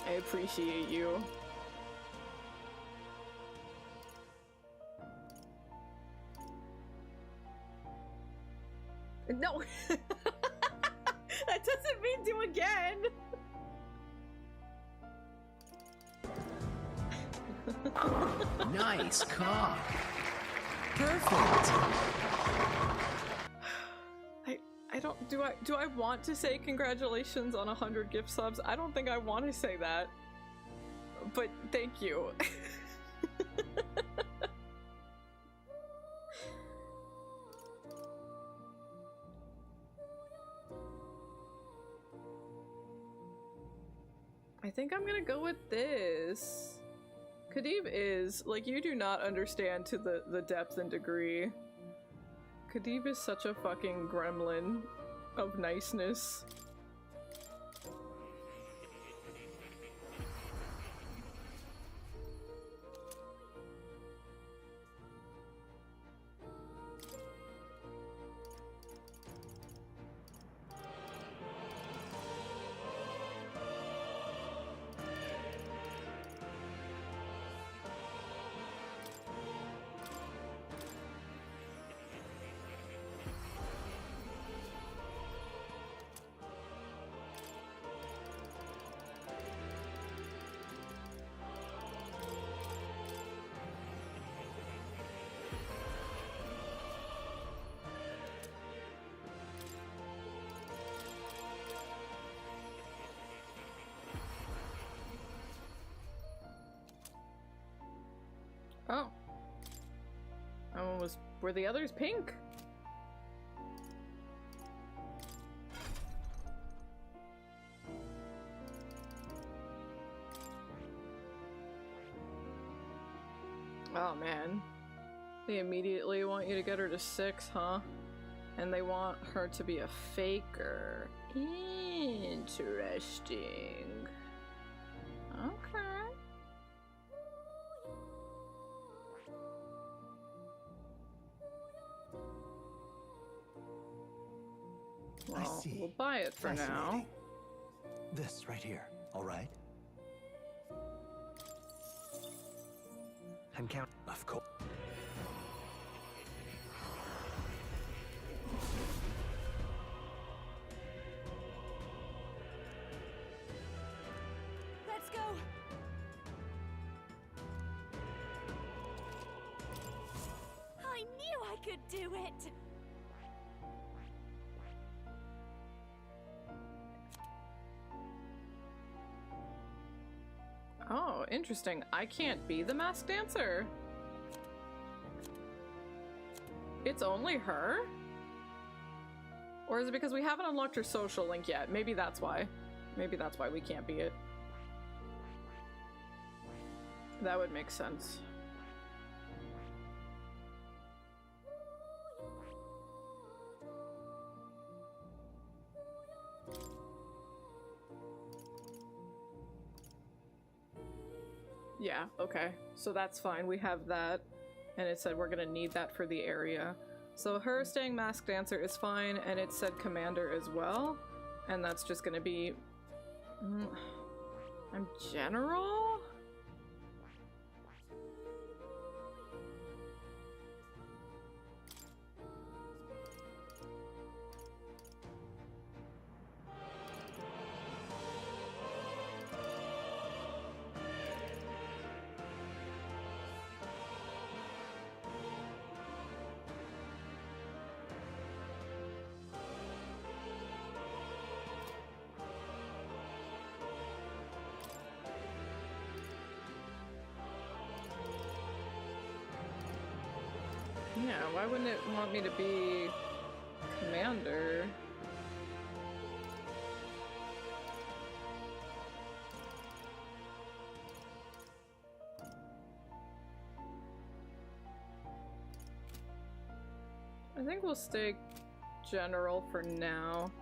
I appreciate you. No. That doesn't mean do again. Nice cock. Perfect. I don't do I want to say congratulations on 100 gift subs? I don't think I want to say that. But thank you. I think I'm gonna go with this. Kadib is, like, you do not understand to the depth and degree. Kadib is such a fucking gremlin of niceness. Oh. Were the others pink? Oh man. They immediately want you to get her to 6, huh? And they want her to be a faker. Interesting. Okay. Well, I see. We'll buy it for now. This right here, all right? I'm counting. Of course. Let's go. I knew I could do it. Oh, interesting. I can't be the masked dancer. It's only her? Or is it because we haven't unlocked her social link yet? Maybe that's why. Maybe that's why we can't be it. That would make sense. Yeah, okay. So that's fine. We have that. And it said we're gonna need that for the area. So her staying masked dancer is fine, and it said commander as well. And that's just gonna be... I'm general? Yeah, why wouldn't it want me to be commander? I think we'll stay general for now.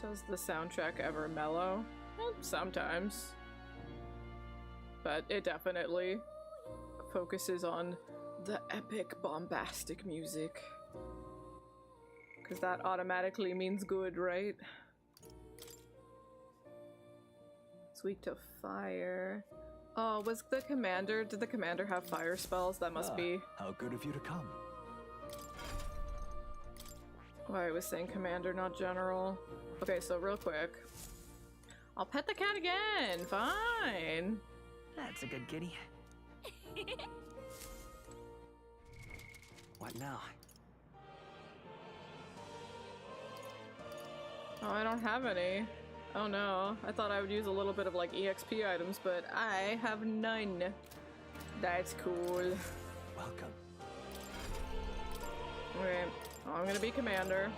Does the soundtrack ever mellow? Sometimes. But it definitely focuses on the epic, bombastic music. Because that automatically means good, right? It's weak to fire. Oh, was the commander... Did the commander have fire spells? That must be... How good of you to come. Why, I was saying commander, not general. Okay, so real quick. I'll pet the cat again! Fine! That's a good kitty. What now? Oh, I don't have any. Oh no. I thought I would use a little bit of like EXP items, but I have none. That's cool. Welcome. Okay. Oh, I'm gonna be commander.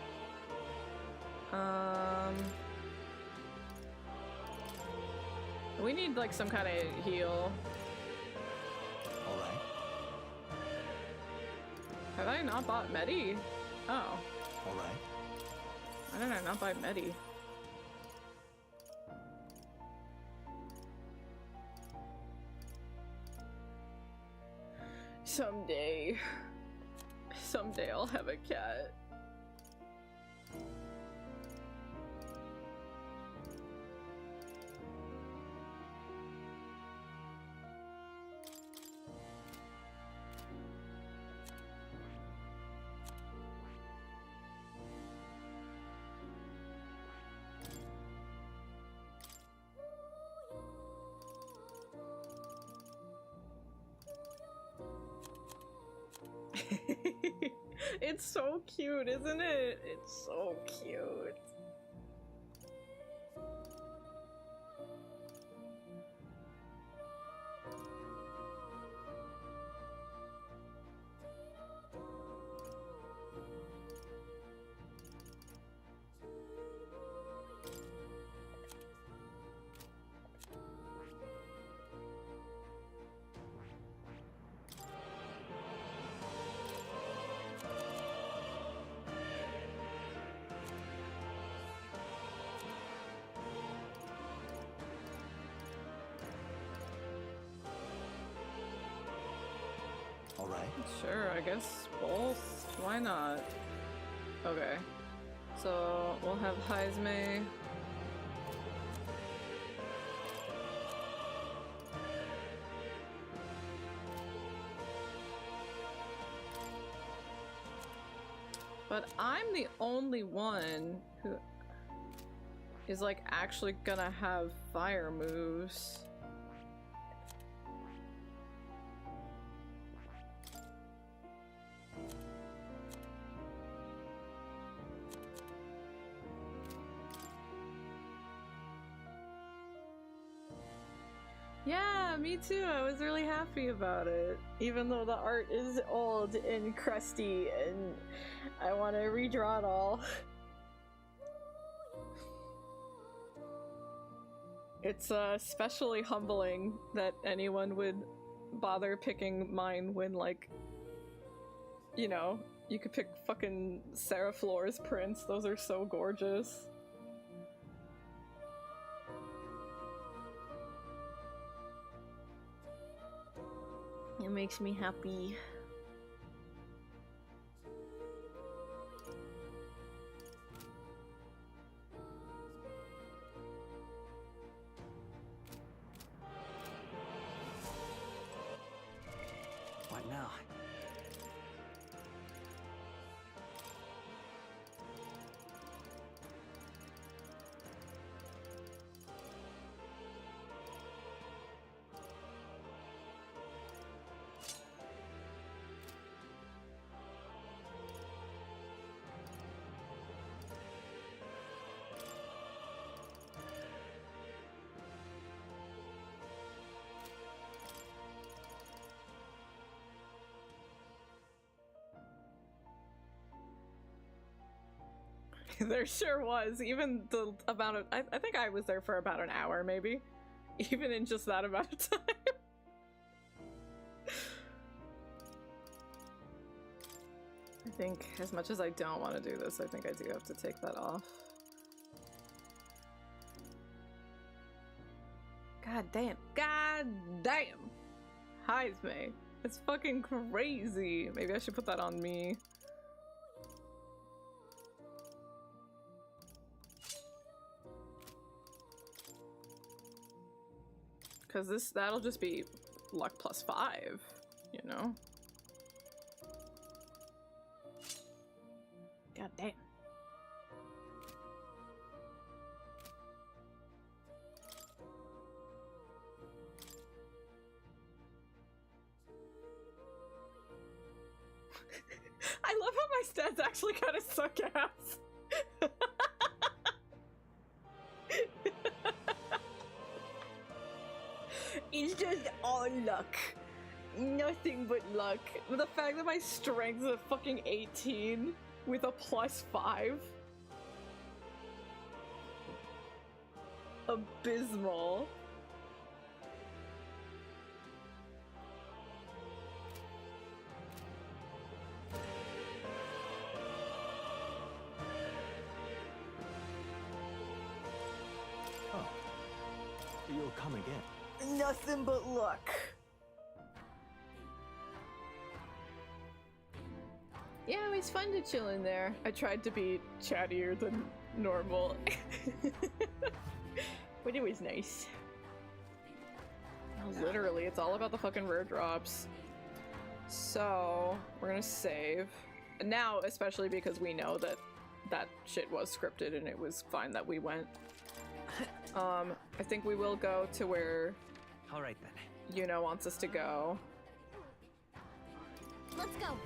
We need like some kind of heal. Alright. Have I not bought Medi? Oh. Alright. Why did I not buy Medi? Someday. Someday I'll have a cat. It's so cute, isn't it? It's so cute. Alright. Sure, I guess both. Why not? Okay. So we'll have Heisme. But I'm the only one who is like actually gonna have fire moves. Yeah, me too. I was really happy about it. Even though the art is old and crusty and I want to redraw it all. It's especially humbling that anyone would bother picking mine when, like, you know, you could pick fucking Sarah Floor's prints. Those are so gorgeous. It makes me happy. What now? There sure was. Even the amount of... I think I was there for about an hour, maybe. Even in just that amount of time. I think, as much as I don't want to do this, I think I do have to take that off. God damn. God damn! Heisme. It's fucking crazy. Maybe I should put that on me. Because that'll just be luck plus 5, you know? God damn. I love how my stats actually kind of suck ass. It's just all luck. Nothing but luck. The fact that my strength is a fucking 18 with a plus 5. Abysmal. Oh. You'll come again. Nothing but luck. Yeah, it was fun to chill in there. I tried to be chattier than normal. But it was nice. No, literally, it's all about the fucking rare drops. So, we're gonna save. Now, especially because we know that that shit was scripted and it was fine that we went. I think we will go to where Alright then. Yuno wants us to go. Let's go.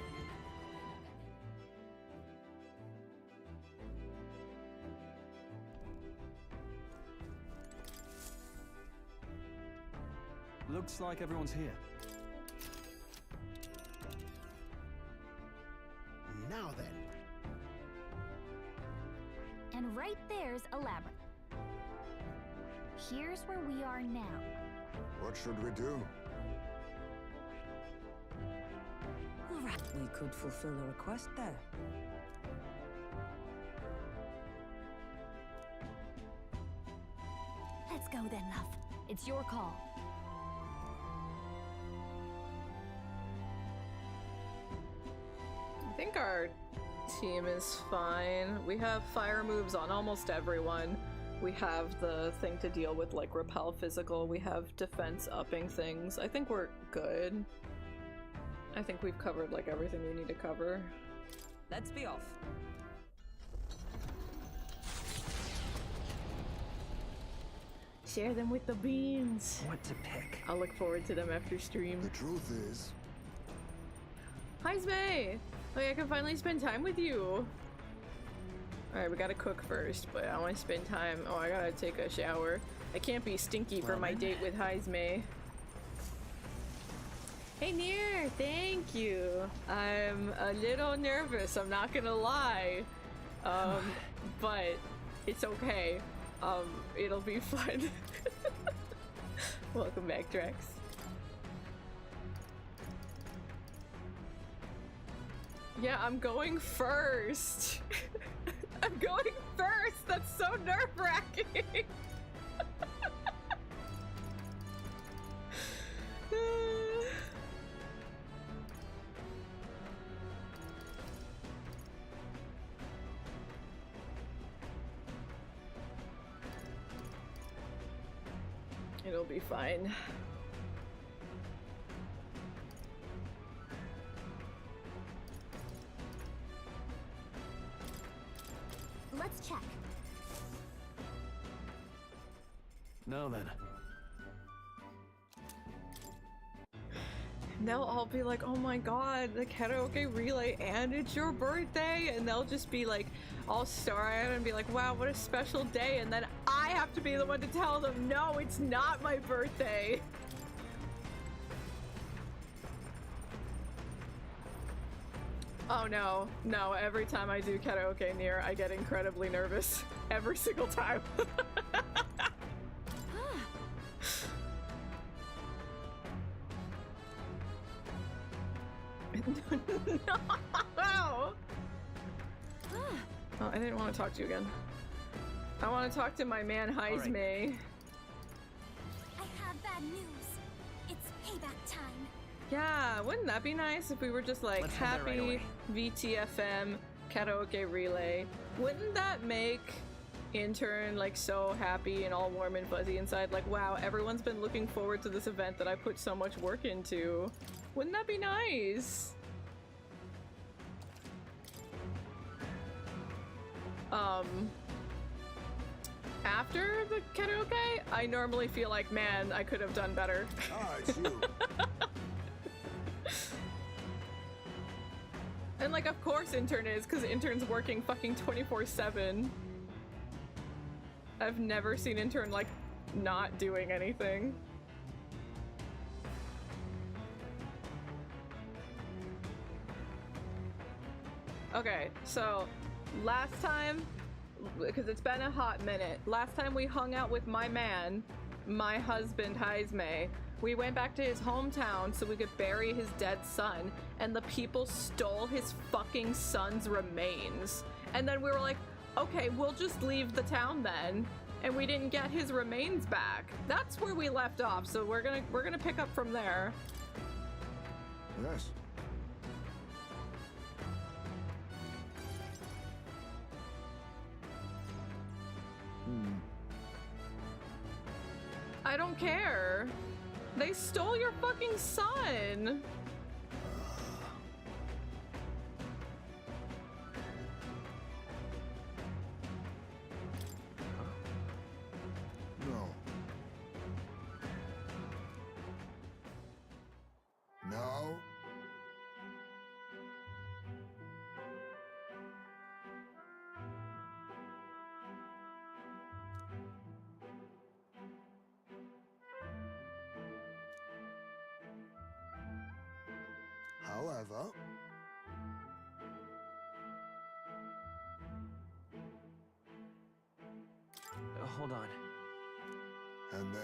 Looks like everyone's here. Now then. And right there's a labyrinth. Here's where we are now. What should we do? We could fulfill a request there. Let's go then, love. It's your call. I think our team is fine. We have fire moves on almost everyone. We have the thing to deal with, like, repel physical. We have defense upping things. I think we're good. I think we've covered, like, everything we need to cover. Let's be off. Share them with the beans. What to pick? I'll look forward to them after stream. The truth is... Hi, Zmei! Like, I can finally spend time with you. Alright, we gotta cook first, but I want to spend time. Oh, I gotta take a shower. I can't be stinky for Well my then. date with Heisme. Hey Nier, thank you. I'm a little nervous, I'm not gonna lie. But it's okay. It'll be fun. Welcome back, Drex. Yeah, I'm going first. I'm going first. That's so nerve-wracking. It'll be fine. Let's check. Now then. They'll all be like, oh my god, the karaoke relay and it's your birthday, and they'll just be like all star-eyed and be like, wow, what a special day, and then I have to be the one to tell them, no, it's not my birthday. Oh no, no, every time I do karaoke Nier, I get incredibly nervous. Every single time. No! Oh, I didn't want to talk to you again. I want to talk to my man Heisme. I have bad news. It's payback time. Yeah, wouldn't that be nice if we were just like Let's head there right happy away. VTFM karaoke relay? Wouldn't that make intern like so happy and all warm and fuzzy inside? Like, wow, everyone's been looking forward to this event that I put so much work into. Wouldn't that be nice? After the karaoke, I normally feel like, man, I could have done better. Ah, it's you. And like, of course intern is, because intern's working fucking 24/7. I've never seen intern like not doing anything. Okay, so last time, because it's been a hot minute, last time we hung out with my man, my husband Heisme, we went back to his hometown so we could bury his dead son, and the people stole his fucking son's remains. And then we were like, okay, we'll just leave the town then. And we didn't get his remains back. That's where we left off, so we're gonna pick up from there. Yes. I don't care. They stole your fucking son. No. No. However, Hold on. and then.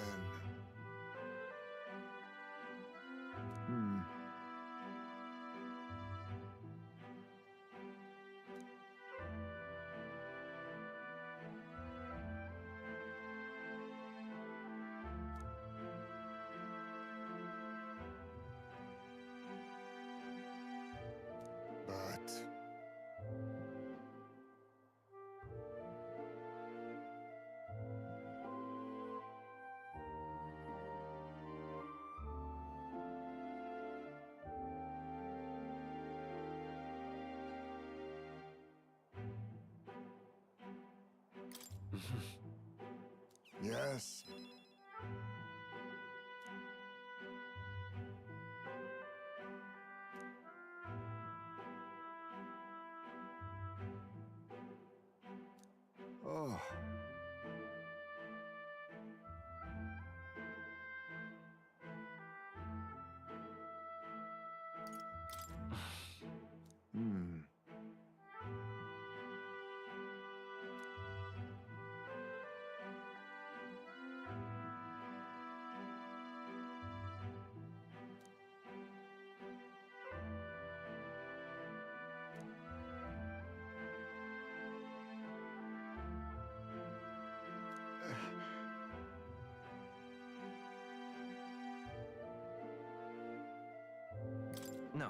No.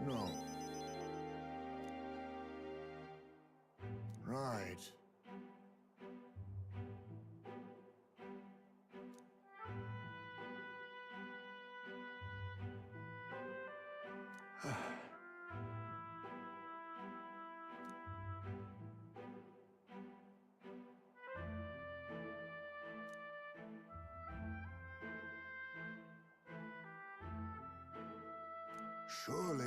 No. Right. Surely.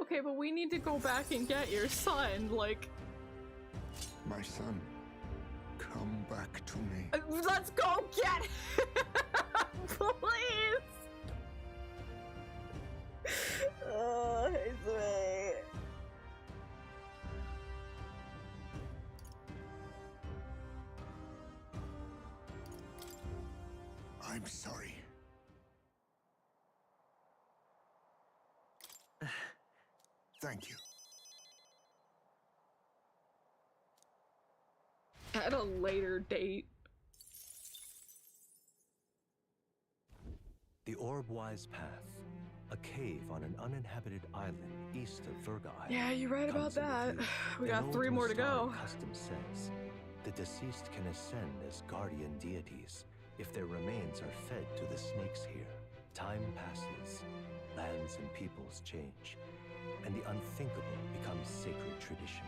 Okay, but we need to go back and get your son, like... My son, come back to me. Let's go get him! Please! Hey, I'm sorry. Thank you. At a later date. The Orb-Wise Path, a cave on an uninhabited island east of Verga Island. Yeah, you're right about that. We got An 3 old more to go. Mustari custom says the deceased can ascend as guardian deities if their remains are fed to the snakes here. Time passes, lands and peoples change, and the unthinkable becomes sacred tradition.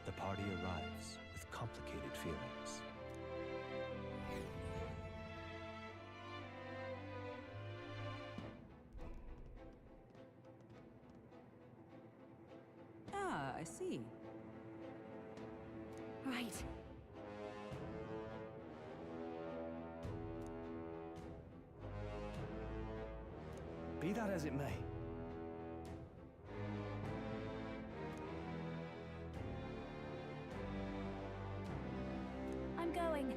The party arrives with complicated feelings. Ah, I see. Right. Be that as it may. I'm going.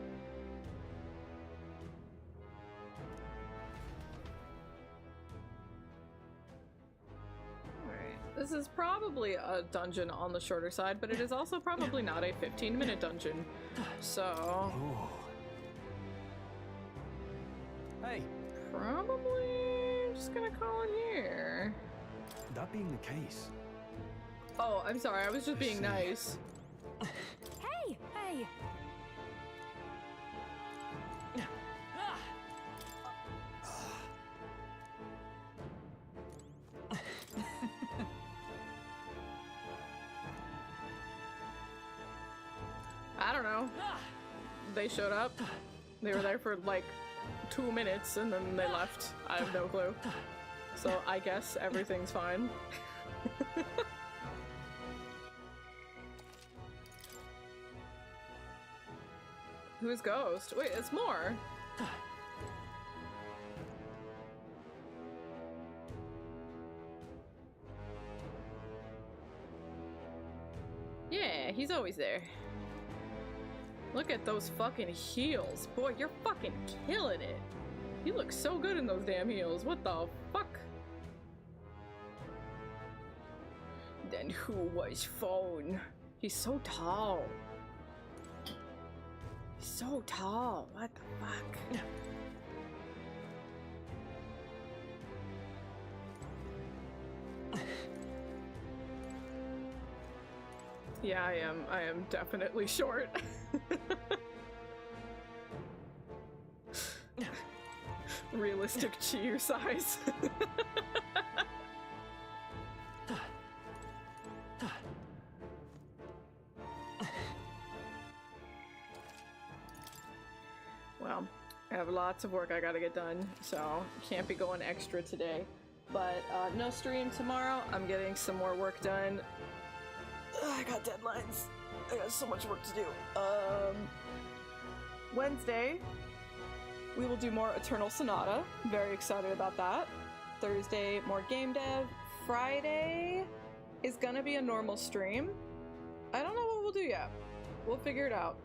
This is probably a dungeon on the shorter side, but it is also probably not a 15-minute dungeon. So... Hey. Probably just gonna call it here. That being the case... Oh, I'm sorry, I was just being nice. Hey! Hey! I don't know. They showed up. They were there for like 2 minutes and then they left. I have no clue. So I guess everything's fine. Who's Ghost? Wait, it's more. Yeah, he's always there. Look at those fucking heels. Boy, you're fucking killing it. You look so good in those damn heels. What the fuck? Then who was phone? He's so tall. He's so tall. What the fuck? Yeah, I am definitely short. Realistic Chiu size. Well, I have lots of work I gotta get done, so can't be going extra today. But no stream tomorrow. I'm getting some more work done. I got deadlines. I got so much work to do. Wednesday, we will do more Eternal Sonata. Very excited about that. Thursday, more game dev. Friday is gonna be a normal stream. I don't know what we'll do yet. We'll figure it out.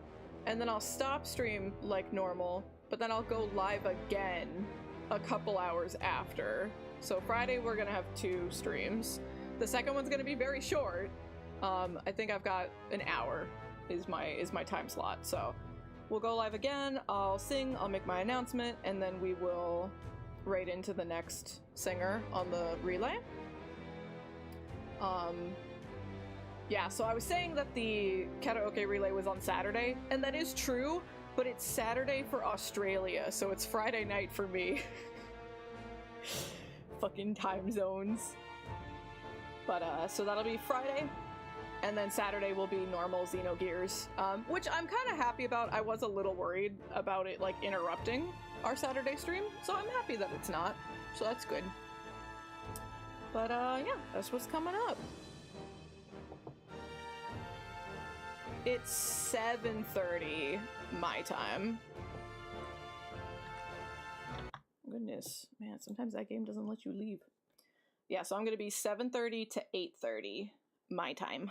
And then I'll stop stream like normal, but then I'll go live again a couple hours after. So Friday we're gonna have 2 streams. The second one's gonna be very short. I think I've got an hour is my time slot. So we'll go live again, I'll sing, I'll make my announcement, and then we will raid into the next singer on the relay. Yeah, so I was saying that the karaoke relay was on Saturday, and that is true, but it's Saturday for Australia, so it's Friday night for me. Fucking time zones. But, so that'll be Friday, and then Saturday will be normal Xenogears, which I'm kind of happy about. I was a little worried about it, like, interrupting our Saturday stream, so I'm happy that it's not, so that's good. But, yeah, that's what's coming up. It's 7:30 my time. Goodness, man, sometimes that game doesn't let you leave. Yeah, so I'm gonna be 7:30 to 8:30 my time.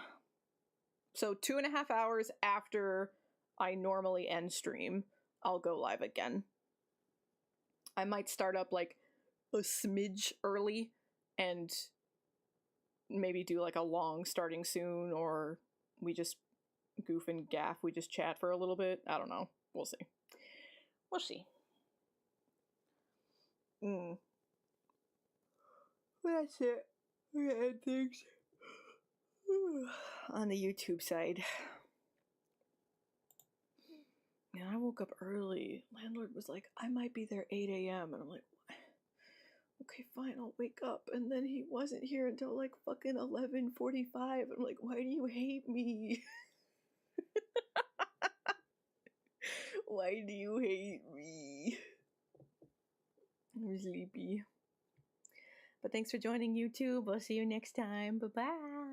So 2.5 hours after I normally end stream, I'll go live again. I might start up like a smidge early and maybe do like a long starting soon, or we just goof and gaff, we just chat for a little bit. I don't know. We'll see. We'll see. That's it. We're gonna end things on the YouTube side. Man, I woke up early. Landlord was like, I might be there 8 a.m. And I'm like, okay, fine, I'll wake up. And then he wasn't here until like fucking 11:45. I'm like, why do you hate me? Why do you hate me? I'm sleepy. But thanks for joining YouTube. I'll see you next time. Bye-bye.